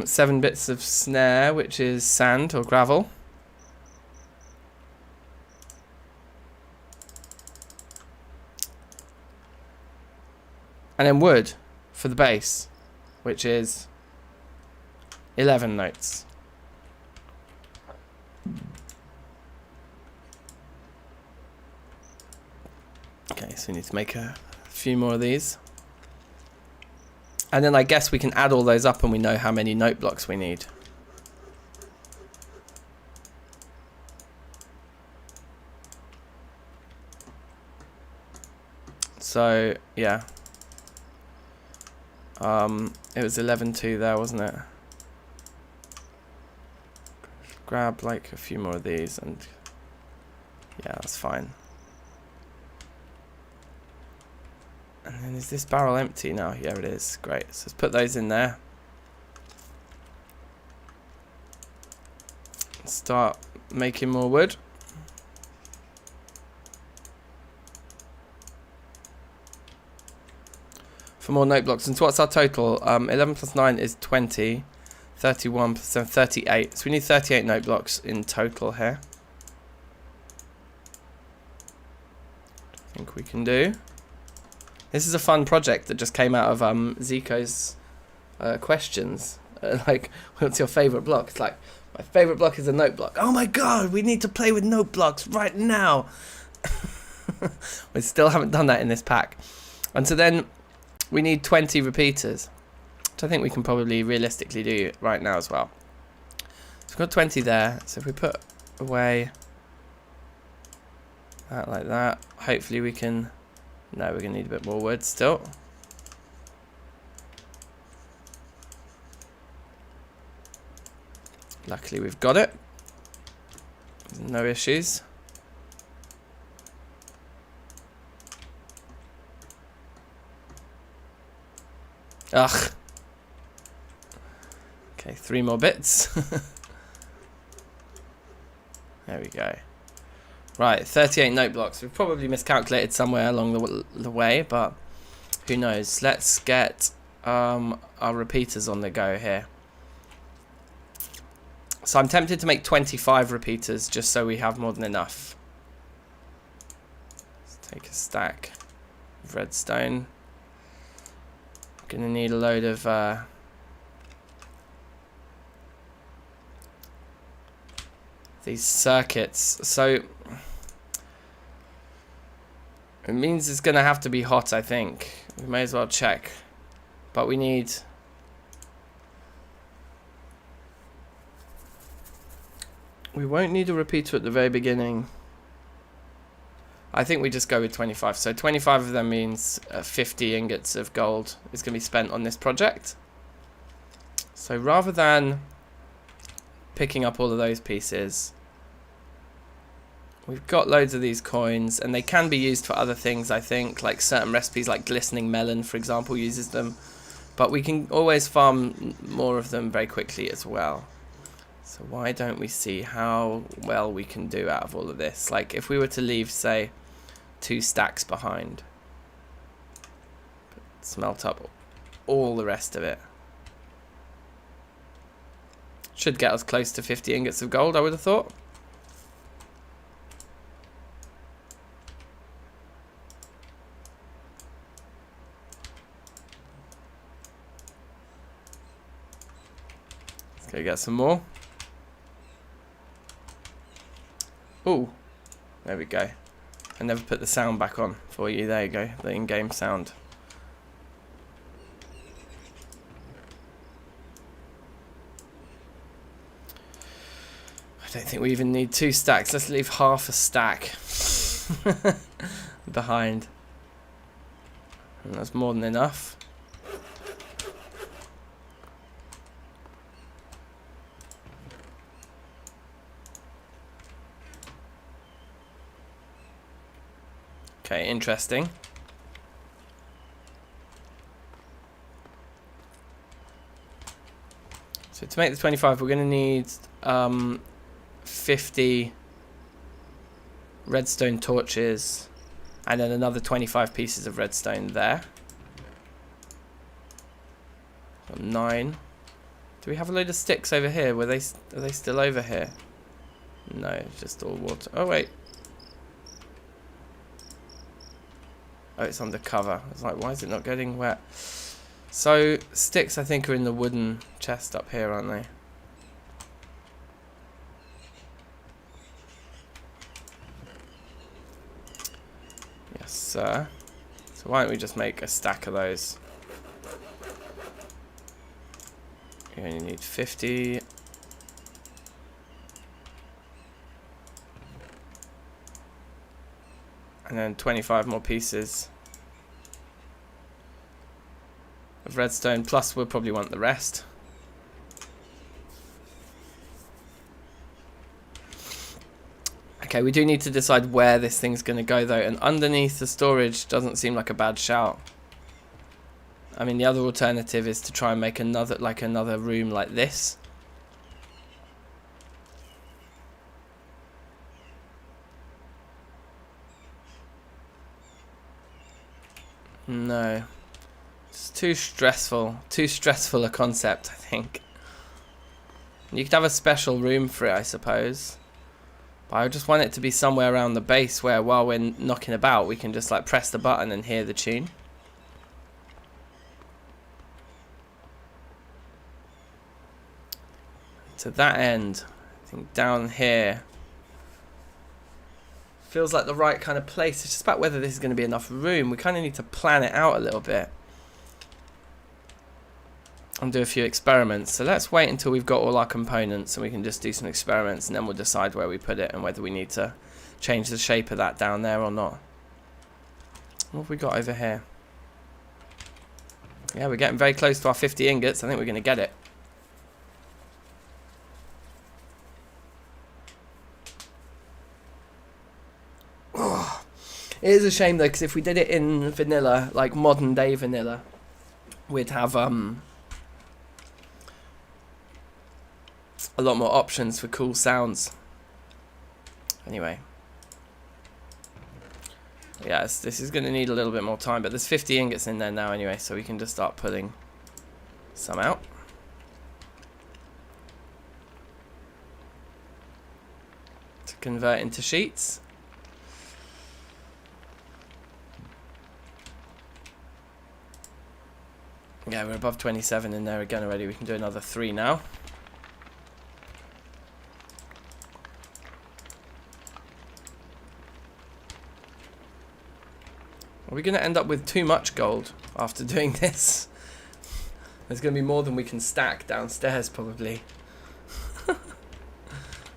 Seven bits of snare, which is sand or gravel. And then wood for the bass, which is 11 notes. Okay, so we need to make a few more of these. And then I guess we can add all those up and we know how many note blocks we need. So, yeah. It was 11-2 there, wasn't it? Grab like a few more of these and yeah, that's fine. And then is this barrel empty now? Yeah, it is. Great. So let's put those in there. Start making more wood. For more note blocks. And so what's our total? 11 plus 9 is 20. 31 plus 7, 38. So we need 38 note blocks in total here. I think we can do. This is a fun project that just came out of Zico's questions. Like, what's your favourite block? It's like, my favourite block is a note block. Oh my god, we need to play with note blocks right now. We still haven't done that in this pack. And so then we need 20 repeaters, which I think we can probably realistically do right now as well. So we've got 20 there. So if we put away that like that, hopefully we can... No, we're going to need a bit more wood still. Luckily we've got it. No issues. Ugh. Okay, 3 more bits. There we go. Right, 38 note blocks. We've probably miscalculated somewhere along the way, but who knows. Let's get our repeaters on the go here. So I'm tempted to make 25 repeaters just so we have more than enough. Let's take a stack of redstone. Gonna need a load of these circuits. So it means it's gonna have to be hot, I think. We may as well check. But we need... We won't need a repeater at the very beginning. I think we just go with 25. So 25 of them means 50 ingots of gold is going to be spent on this project. So rather than picking up all of those pieces, we've got loads of these coins, and they can be used for other things, I think, like certain recipes, like glistening melon, for example, uses them. But we can always farm more of them very quickly as well. So why don't we see how well we can do out of all of this? Like if we were to leave, say, 2 stacks behind, smelt up all the rest of it, should get us close to 50 ingots of gold, I would have thought. Let's go get some more. Ooh, there we go. I never put the sound back on for you. There you go, the in-game sound. I don't think we even need 2 stacks. Let's leave half a stack behind. And that's more than enough. Okay, interesting. So to make the 25, we're going to need 50 redstone torches, and then another 25 pieces of redstone there. Got 9. Do we have a load of sticks over here? Are they still over here? No, it's just all water. Oh wait. Oh, it's undercover. I was like, why is it not getting wet? So, sticks I think are in the wooden chest up here, aren't they? Yes, sir. So why don't we just make a stack of those? You only need 50. And then 25 more pieces of redstone, plus we'll probably want the rest. Okay, we do need to decide where this thing's going to go though, and underneath the storage doesn't seem like a bad shout. I mean, the other alternative is to try and make another room like this. No, it's too stressful a concept, I think. You could have a special room for it, I suppose, but I just want it to be somewhere around the base where while we're knocking about we can just like press the button and hear the tune. To that end, I think down here Feels like the right kind of place. It's just about whether this is going to be enough room. We kind of need to plan it out a little bit and do a few experiments. So let's wait until we've got all our components and we can just do some experiments, and then we'll decide where we put it and whether we need to change the shape of that down there or not. What have we got over here? Yeah, we're getting very close to our 50 ingots. I think we're going to get it. It is a shame though, because if we did it in vanilla, like modern day vanilla, we'd have a lot more options for cool sounds. Anyway, yes, this is going to need a little bit more time, but there's 50 ingots in there now anyway, so we can just start pulling some out. To convert into sheets. Yeah, we're above 27 in there again already. We can do another 3 now. Are we going to end up with too much gold after doing this? There's going to be more than we can stack downstairs probably.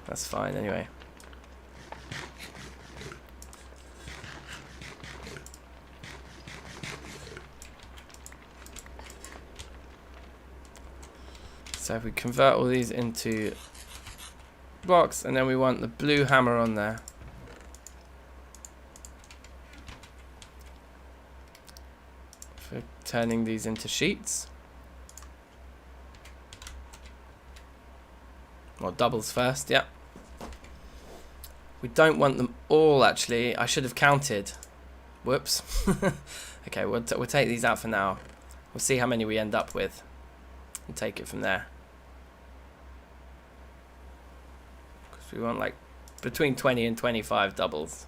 That's fine anyway. So if we convert all these into blocks, and then we want the blue hammer on there. For turning these into sheets. Or doubles first, yeah. We don't want them all actually. I should have counted. Whoops. Okay, we'll take these out for now. We'll see how many we end up with and take it from there. We want like between 20 and 25 doubles.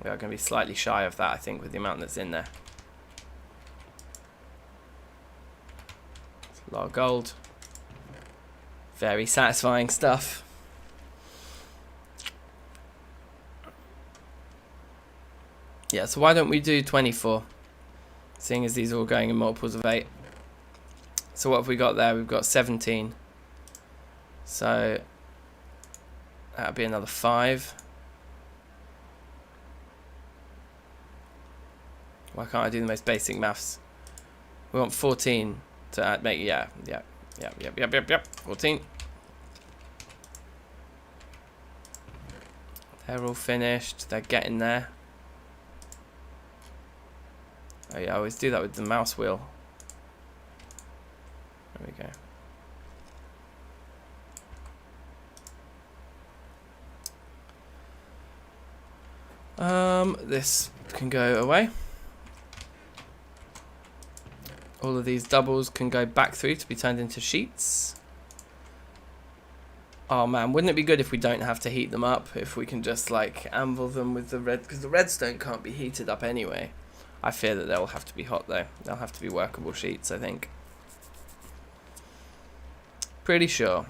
We are going to be slightly shy of that, I think, with the amount that's in there. It's a lot of gold. Very satisfying stuff. Yeah, so why don't we do 24? Seeing as these are all going in multiples of 8. So what have we got there? We've got 17. So that'll be another 5. Why can't I do the most basic maths? We want 14 to add, make, yep, 14. They're all finished. They're getting there. Oh yeah, I always do that with the mouse wheel. There we go. This can go away. All of these doubles can go back through to be turned into sheets. Oh man, wouldn't it be good if we don't have to heat them up? If we can just like anvil them with the red, because the redstone can't be heated up anyway. I fear that they'll have to be hot though. They'll have to be workable sheets, I think. Pretty sure.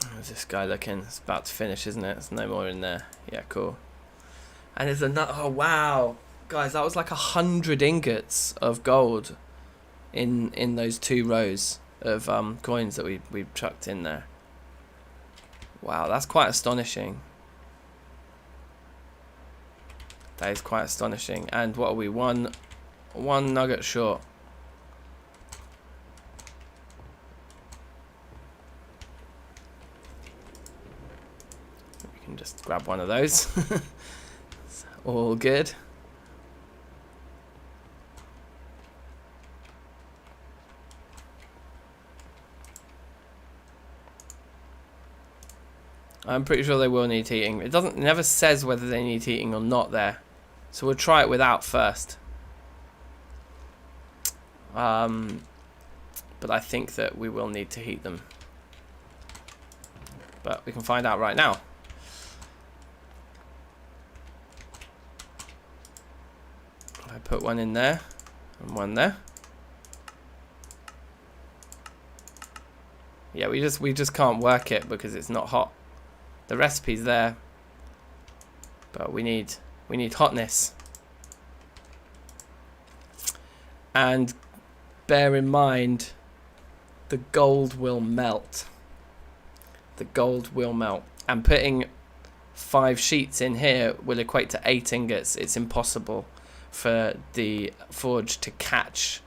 How's this guy looking? It's about to finish, isn't it? There's no more in there. Yeah, cool. And there's another. Oh wow, guys, that was like 100 ingots of gold in those 2 rows of coins that we chucked in there. Wow, that's quite astonishing. That is quite astonishing. And what are we? One nugget short. We can just grab one of those. All good. I'm pretty sure they will need heating. It never says whether they need heating or not there. So we'll try it without first. But I think that we will need to heat them. But we can find out right now. I put one in there and one there. Yeah, we just can't work it because it's not hot. The recipe's there, but we need hotness. And bear in mind, the gold will melt. The gold will melt. And putting 5 sheets in here will equate to 8 ingots. It's impossible for the forge to catch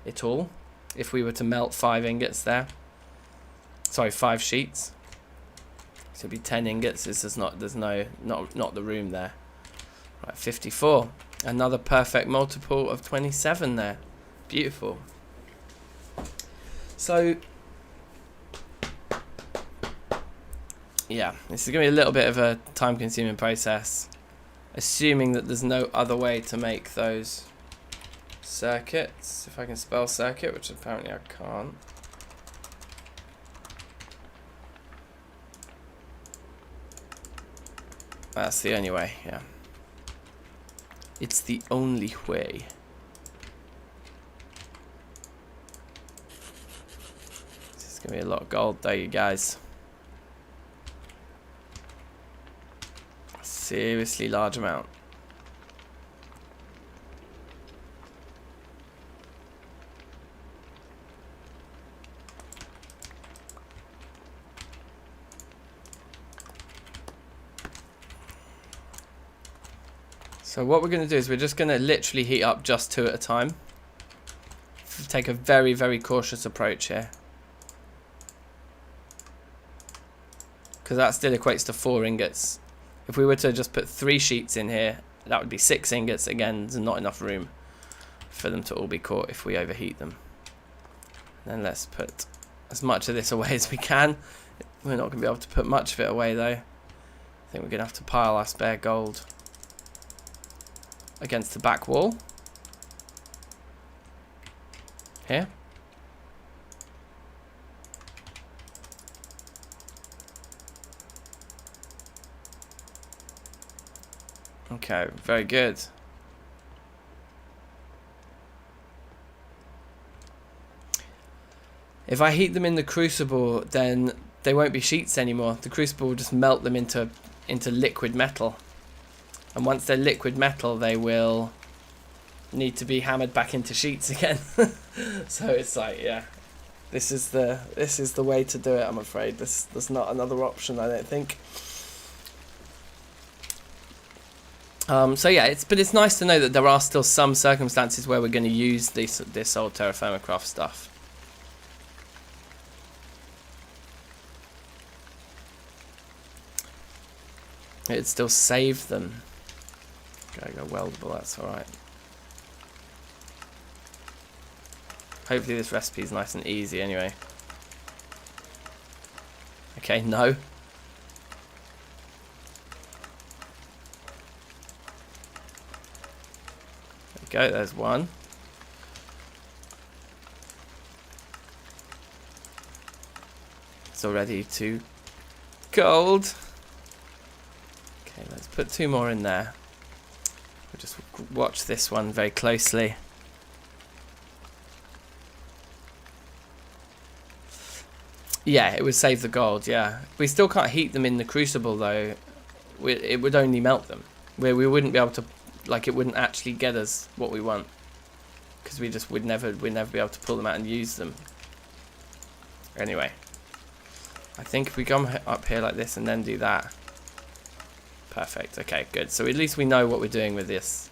it all if we were to melt 5 ingots there. Sorry, 5 sheets. So it'd be 10 ingots. There's not the room there. Right, 54. Another perfect multiple of 27 there. Beautiful. So yeah, this is going to be a little bit of a time-consuming process, assuming that there's no other way to make those circuits. If I can spell circuit, which apparently I can't. That's the only way, yeah. It's the only way. This is going to be a lot of gold though, you guys. A seriously large amount. So what we're going to do is we're just going to literally heat up just 2 at a time. Take a very, very cautious approach here. Because that still equates to 4 ingots. If we were to just put 3 sheets in here, that would be 6 ingots. Again, there's not enough room for them to all be caught if we overheat them. And then let's put as much of this away as we can. We're not going to be able to put much of it away though. I think we're going to have to pile our spare gold against the back wall here. Okay, very good. If I heat them in the crucible, then they won't be sheets anymore. The crucible will just melt them into liquid metal. And once they're liquid metal, they will need to be hammered back into sheets again. So it's like, yeah, this is the way to do it. I'm afraid there's not another option. I don't think. So yeah, it's nice to know that there are still some circumstances where we're going to use this old Terrafirmacraft stuff. It'd still save them. Gotta go weldable, that's alright. Hopefully this recipe is nice and easy anyway. Okay, no. There we go, there's one. It's already 2 gold. Okay, let's put 2 more in there. We'll just watch this one very closely. Yeah, it would save the gold, yeah. We still can't heat them in the crucible though. It would only melt them. We wouldn't be able to, like, it wouldn't actually get us what we want. Because we'd never be able to pull them out and use them. Anyway. I think if we come up here like this and then do that. Perfect. Okay, good. So at least we know what we're doing with this.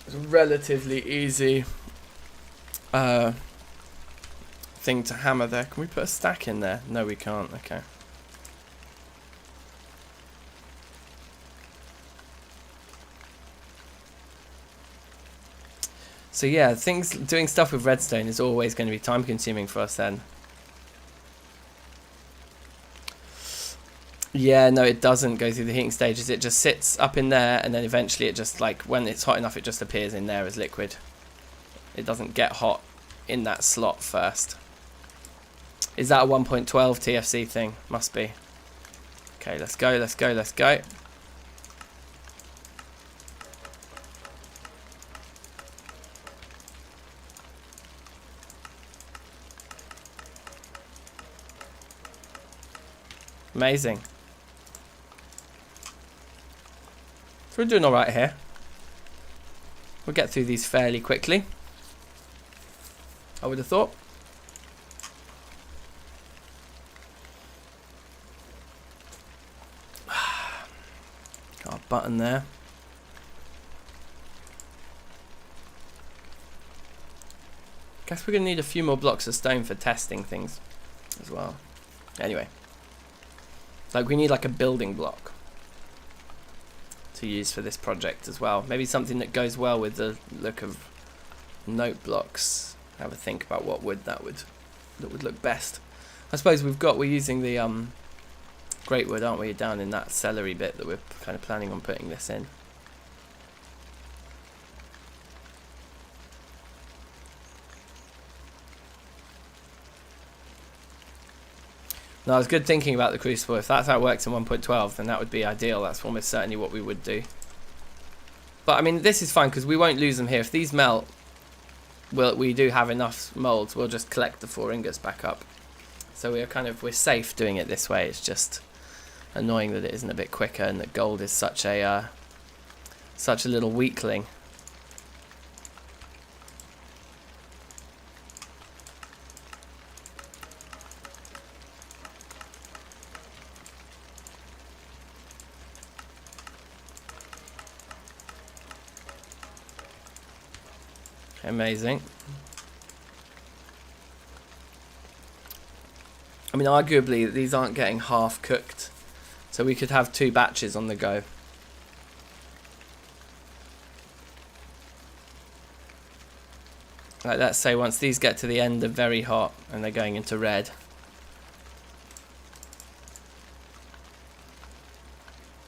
It's a relatively easy thing to hammer there. Can we put a stack in there? No, we can't. Okay. So yeah, doing stuff with redstone is always going to be time consuming for us then. Yeah, no, it doesn't go through the heating stages. It just sits up in there, and then eventually it just, like, when it's hot enough, it just appears in there as liquid. It doesn't get hot in that slot first. Is that a 1.12 TFC thing? Must be. Okay, let's go, let's go, let's go. Amazing. So we're doing alright here. We'll get through these fairly quickly, I would have thought. Got a button there. Guess we're going to need a few more blocks of stone for testing things as well. Anyway. Like, we need like a building block to use for this project as well. Maybe something that goes well with the look of note blocks. Have a think about what wood that would look best. I suppose we're using the great wood, aren't we, down in that celery bit that we're kind of planning on putting this in. No, it's good thinking about the crucible. If that's how it works in 1.12, then that would be ideal. That's almost certainly what we would do. But I mean, this is fine because we won't lose them here. If these melt, we do have enough molds. We'll just collect the 4 ingots back up. So we're safe doing it this way. It's just annoying that it isn't a bit quicker and that gold is such a little weakling. Amazing. I mean, arguably, these aren't getting half cooked. So we could have 2 batches on the go. Like, let's say once these get to the end, they're very hot and they're going into red.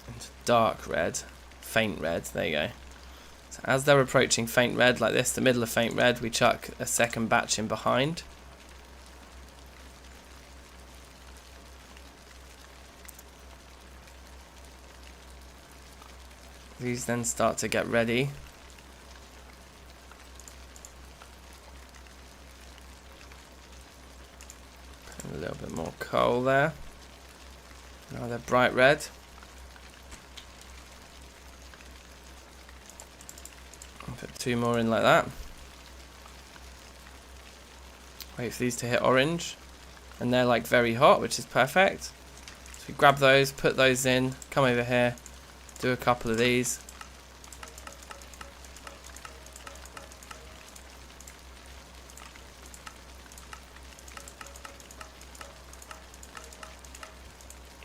Into dark red. Faint red, there you go. As they're approaching faint red like this, the middle of faint red, we chuck a second batch in behind. These then start to get ready. Put a little bit more coal there. Now they're bright red. Put 2 more in like that. Wait for these to hit orange. And they're like very hot, which is perfect. So we grab those, put those in, come over here, do a couple of these.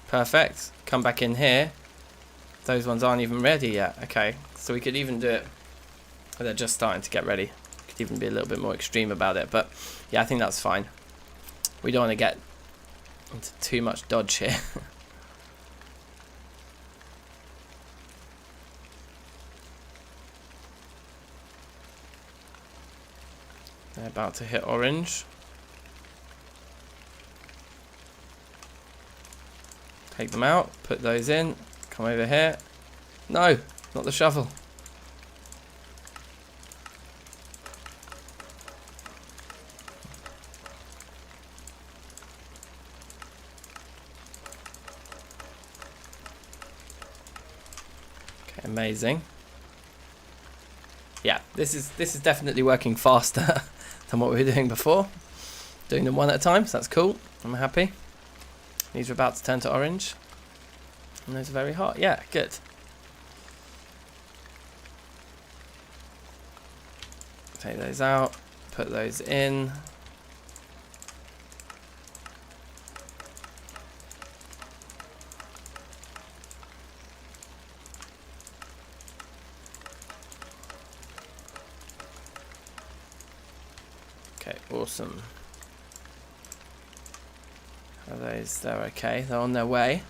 Perfect. Come back in here. Those ones aren't even ready yet. Okay, so we could even do it. They're just starting to get ready. Could even be a little bit more extreme about it, but yeah, I think that's fine. We don't want to get into too much dodge here. They're about to hit orange. Take them out, put those in, come over here. No, not the shovel. Amazing. Yeah, this is definitely working faster than what we were doing before. Doing them one at a time, so that's cool. I'm happy. These are about to turn to orange. And those are very hot. Yeah, good. Take those out, put those in. Okay, awesome. Are those, they're okay, they're on their way.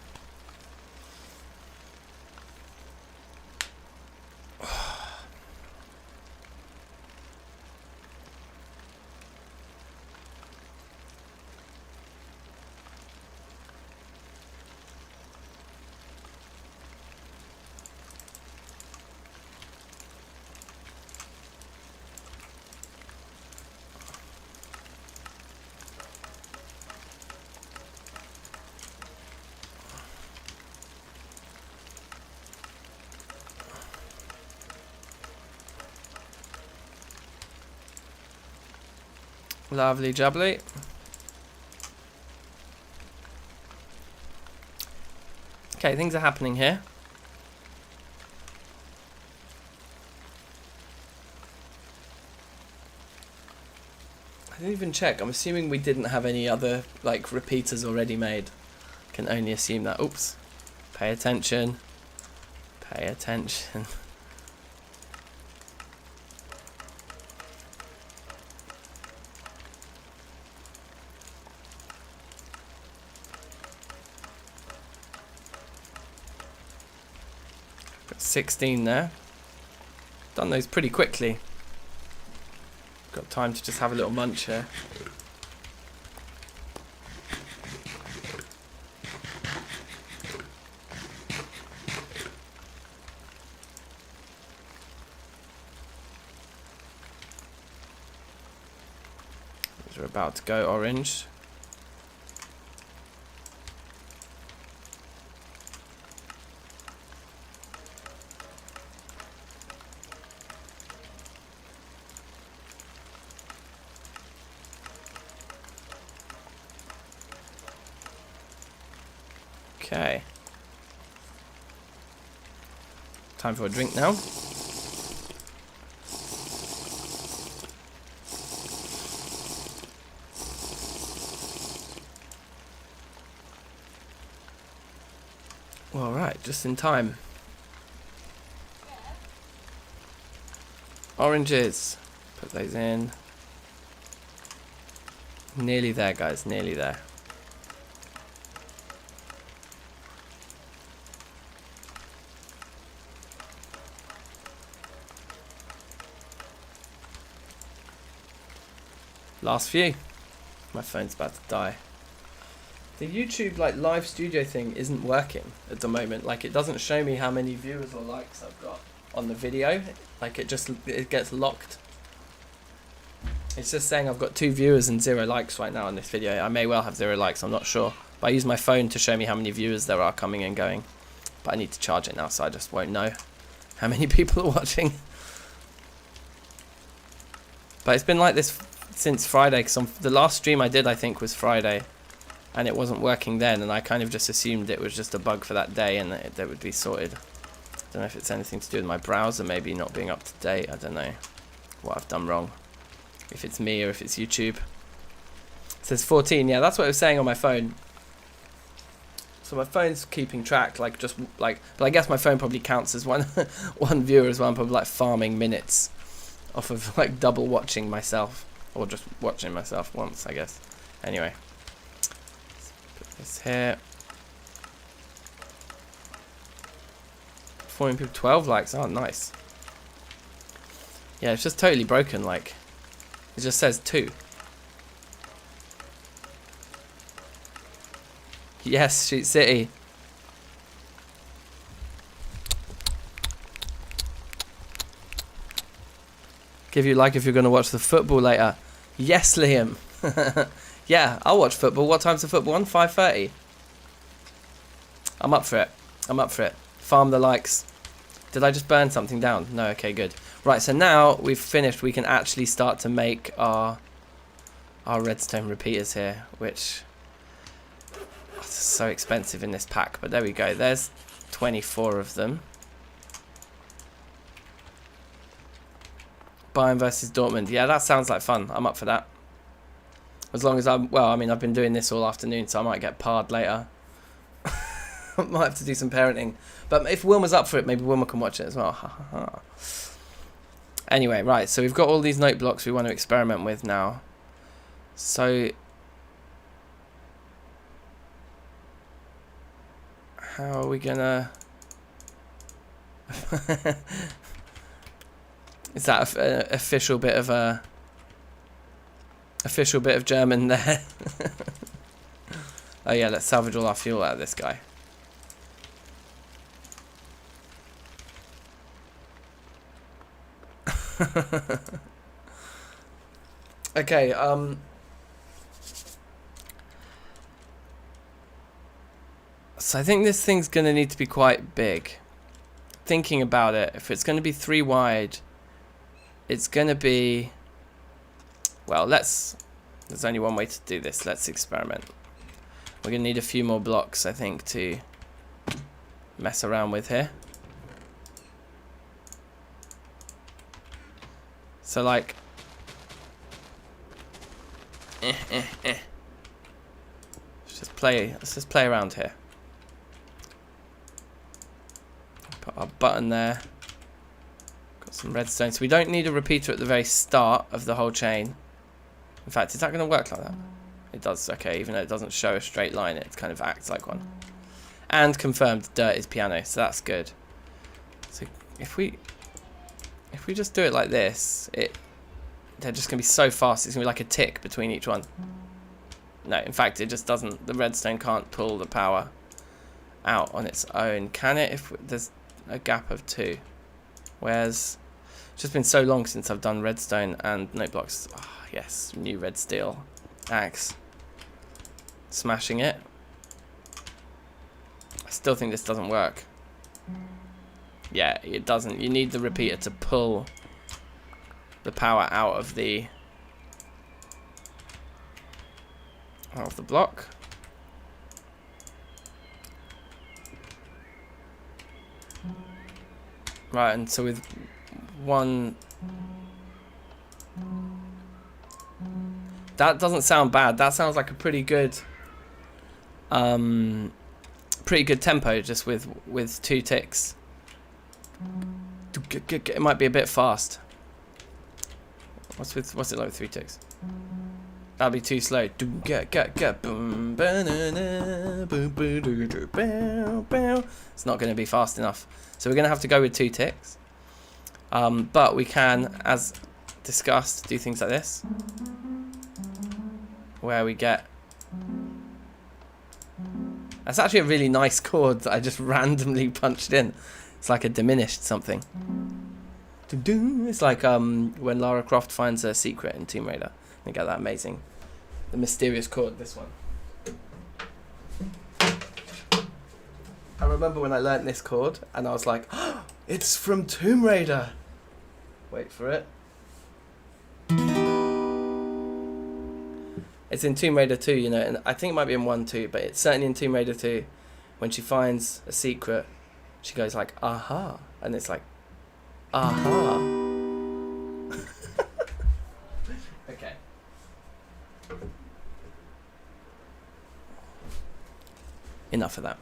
Lovely jubbly. Okay, things are happening here. I didn't even check. I'm assuming we didn't have any other like repeaters already made. Can only assume that. Oops. Pay attention. Pay attention. Got 16 there. Done those pretty quickly. Got time to just have a little munch here. We're about to go orange. Okay. Time for a drink now. All right, just in time. Oranges. Put those in. Nearly there, guys. Nearly there. Last few. My phone's about to die. The YouTube like live studio thing isn't working at the moment. Like it doesn't show me how many viewers or likes I've got on the video. Like it gets locked. It's just saying I've got 2 viewers and 0 likes right now on this video. I may well have 0 likes, I'm not sure. But I use my phone to show me how many viewers there are coming and going. But I need to charge it now, so I just won't know how many people are watching. But it's been like this since Friday, because the last stream I did, I think, was Friday. And it wasn't working then, and I kind of just assumed it was just a bug for that day and that it would be sorted. I don't know if it's anything to do with my browser maybe not being up to date. I don't know what I've done wrong. If it's me or if it's YouTube. It says 14, yeah, that's what it was saying on my phone. So my phone's keeping track, but I guess my phone probably counts as one viewer as well. I'm probably like farming minutes off of like double watching myself, or just watching myself once, I guess. Anyway. This here. 14 people, 12 likes. Oh, nice. Yeah, it's just totally broken. Like, it just says 2. Yes, Street City. Give you like if you're going to watch the football later. Yes, Liam. Yeah, I'll watch football. What time's the football on? 5:30. I'm up for it. I'm up for it. Farm the likes. Did I just burn something down? No, okay, good. Right, so now we've finished. We can actually start to make our redstone repeaters here, which is so expensive in this pack. But there we go. There's 24 of them. Bayern versus Dortmund. Yeah, that sounds like fun. I'm up for that. As long as I've been doing this all afternoon, so I might get parred later. I might have to do some parenting. But if Wilma's up for it, maybe Wilma can watch it as well. Anyway, right, so we've got all these note blocks we want to experiment with now. So how are we gonna... Is that an official bit of German there? Oh yeah, let's salvage all our fuel out of this guy. Okay, so I think this thing's gonna need to be quite big. Thinking about it, if it's gonna be 3 wide, it's gonna be, well, let's There's only one way to do this. Let's experiment. We're going to need a few more blocks, I think, to mess around with here. So, like... Let's just play around here. Put our button there. Got some redstone. So we don't need a repeater at the very start of the whole chain. In fact, is that going to work like that? It does, okay. Even though it doesn't show a straight line, it kind of acts like one. And confirmed dirt is piano, so that's good. So if we just do it like this, they're just going to be so fast. It's going to be like a tick between each one. No, in fact, it just doesn't. The redstone can't pull the power out on its own. Can it? If there's a gap of 2. Whereas it's just been so long since I've done redstone and note blocks. Oh, yes, new red steel axe. Smashing it. I still think this doesn't work. Yeah, it doesn't. You need the repeater to pull the power out of the block. Right, and so with one... That doesn't sound bad. That sounds like a pretty good tempo, just with 2 ticks. It might be a bit fast. What's it like with 3 ticks? That'll be too slow. It's not going to be fast enough. So we're going to have to go with 2 ticks. But we can, as discussed, do things like this. Where we get... That's actually a really nice chord that I just randomly punched in. It's like a diminished something. It's like when Lara Croft finds her secret in Tomb Raider. You get that amazing, the mysterious chord. This one. I remember when I learnt this chord, and I was like, oh, "It's from Tomb Raider." Wait for it. It's in Tomb Raider 2, you know, and I think it might be in 1 too, but it's certainly in Tomb Raider 2. When she finds a secret, she goes like, "Aha," and it's like, "Aha." Okay. Enough of that.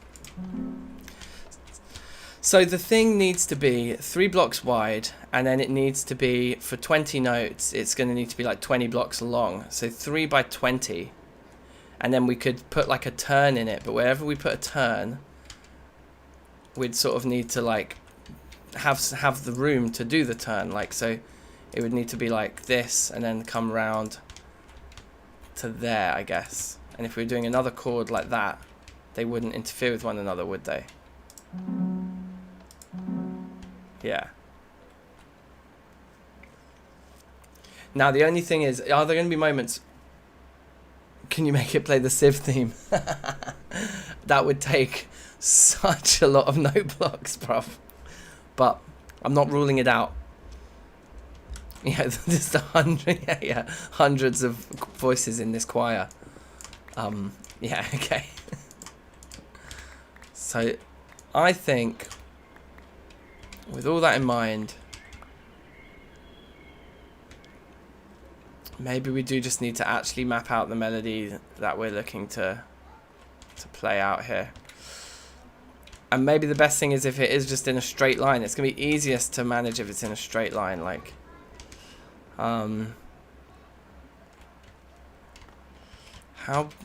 So the thing needs to be 3 blocks wide, and then it needs to be, for 20 notes, it's going to need to be like 20 blocks long. So 3 by 20. And then we could put like a turn in it, but wherever we put a turn, we'd sort of need to like have the room to do the turn. Like, so it would need to be like this, and then come round to there, I guess. And if we were doing another chord like that, they wouldn't interfere with one another, would they? Yeah. Now the only thing is, are there going to be moments... Can you make it play the Civ theme? That would take such a lot of note blocks, bruv. But I'm not ruling it out. Yeah, just hundreds of voices in this choir. Yeah, okay. So, I think, with all that in mind, maybe we do just need to actually map out the melody that we're looking to play out here. And maybe the best thing is if it is just in a straight line. It's going to be easiest to manage if it's in a straight line. Like, how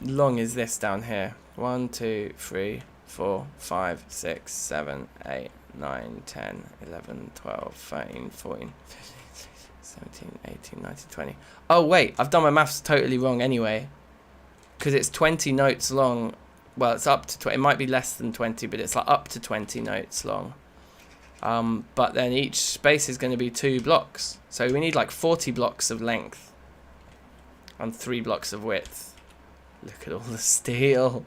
long is this down here? 1, 2, 3, 4, 5, 6, 7, 8, 9, 10, 11, 12, 13, 14, 15, 16, 17, 18, 19, 20. Oh, wait. I've done my maths totally wrong anyway. Because it's 20 notes long. Well, it's up to 20. It might be less than 20, but it's like up to 20 notes long. But then each space is going to be 2 blocks. So we need like 40 blocks of length. And 3 blocks of width. Look at all the steel.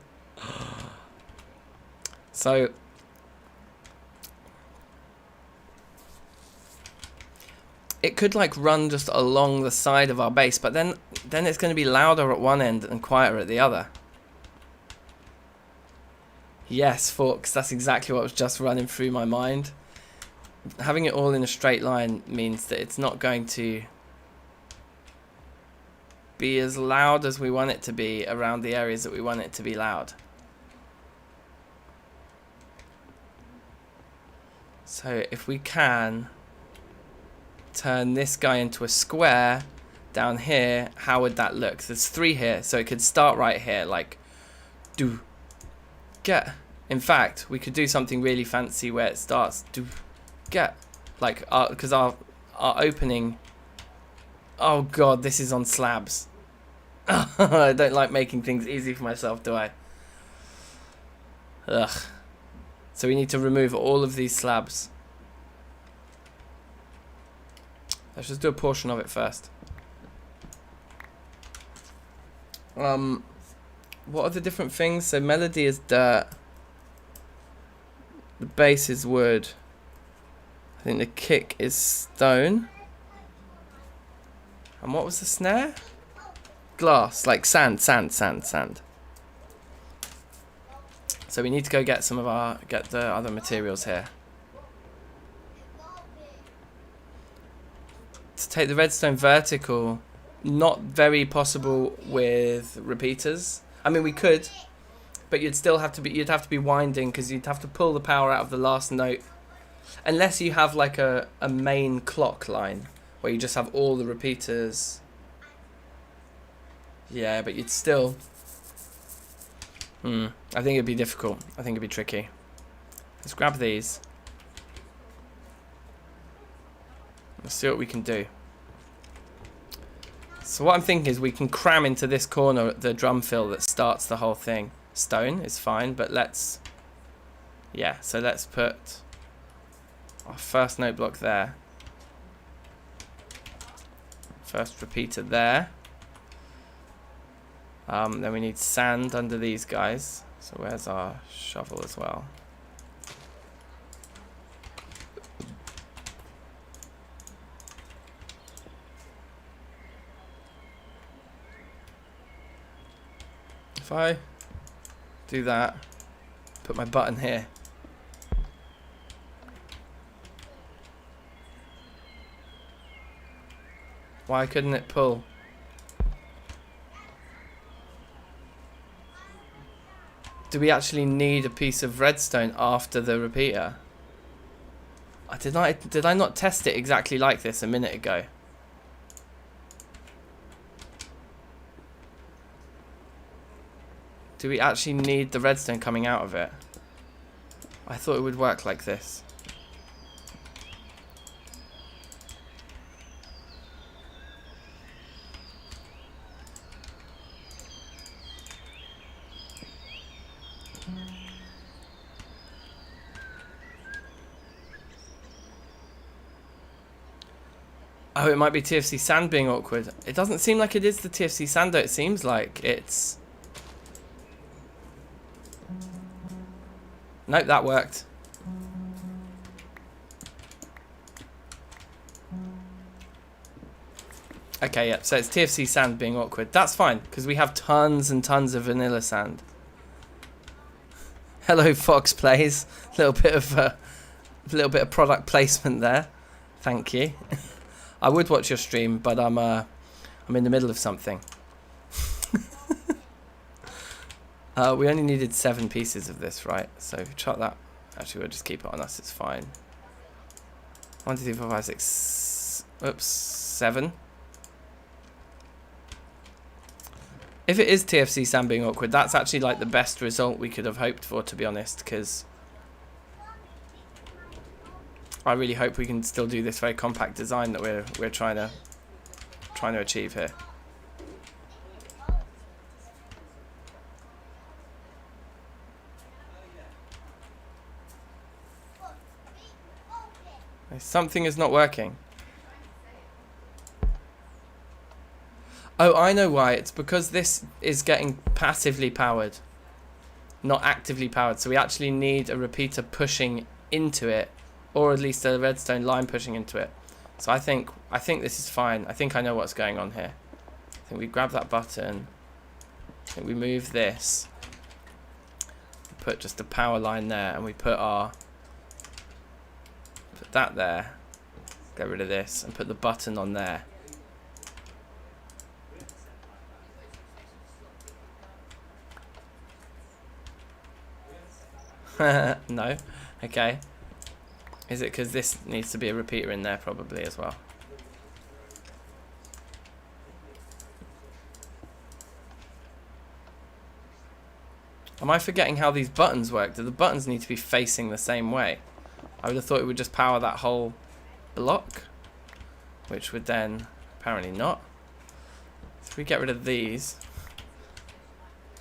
So... it could like run just along the side of our base, but then it's going to be louder at one end and quieter at the other. Yes, Forks, that's exactly what was just running through my mind. Having it all in a straight line means that it's not going to be as loud as we want it to be around the areas that we want it to be loud. So if we can turn this guy into a square down here, how would that look? There's 3 here, so it could start right here, like do get. In fact, we could do something really fancy where it starts do get, like because our opening. Oh god, this is on slabs. I don't like making things easy for myself, do I? Ugh. So we need to remove all of these slabs. Let's just do a portion of it first. What are the different things? So melody is dirt. The bass is wood. I think the kick is stone. And what was the snare? Glass, like sand. So we need to go get some of the other materials here. To take the redstone vertical, not very possible with repeaters. I mean, we could, but you'd have to be winding, because you'd have to pull the power out of the last note, unless you have like a main clock line where you just have all the repeaters. Yeah, but you'd still. I think it'd be difficult. I think it'd be tricky. Let's grab these. Let's see what we can do. So what I'm thinking is we can cram into this corner the drum fill that starts the whole thing. Stone is fine, but let's. Yeah, so let's put our first note block there. First repeater there. Then we need sand under these guys. So where's our shovel as well? If I do that, put my button here. Why couldn't it pull? Do we actually need a piece of redstone after the repeater? Did I not test it exactly like this a minute ago? Do we actually need the redstone coming out of it? I thought it would work like this. Oh, it might be TFC sand being awkward. It doesn't seem like it is the TFC sand though. It seems like it's... Nope, that worked. Okay, yeah, so it's TFC sand being awkward. That's fine, because we have tons and tons of vanilla sand. Hello, Fox Plays. A little bit of product placement there. Thank you. I would watch your stream, but I'm in the middle of something. We only needed 7 pieces of this, right? So chuck that. Actually, we'll just keep it on us. It's fine. 1, 2, 3, 4, 5, 6. Oops, 7. If it is TFC sand being awkward, that's actually like the best result we could have hoped for, to be honest, because I really hope we can still do this very compact design that we're trying to achieve here. Something is not working. Oh, I know why. It's because this is getting passively powered, not actively powered. So we actually need a repeater pushing into it, or at least a redstone line pushing into it. So I think this is fine. I think I know what's going on here. I think we grab that button. I think we move this. Put just a power line there, and we put that there. Get rid of this and put the button on there. No. Okay. Is it because this needs to be a repeater in there probably as well? Am I forgetting how these buttons work? Do the buttons need to be facing the same way? I would have thought it would just power that whole block, which would then apparently not. So if we get rid of these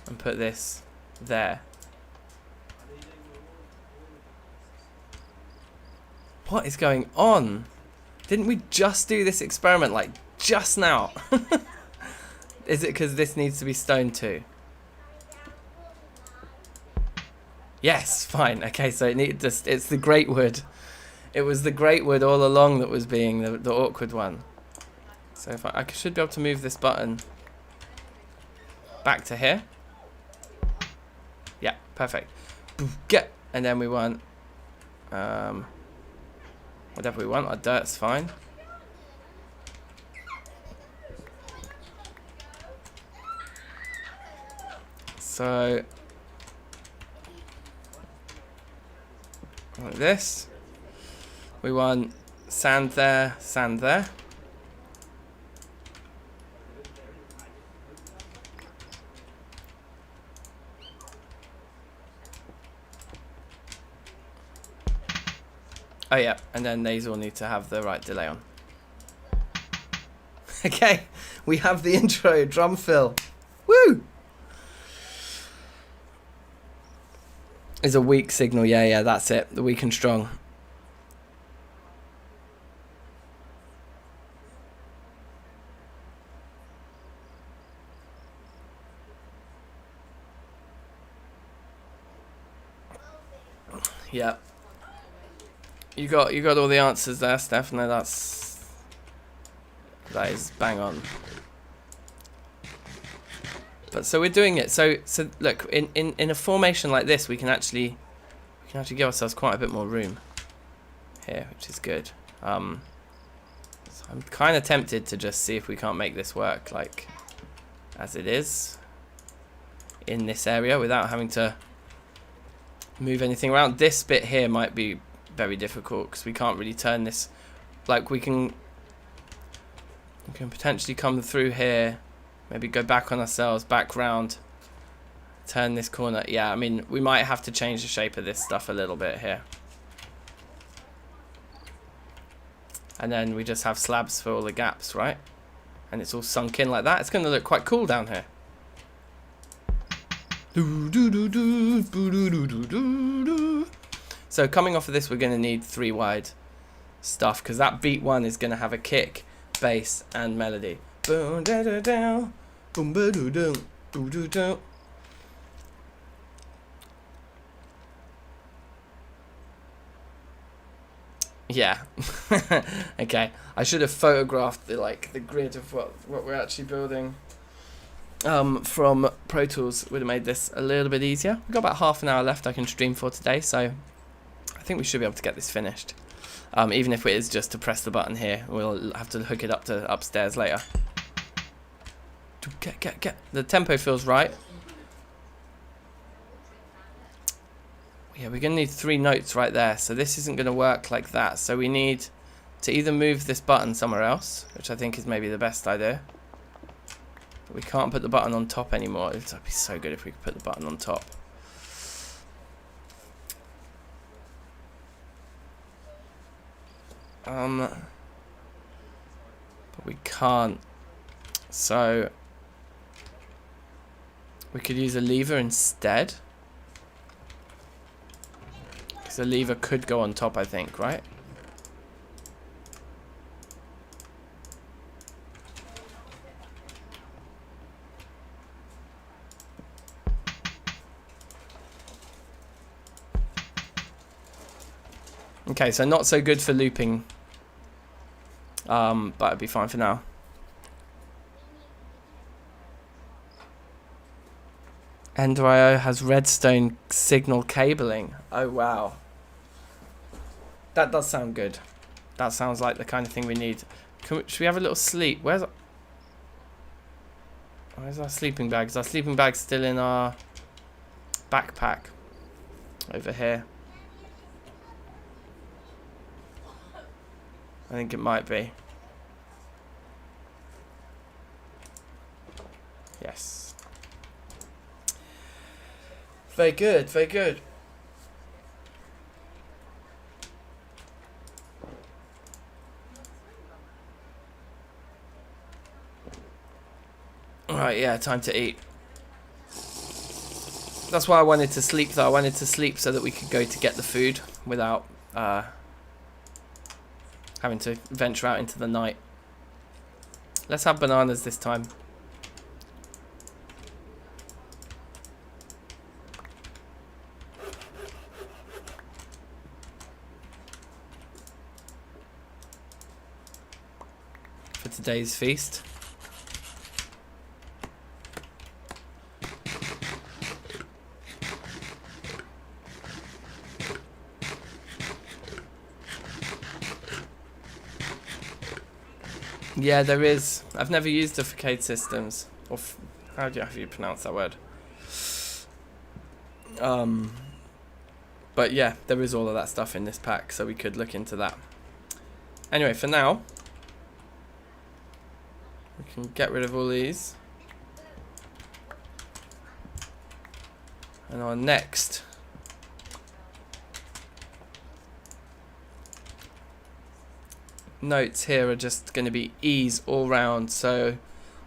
and put this there. What is going on? Didn't we just do this experiment like just now? Is it because this needs to be stone too? Yes, fine. Okay, so it's the great wood. It was the great wood all along that was being the awkward one. So if I should be able to move this button back to here. Yeah, perfect. Get, and then we want whatever we want. Our dirt's fine. So like this. We want sand there, sand there. Oh yeah, and then these all need to have the right delay on. Okay, we have the intro, drum fill. Woo! Is a weak signal, yeah, that's it. The weak and strong. Yeah. You got all the answers there, Steph. No, that is bang on. But so we're doing it. So look, in a formation like this, we can actually give ourselves quite a bit more room here, which is good. So I'm kind of tempted to just see if we can't make this work like as it is in this area without having to move anything around. This bit here might be very difficult because we can't really turn this. Like we can potentially come through here, maybe go back on ourselves, back round, turn this corner. Yeah, I mean we might have to change the shape of this stuff a little bit here, and then we just have slabs for all the gaps, right? And it's all sunk in like that. It's going to look quite cool down here. So coming off of this, we're going to need 3 wide stuff because that beat 1 is going to have a kick, bass, and melody. Boom, da, da, da, boom, ba, doo, doo, doo, doo, doo. Yeah. Okay. I should have photographed the grid of what we're actually building. From Pro Tools would have made this a little bit easier. We've got about half an hour left I can stream for today, so I think we should be able to get this finished. Even if it is just to press the button here, we'll have to hook it up to upstairs later. Get. The tempo feels right. Yeah, we're going to need 3 notes right there, so this isn't going to work like that. So we need to either move this button somewhere else, which I think is maybe the best idea. But we can't put the button on top anymore. It would be so good if we could put the button on top. But we can't. So we could use a lever instead. Because the lever could go on top, I think, right? Okay, so not so good for looping But it'd be fine for now. Ender.io has redstone signal cabling. Oh wow. That does sound good. That sounds like the kind of thing we need. Should we have a little sleep? Where's our sleeping bag? Is our sleeping bag still in our backpack? Over here. I think it might be. Yes. Very good, very good. Alright, yeah, time to eat. That's why I wanted to sleep though. I wanted to sleep so that we could go to get the food without having to venture out into the night. Let's have bananas this time. For today's feast. Yeah, there is. I've never used the facade systems. Or how do you pronounce that word? But yeah, there is all of that stuff in this pack, so we could look into that. Anyway, for now, we can get rid of all these. And our next notes here are just going to be ease all round. So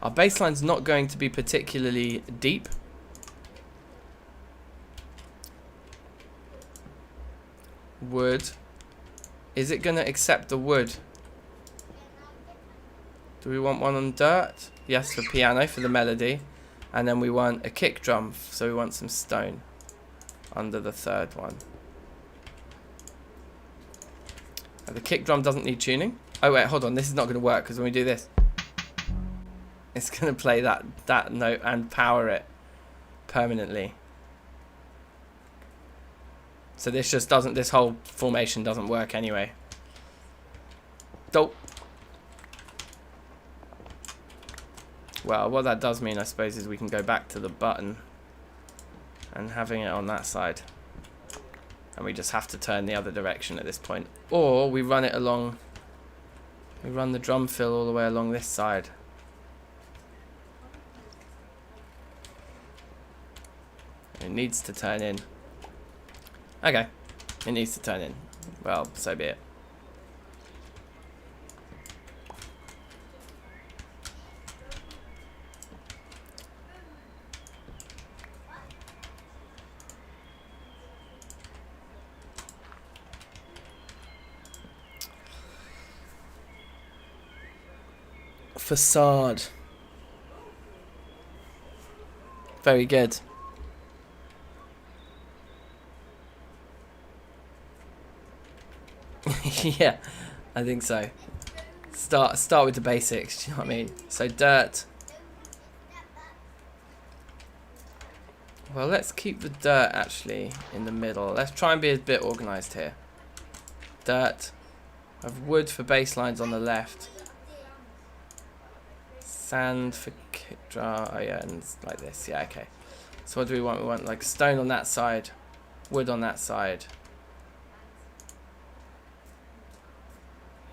our baseline's not going to be particularly deep. Wood. Is it going to accept the wood? Do we want one on dirt? Yes, for piano, for the melody. And then we want a kick drum, so we want some stone under the third one. The kick drum doesn't need tuning. Oh wait, hold on, this is not going to work because when we do this, it's going to play that note and power it permanently. So this just doesn't, this whole formation doesn't work anyway. Dope. Well, what that does mean, I suppose, is we can go back to the button and having it on that side. And we just have to turn the other direction at this point. Or we run it along, we run the drum fill all the way along this side. It needs to turn in. Okay, it needs to turn in. Well, so be it. Facade. Very good. Yeah, I think so. Start with the basics, do you know what I mean? So dirt. Well, let's keep the dirt actually in the middle. Let's try and be a bit organised here. Dirt. I have wood for baselines on the left. Sand for oh yeah, and like this. Yeah, okay. So what do we want? We want like stone on that side, wood on that side.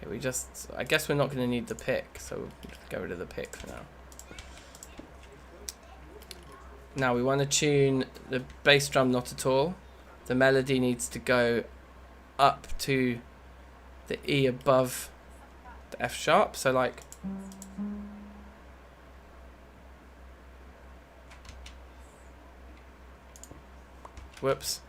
Here we just, I guess we're not going to need the pick, so we'll get rid of the pick for now. Now we want to tune the bass drum not at all. The melody needs to go up to the E above the F sharp, so like whoops.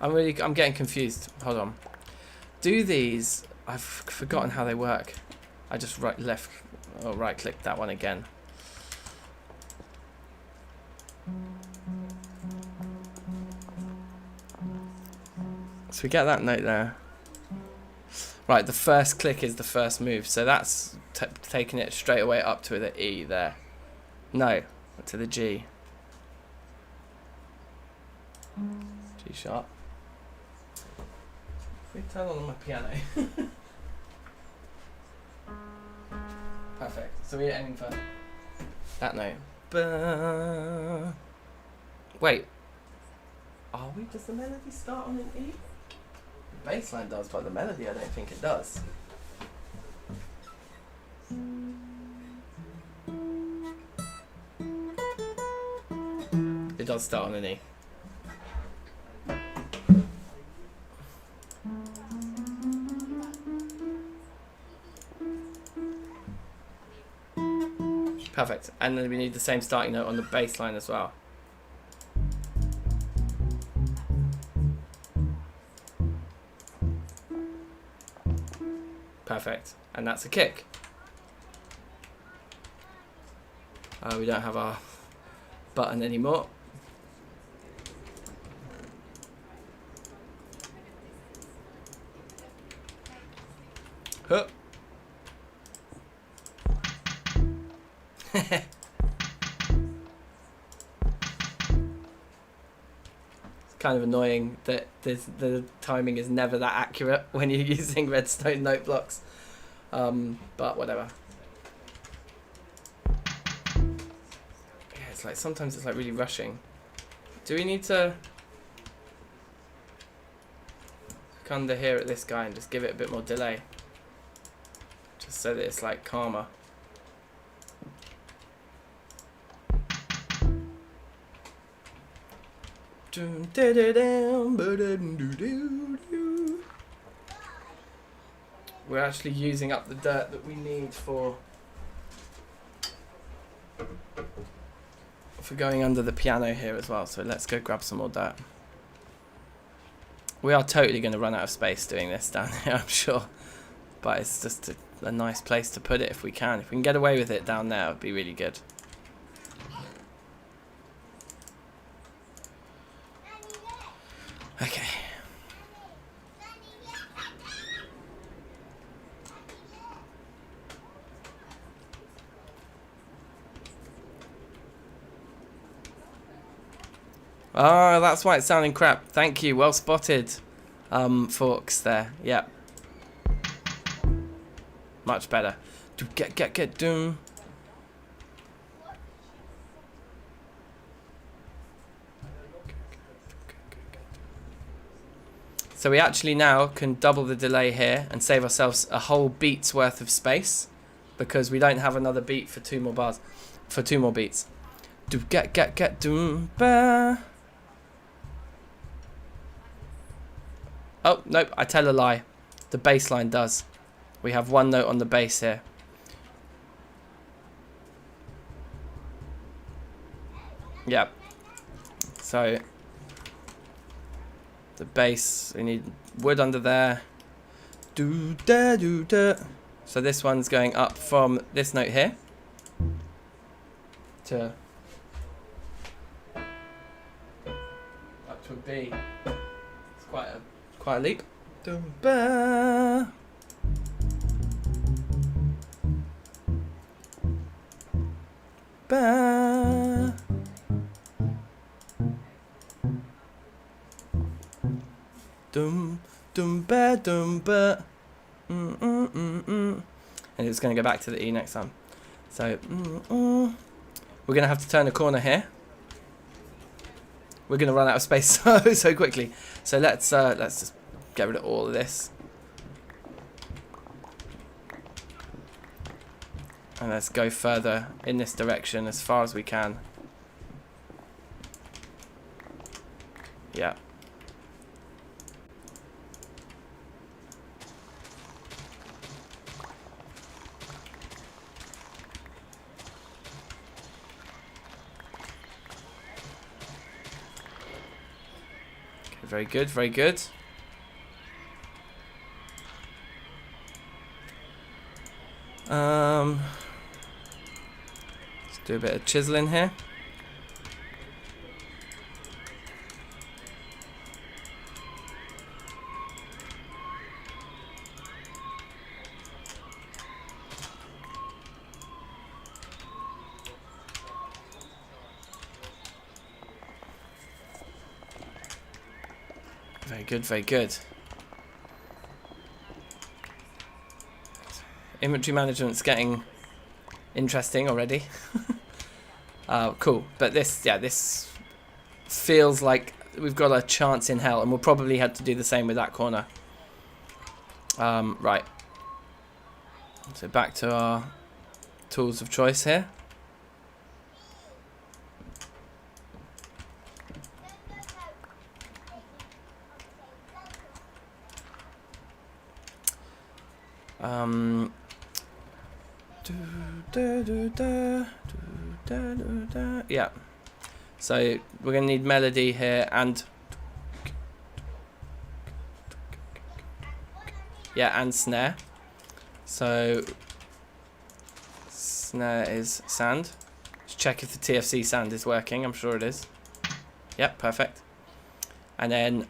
I'm getting confused. Hold on. Do these, I've forgotten how they work. I just right clicked that one again. So we get that note there. Right, the first click is the first move, so that's taking it straight away up to the E there. No, to the G. G sharp. If we turn on my piano. Perfect. So we're aiming for that note. Wait. Are we? Does the melody start on an E? The bass line does, but the melody I don't think it does. It does start on an E. Perfect. And then we need the same starting note on the bass line as well. Perfect. And that's a kick. We don't have our button anymore. Huh. It's kind of annoying that the timing is never that accurate when you're using redstone note blocks, but whatever. Yeah, it's like sometimes it's like really rushing. Do we need to look under here at this guy and just give it a bit more delay, just so that it's like calmer? We're actually using up the dirt that we need for going under the piano here as well, so let's go grab some more dirt. We are totally going to run out of space doing this down here, I'm sure, but it's just a nice place to put it if we can. If we can get away with it down there, it would be really good. Okay. Oh, that's why it's sounding crap. Thank you. Well spotted, Forks there. Yep. Much better. Get doom. So we actually now can double the delay here and save ourselves a whole beat's worth of space, because we don't have another beat for 2 more bars, for 2 more beats. Do get doom ba. Oh nope, I tell a lie. The bass line does. We have 1 note on the bass here. Yep. So the bass, we need wood under there. Do da do da. So this one's going up from this note here to up to a B. It's quite a leap. Dum ba. Ba. Dum dum ba dum ba. And it's going to go back to the E next time. So we're going to have to turn a corner here. We're going to run out of space so quickly. So let's just get rid of all of this. And let's go further in this direction as far as we can. Yeah. Okay, very good, very good. Let's do a bit of chiseling here. Very good, very good. Inventory management's getting interesting already. Cool. But this, yeah, this feels like we've got a chance in hell, and we'll probably have to do the same with that corner. Right. So back to our tools of choice here. Yeah. So we're going to need melody here and and snare. So snare is sand. Let's check if the TFC sand is working. I'm sure it is. Yep, perfect. And then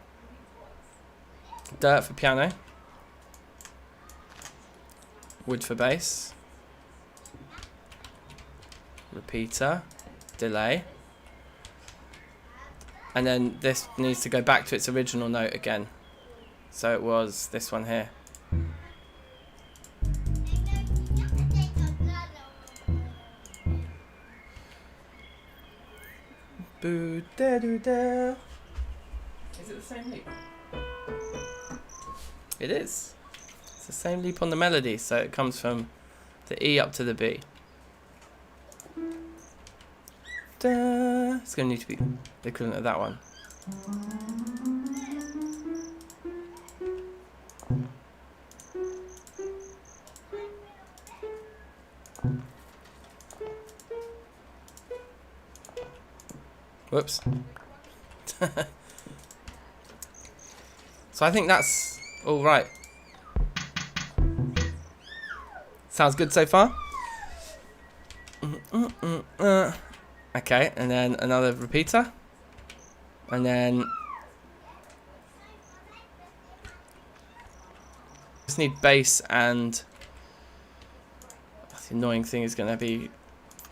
dirt for piano. Wood for bass. Repeater. Delay. And then this needs to go back to its original note again. So it was this one here. Boo da doo da. Is it the same leap? It is. It's the same leap on the melody, so it comes from the E up to the B. Da. It's going to need to be the equivalent of that one. Whoops. So I think that's all right. Sounds good so far. Okay, and then another repeater, and then just need bass, and the annoying thing is going to be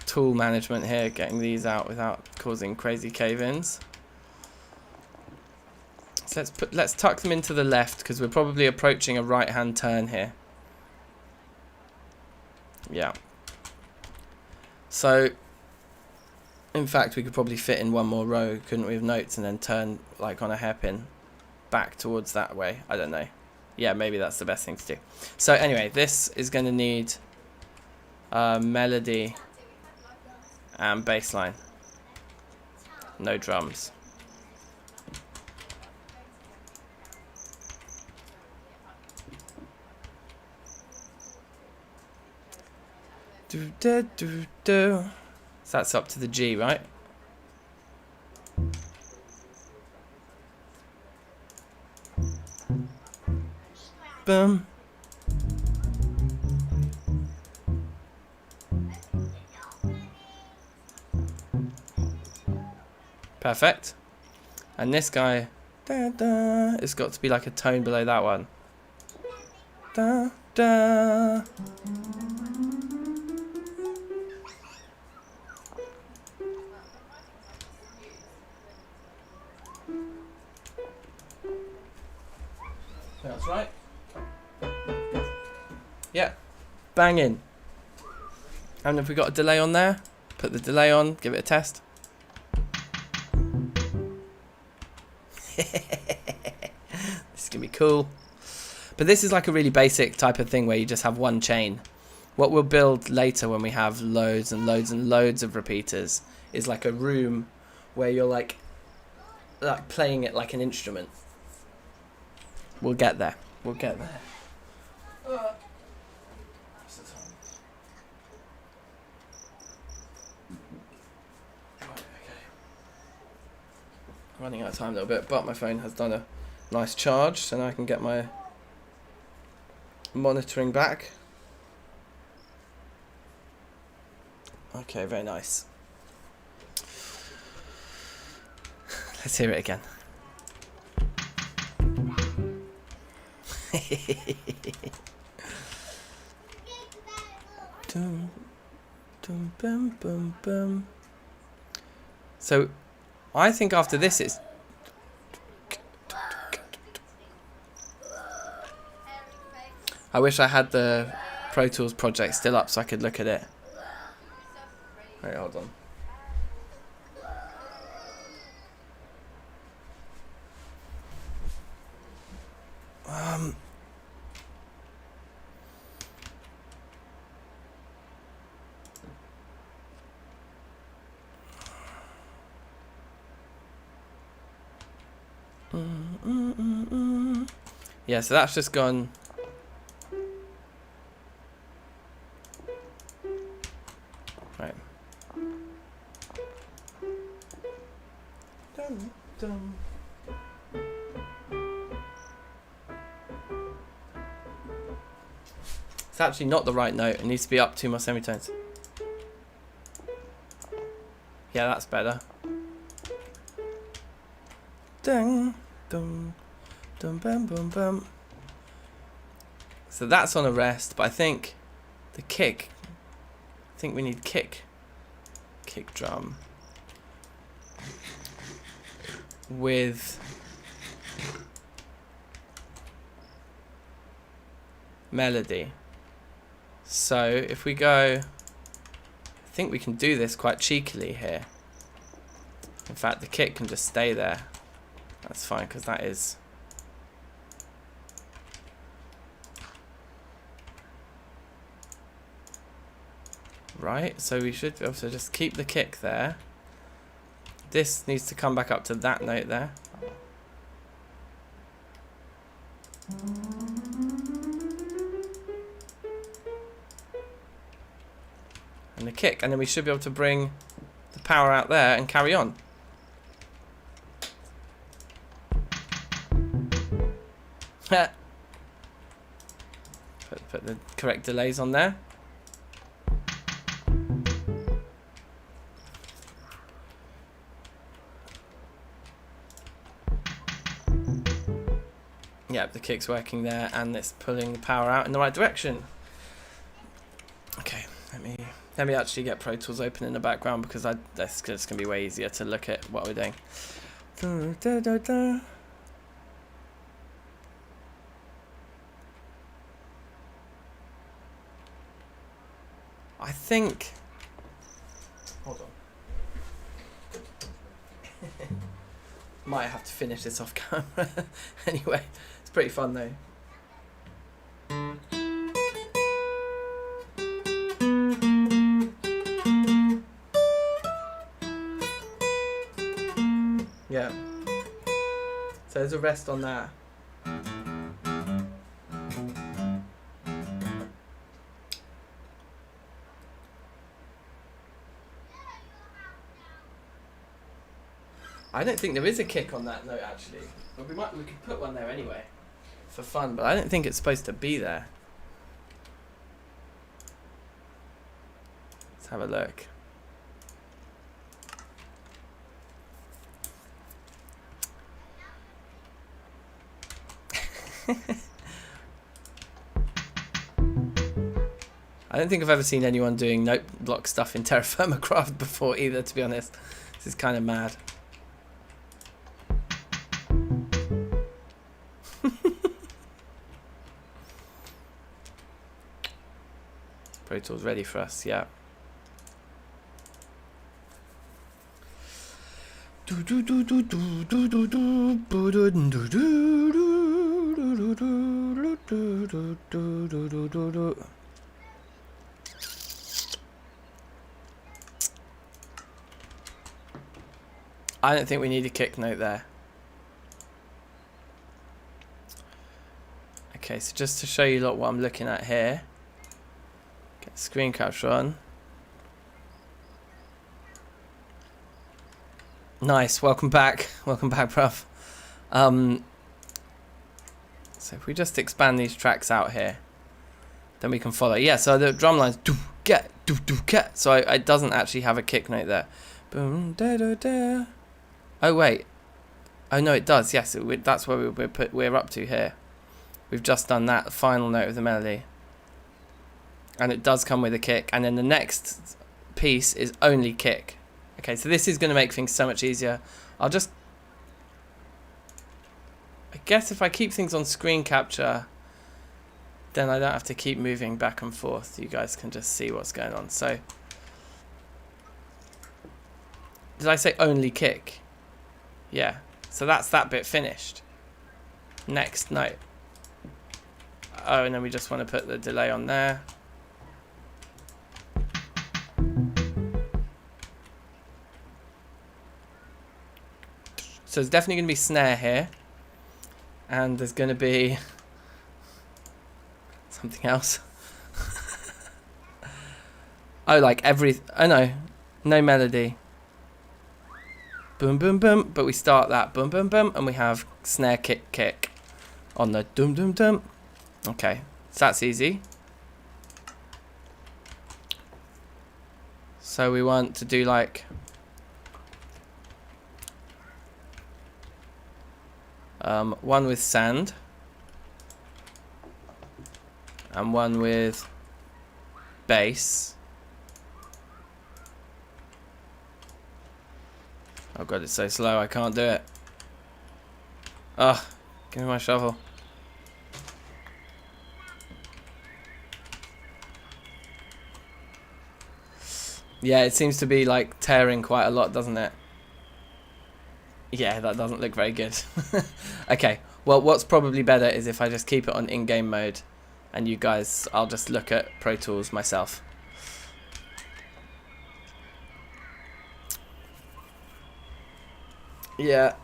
tool management here, getting these out without causing crazy cave-ins. So let's tuck them into the left, because we're probably approaching a right-hand turn here. Yeah. So in fact, we could probably fit in one more row, couldn't we, of notes, and then turn like on a hairpin back towards that way. I don't know. Yeah, maybe that's the best thing to do. So anyway, this is going to need melody and bass line. No drums. Do do do do. So that's up to the G, right? Boom. Perfect. And this guy, da, da, it's got to be like a tone below that one. Da, da. That's right. Yeah, banging. And if we got a delay on there, put the delay on, give it a test. This is gonna be cool. But this is like a really basic type of thing where you just have one chain. What we'll build later when we have loads and loads and loads of repeaters is like a room where you're like playing it like an instrument. We'll get there. We'll get there. What's the time? Right, okay. Running out of time a little bit, but my phone has done a nice charge, so now I can get my monitoring back. Okay, very nice. Let's hear it again. Dum, dum, bum, bum, bum. So I think after this it's I wish I had the Pro Tools project still up so I could look at it. Wait, hold on. Yeah, so that's just gone. Right. Dum, dum. It's actually not the right note. It needs to be up 2 more semitones. Yeah, that's better. Ding, dum, dum, bum, bum, bum. So that's on a rest, but I think the kick. I think we need kick drum with melody. So if we go, I think we can do this quite cheekily here. In fact, the kick can just stay there. That's fine, because that is right. So we should be able to just keep the kick there. This needs to come back up to that note there. And the kick, and then we should be able to bring the power out there and carry on. Put the correct delays on there. Yep, the kick's working there, and it's pulling the power out in the right direction. Okay, let me actually get Pro Tools open in the background, because that's just gonna be way easier to look at what we're doing. Da, da, da. I think. Hold on. Might have to finish this off camera. Anyway, it's pretty fun though. Yeah. So there's a rest on that. I don't think there is a kick on that note actually. But we could put one there anyway. For fun, but I don't think it's supposed to be there. Let's have a look. I don't think I've ever seen anyone doing note block stuff in Terrafirmacraft before either, to be honest. This is kind of mad. Pro Tools ready for us, yeah. I don't think we need a kick note there. Okay, so just to show you what I'm looking at here. Get the screen capture on. Nice, welcome back. Welcome back, bruv. So if we just expand these tracks out here, then we can follow. Yeah, so the drum line's do get do get. So it doesn't actually have a kick note there. Boom da da da. Oh wait. Oh no, it does. Yes, that's where we're up to here. We've just done that final note of the melody, and it does come with a kick. And then the next piece is only kick. Okay, so this is going to make things so much easier. I guess if I keep things on screen capture, then I don't have to keep moving back and forth. You guys can just see what's going on. So, did I say only kick? Yeah. So that's that bit finished. Next, no. Oh, and then we just want to put the delay on there. So there's definitely going to be snare here. And there's going to be something else. Oh, like every... Oh, no. No melody. Boom, boom, boom. But we start that boom, boom, boom. And we have snare kick, kick on the dum, dum, dum. Okay. So that's easy. So we want to do like... one with sand. And one with bass. Oh god, it's so slow, I can't do it. Ugh, give me my shovel. Yeah, it seems to be like tearing quite a lot, doesn't it? Yeah, that doesn't look very good. Okay, well, what's probably better is if I just keep it on in-game mode, and you guys, I'll just look at Pro Tools myself. Yeah.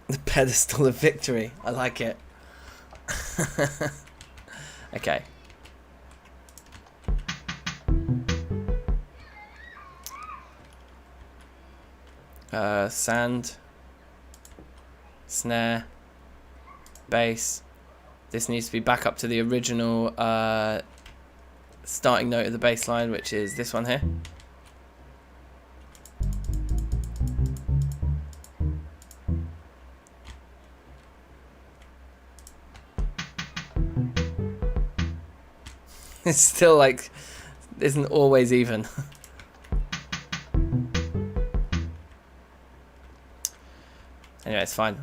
The pedestal of victory. I like it. Okay. Sand, snare, bass. This needs to be back up to the original starting note of the bass line, which is this one here. It's still like, isn't always even. Anyway, it's fine.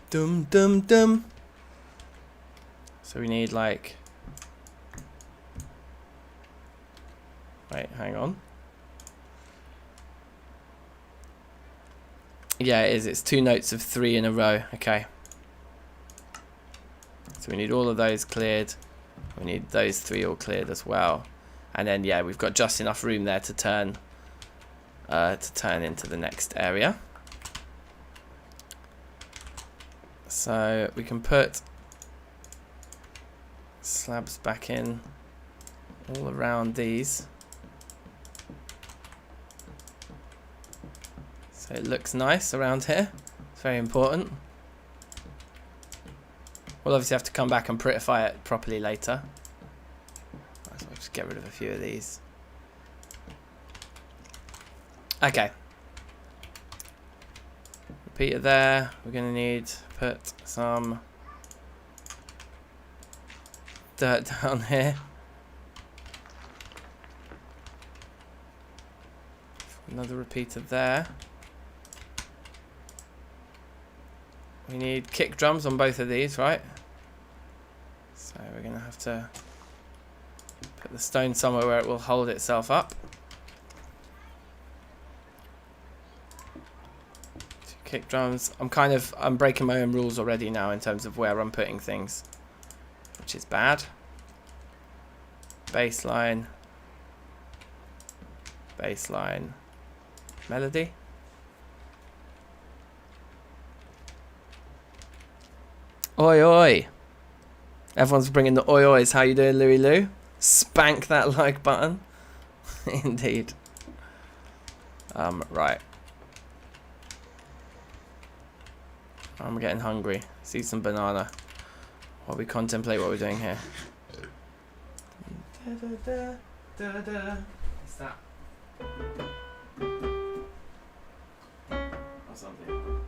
Dum dum dum. So we need like... Wait, hang on. Yeah, it is. It's 2 notes of 3 in a row. Okay. So we need all of those cleared. We need those 3 all cleared as well. And then, yeah, we've got just enough room there to turn into the next area. So we can put slabs back in all around these. So it looks nice around here. It's very important. We'll obviously have to come back and prettify it properly later. So I'll just get rid of a few of these. Okay. Repeater there. We're going to need to put some dirt down here. Another repeater there. We need kick drums on both of these, right? So we're going to have to put the stone somewhere where it will hold itself up. 2 kick drums. I'm breaking my own rules already now in terms of where I'm putting things, which is bad. Bass line. Bass line. Melody. Oi oi. Everyone's bringing the oi ois. How you doing, Louie Lou? Spank that like button. Indeed. Right. I'm getting hungry. See some banana while we contemplate what we're doing here. What's that? Or something.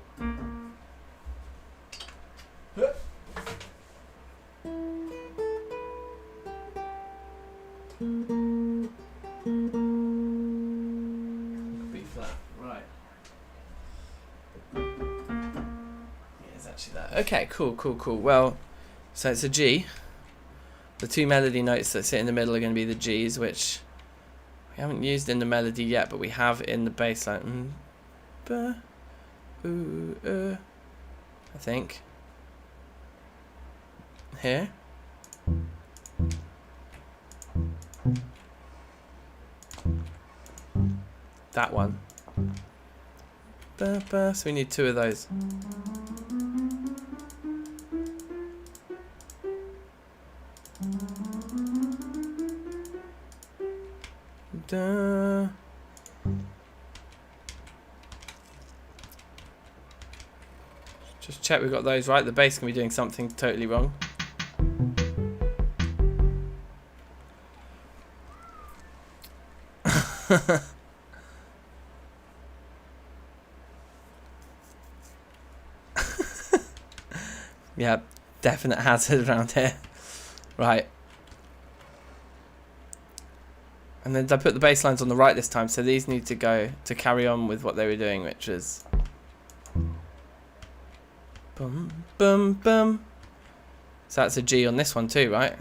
B flat, right. Okay, cool. Well, so it's a G. The two melody notes that sit in the middle are going to be the G's, which we haven't used in the melody yet, but we have in the bass line. I think. Here. That one. So we need two of those. Da. Just check we've got those right. The bass can be doing something totally wrong. Yeah, definite hazard around here. Right. And then I put the bass lines on the right this time, so these need to go to carry on with what they were doing, which is boom, boom, boom. So that's a G on this one too, right?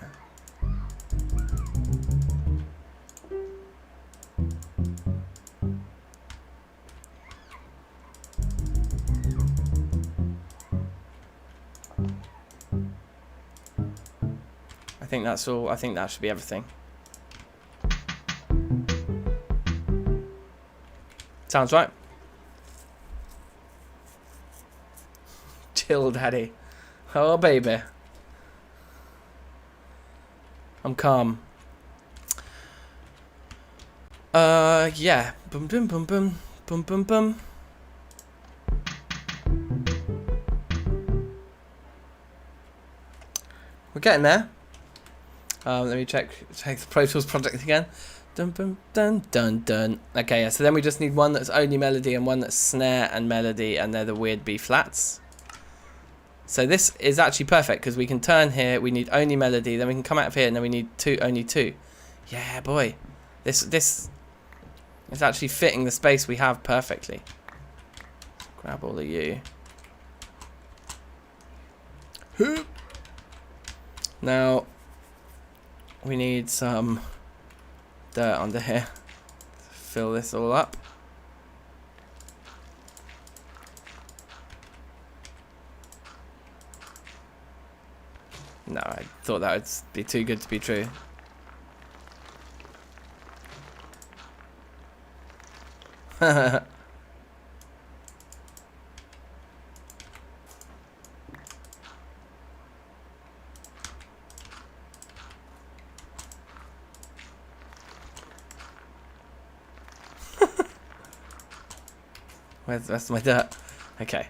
I think that's all. I think that should be everything. Sounds right. Chill, daddy. Oh, baby. I'm calm. Yeah. Boom, boom, boom, boom, boom, boom, boom. We're getting there. Let me check the Pro Tools project again. Dun, dun, dun, dun, dun. Okay, yeah, so then we just need one that's only melody and one that's snare and melody, and they're the weird B flats. So this is actually perfect because we can turn here, we need only melody, then we can come out of here and then we need only two. Yeah, boy. This is actually fitting the space we have perfectly. Grab all of you. Now, we need some dirt under here to fill this all up. No, I thought that would be too good to be true. Where's the rest of my dirt? Okay.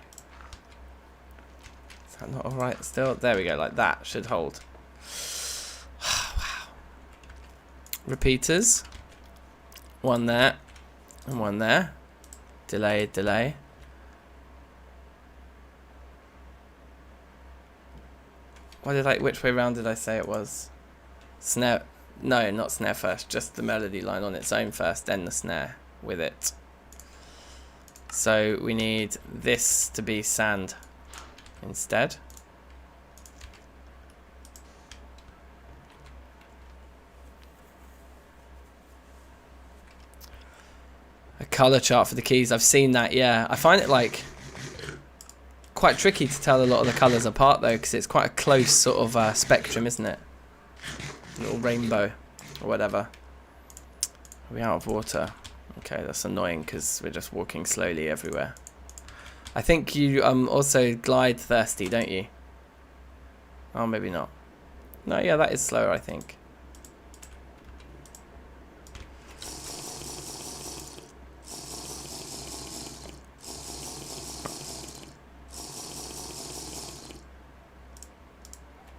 Is that not alright still? There we go, like that should hold. Wow. Repeaters. One there. And one there. Delay, delay. Which way round did I say it was? Snare. No, not snare first. Just the melody line on its own first, then the snare with it. So we need this to be sand instead. A color chart for the keys. I've seen that, yeah. I find it like quite tricky to tell a lot of the colors apart though, because it's quite a close sort of spectrum, isn't it? A little rainbow or whatever. Are we out of water? Okay, that's annoying because we're just walking slowly everywhere. I think you also glide thirsty, don't you? Oh, maybe not. No, yeah, that is slower, I think.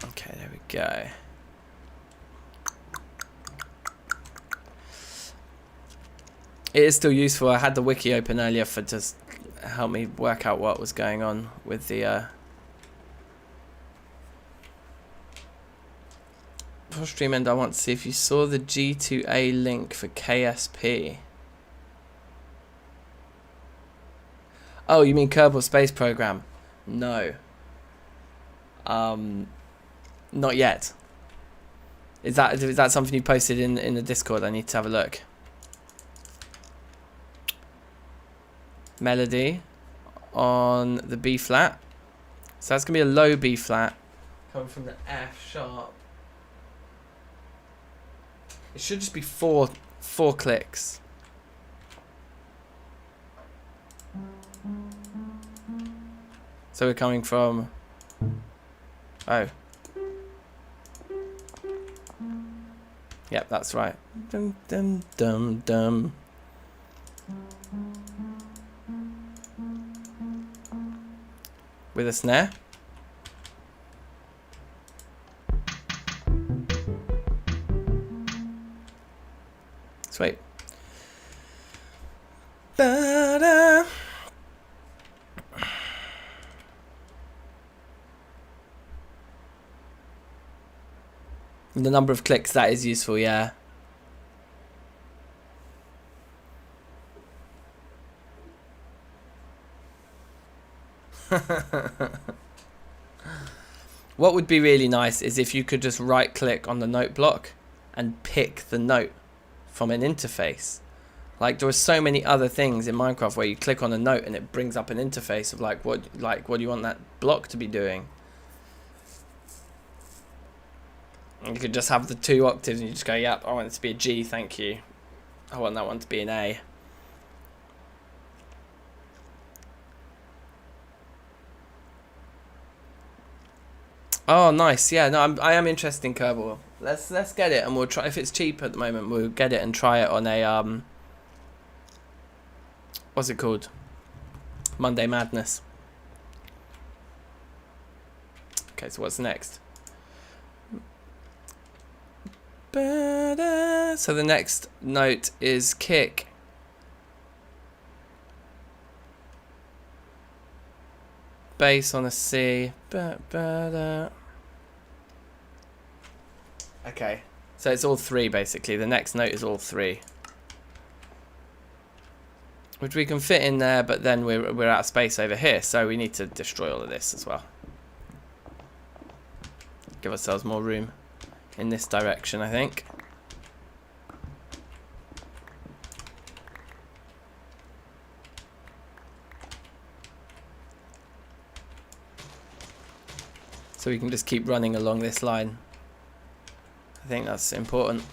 Okay, there we go. It is still useful. I had the wiki open earlier for just help me work out what was going on with the for stream end. I want to see if you saw the G2A link for KSP. Oh, you mean Kerbal Space Program? No. Not yet. Is that something you posted in the Discord? I need to have a look. Melody on the B flat. So that's gonna be a low B flat coming from the F sharp. It should just be four clicks. So we're coming from, oh. Yep, that's right. Dum dum dum dum. With a snare. Sweet. Ba-da. The number of clicks, that is useful, yeah. What would be really nice is if you could just right click on the note block and pick the note from an interface. Like, there are so many other things in Minecraft where you click on a note and it brings up an interface of like what do you want that block to be doing. You could just have the 2 octaves and you just go, yep, I want it to be a G, thank you. I want that one to be an A. Oh, nice. Yeah, no, I am interested in Kerbal. Let's get it, and we'll try. If it's cheap at the moment, we'll get it and try it on a what's it called? Monday Madness. Okay, so what's next? So the next note is kick. Bass on a C. Okay, so it's all 3 basically. The next note is all 3, which we can fit in there, but then we're out of space over here, so we need to destroy all of this as well. Give ourselves more room in this direction, I think. So we can just keep running along this line. I think that's important.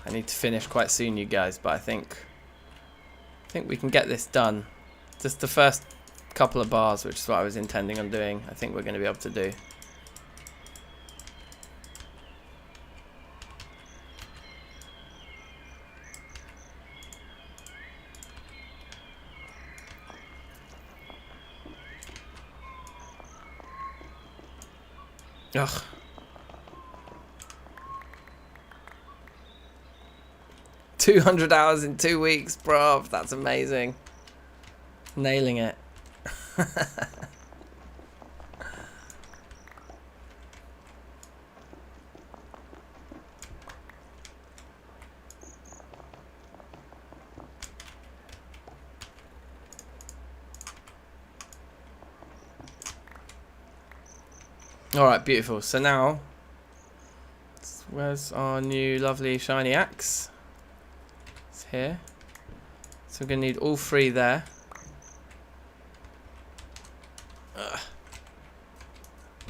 I need to finish quite soon, you guys, but I think we can get this done. Just the first couple of bars, which is what I was intending on doing, I think we're going to be able to do. Ugh. $200 hours in 2 weeks, bruv. That's amazing. Nailing it. Alright, beautiful. So now, where's our new lovely shiny axe? It's here. So we're going to need all 3 there.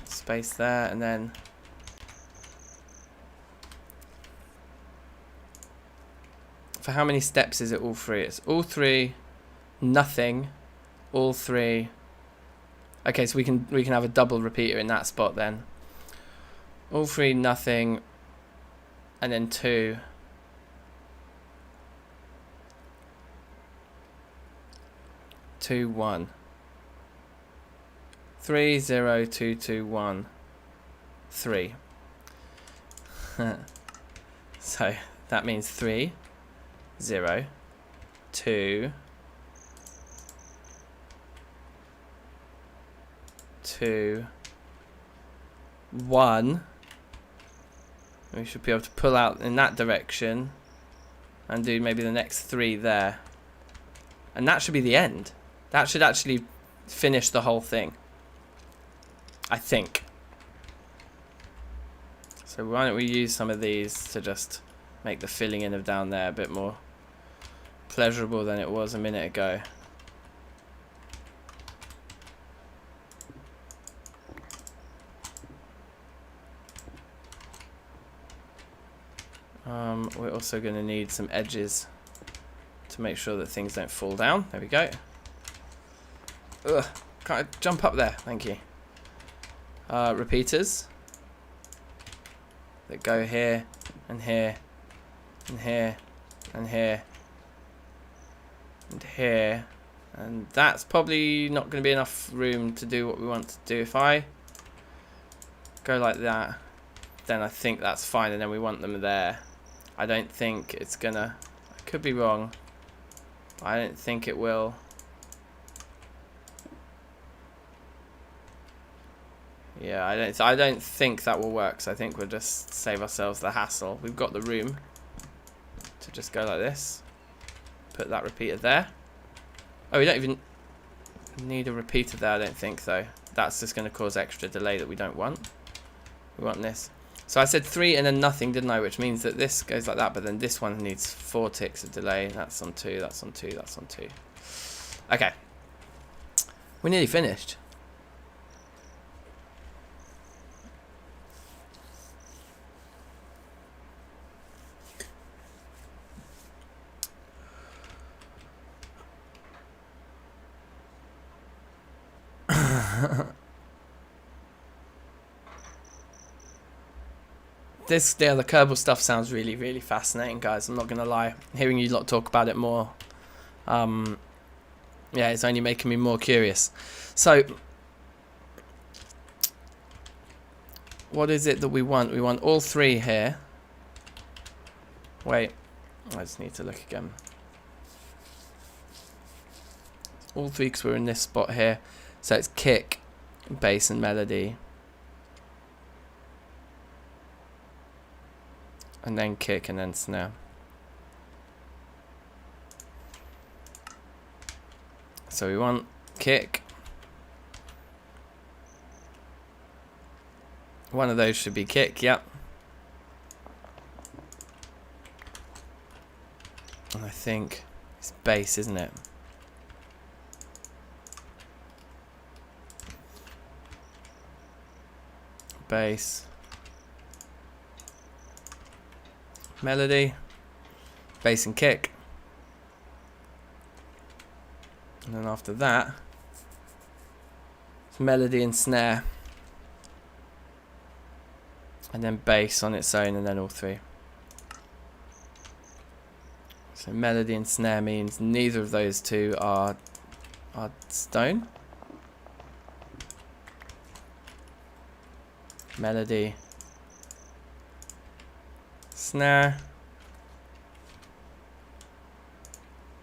Space there, and then for how many steps is it all 3? It's all 3, nothing, all 3. Okay, so we can have a double repeater in that spot then. All 3, nothing, and then 2. 2, 1. 3, 0, 2, 2, 1, 3. So that means 3, 0, 2, 2, 1. We should be able to pull out in that direction and do maybe the next 3 there. And that should be the end. That should actually finish the whole thing, I think. So why don't we use some of these to just make the filling in of down there a bit more pleasurable than it was a minute ago. We're also going to need some edges to make sure that things don't fall down. There we go. Ugh, can't I jump up there? Thank you. Repeaters that go here and here and here and here and here, and that's probably not going to be enough room to do what we want to do. If I go like that, then I think that's fine, and then we want them there. I don't think it's gonna, I could be wrong, I don't think it will. Yeah, I don't think that will work, so I think we'll just save ourselves the hassle. We've got the room to just go like this. Put that repeater there. Oh, we don't even need a repeater there, I don't think, though. That's just going to cause extra delay that we don't want. We want this. So I said 3 and then nothing, didn't I? Which means that this goes like that, but then this one needs 4 ticks of delay. That's on 2, that's on 2, that's on 2. Okay. We're nearly finished. The Kerbal stuff sounds really, really fascinating, guys. I'm not gonna lie. Hearing you lot talk about it more, yeah, it's only making me more curious. So, what is it that we want? We want all 3 here. Wait, I just need to look again. All 3 because we're in this spot here. So it's kick, bass, and melody. And then kick, and then snare. So we want kick. One of those should be kick, yep. And I think it's bass, isn't it? Bass. Melody, bass and kick, and then after that it's melody and snare, and then bass on its own, and then all 3. So melody and snare means neither of those 2 are stone. Melody, snare,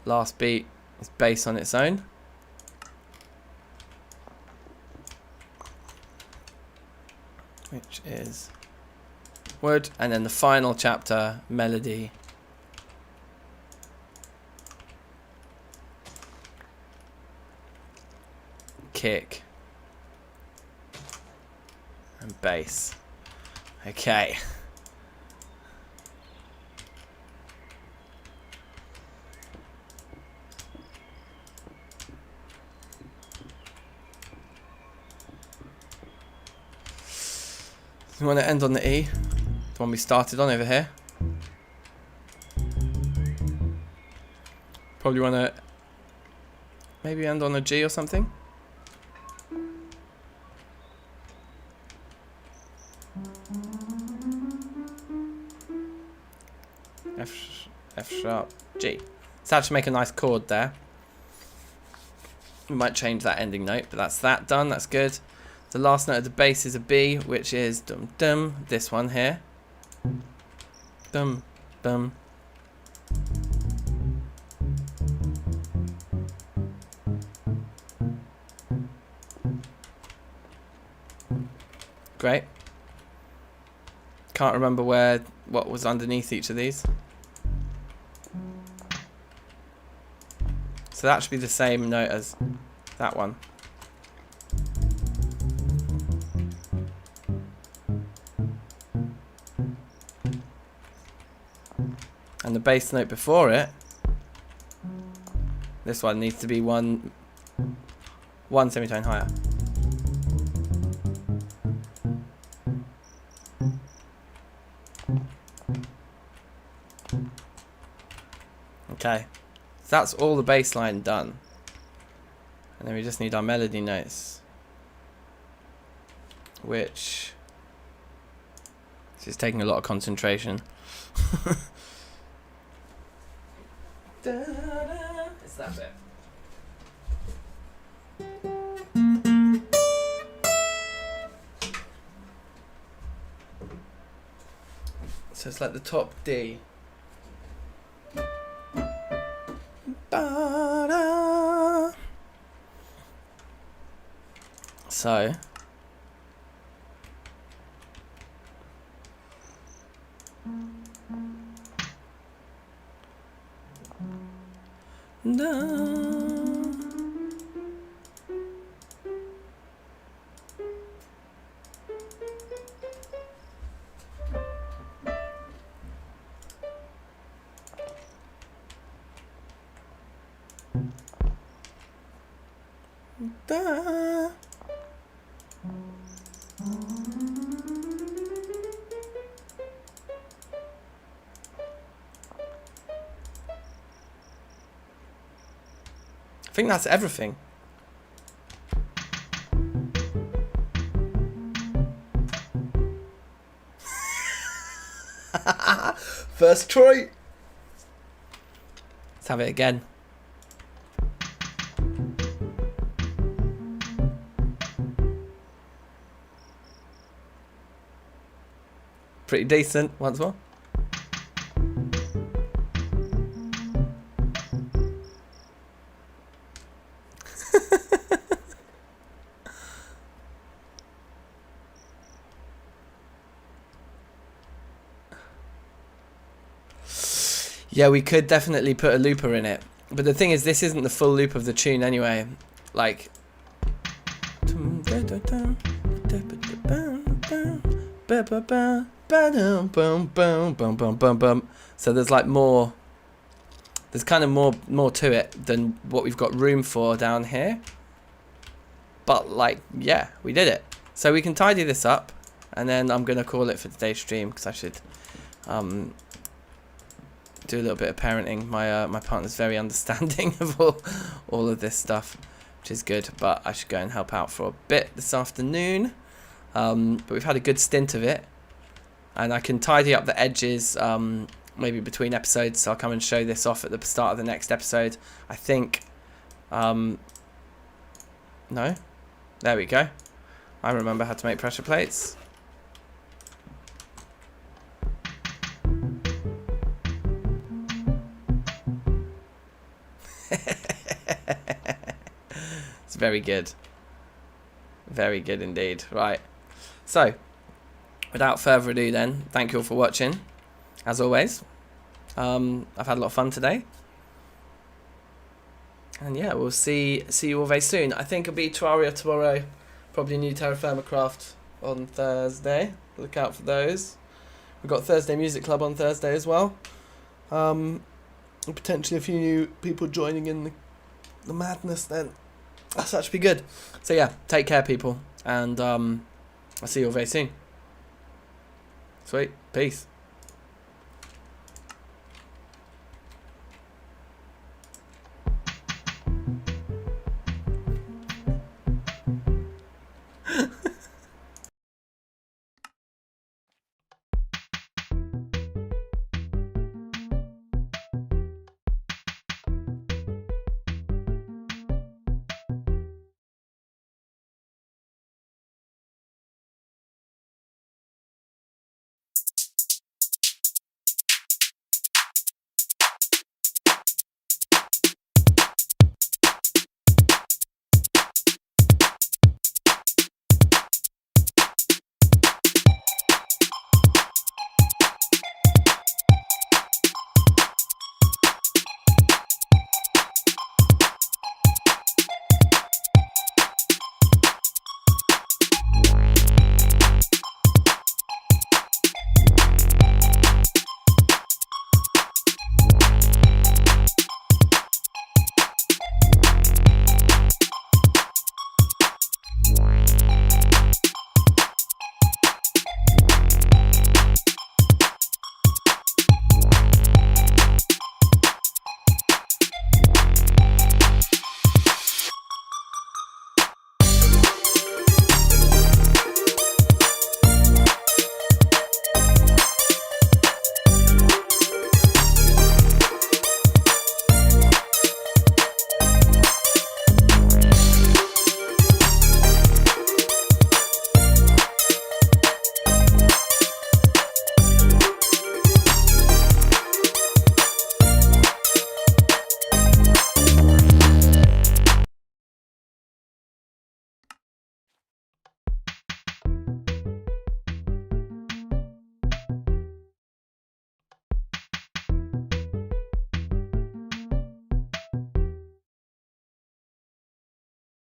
last beat is bass on its own, which is wood, and then the final chapter, melody, kick, and bass. Okay. You want to end on the E, the one we started on over here. Probably want to maybe end on a G or something. F sharp, G. So that should make a nice chord there. We might change that ending note, but that's that done. That's good. The last note of the bass is a B, which is dum dum. This one here. Dum dum. Great. Can't remember what was underneath each of these. So that should be the same note as that one. And the bass note before it, this one needs to be one semitone higher. Okay, so that's all the bass line done. And then we just need our melody notes, which is taking a lot of concentration. It's that bit. So it's like the top D. So I think that's everything. First try. Let's have it again. Pretty decent. Once more. Yeah, we could definitely put a looper in it. But the thing is, this isn't the full loop of the tune anyway. Like... So there's like more... There's kind of more to it than what we've got room for down here. But like, yeah, we did it. So we can tidy this up. And then I'm going to call it for today's stream. Because I should... do a little bit of parenting. My partner's very understanding of all of this stuff, which is good, but I should go and help out for a bit this afternoon. But we've had a good stint of it, and I can tidy up the edges maybe between episodes, so I'll come and show this off at the start of the next episode, I think. No, there we go. I remember how to make pressure plates. It's very good. Very good indeed. Right. So, without further ado then, thank you all for watching. As always. I've had a lot of fun today. And yeah, we'll see you all very soon. I think it'll be Terraria tomorrow. Probably new Terrafirmacraft on Thursday. Look out for those. We've got Thursday Music Club on Thursday as well. And potentially a few new people joining in the madness then. That should be good. So yeah, take care people. And I'll see you all very soon. Sweet. Peace.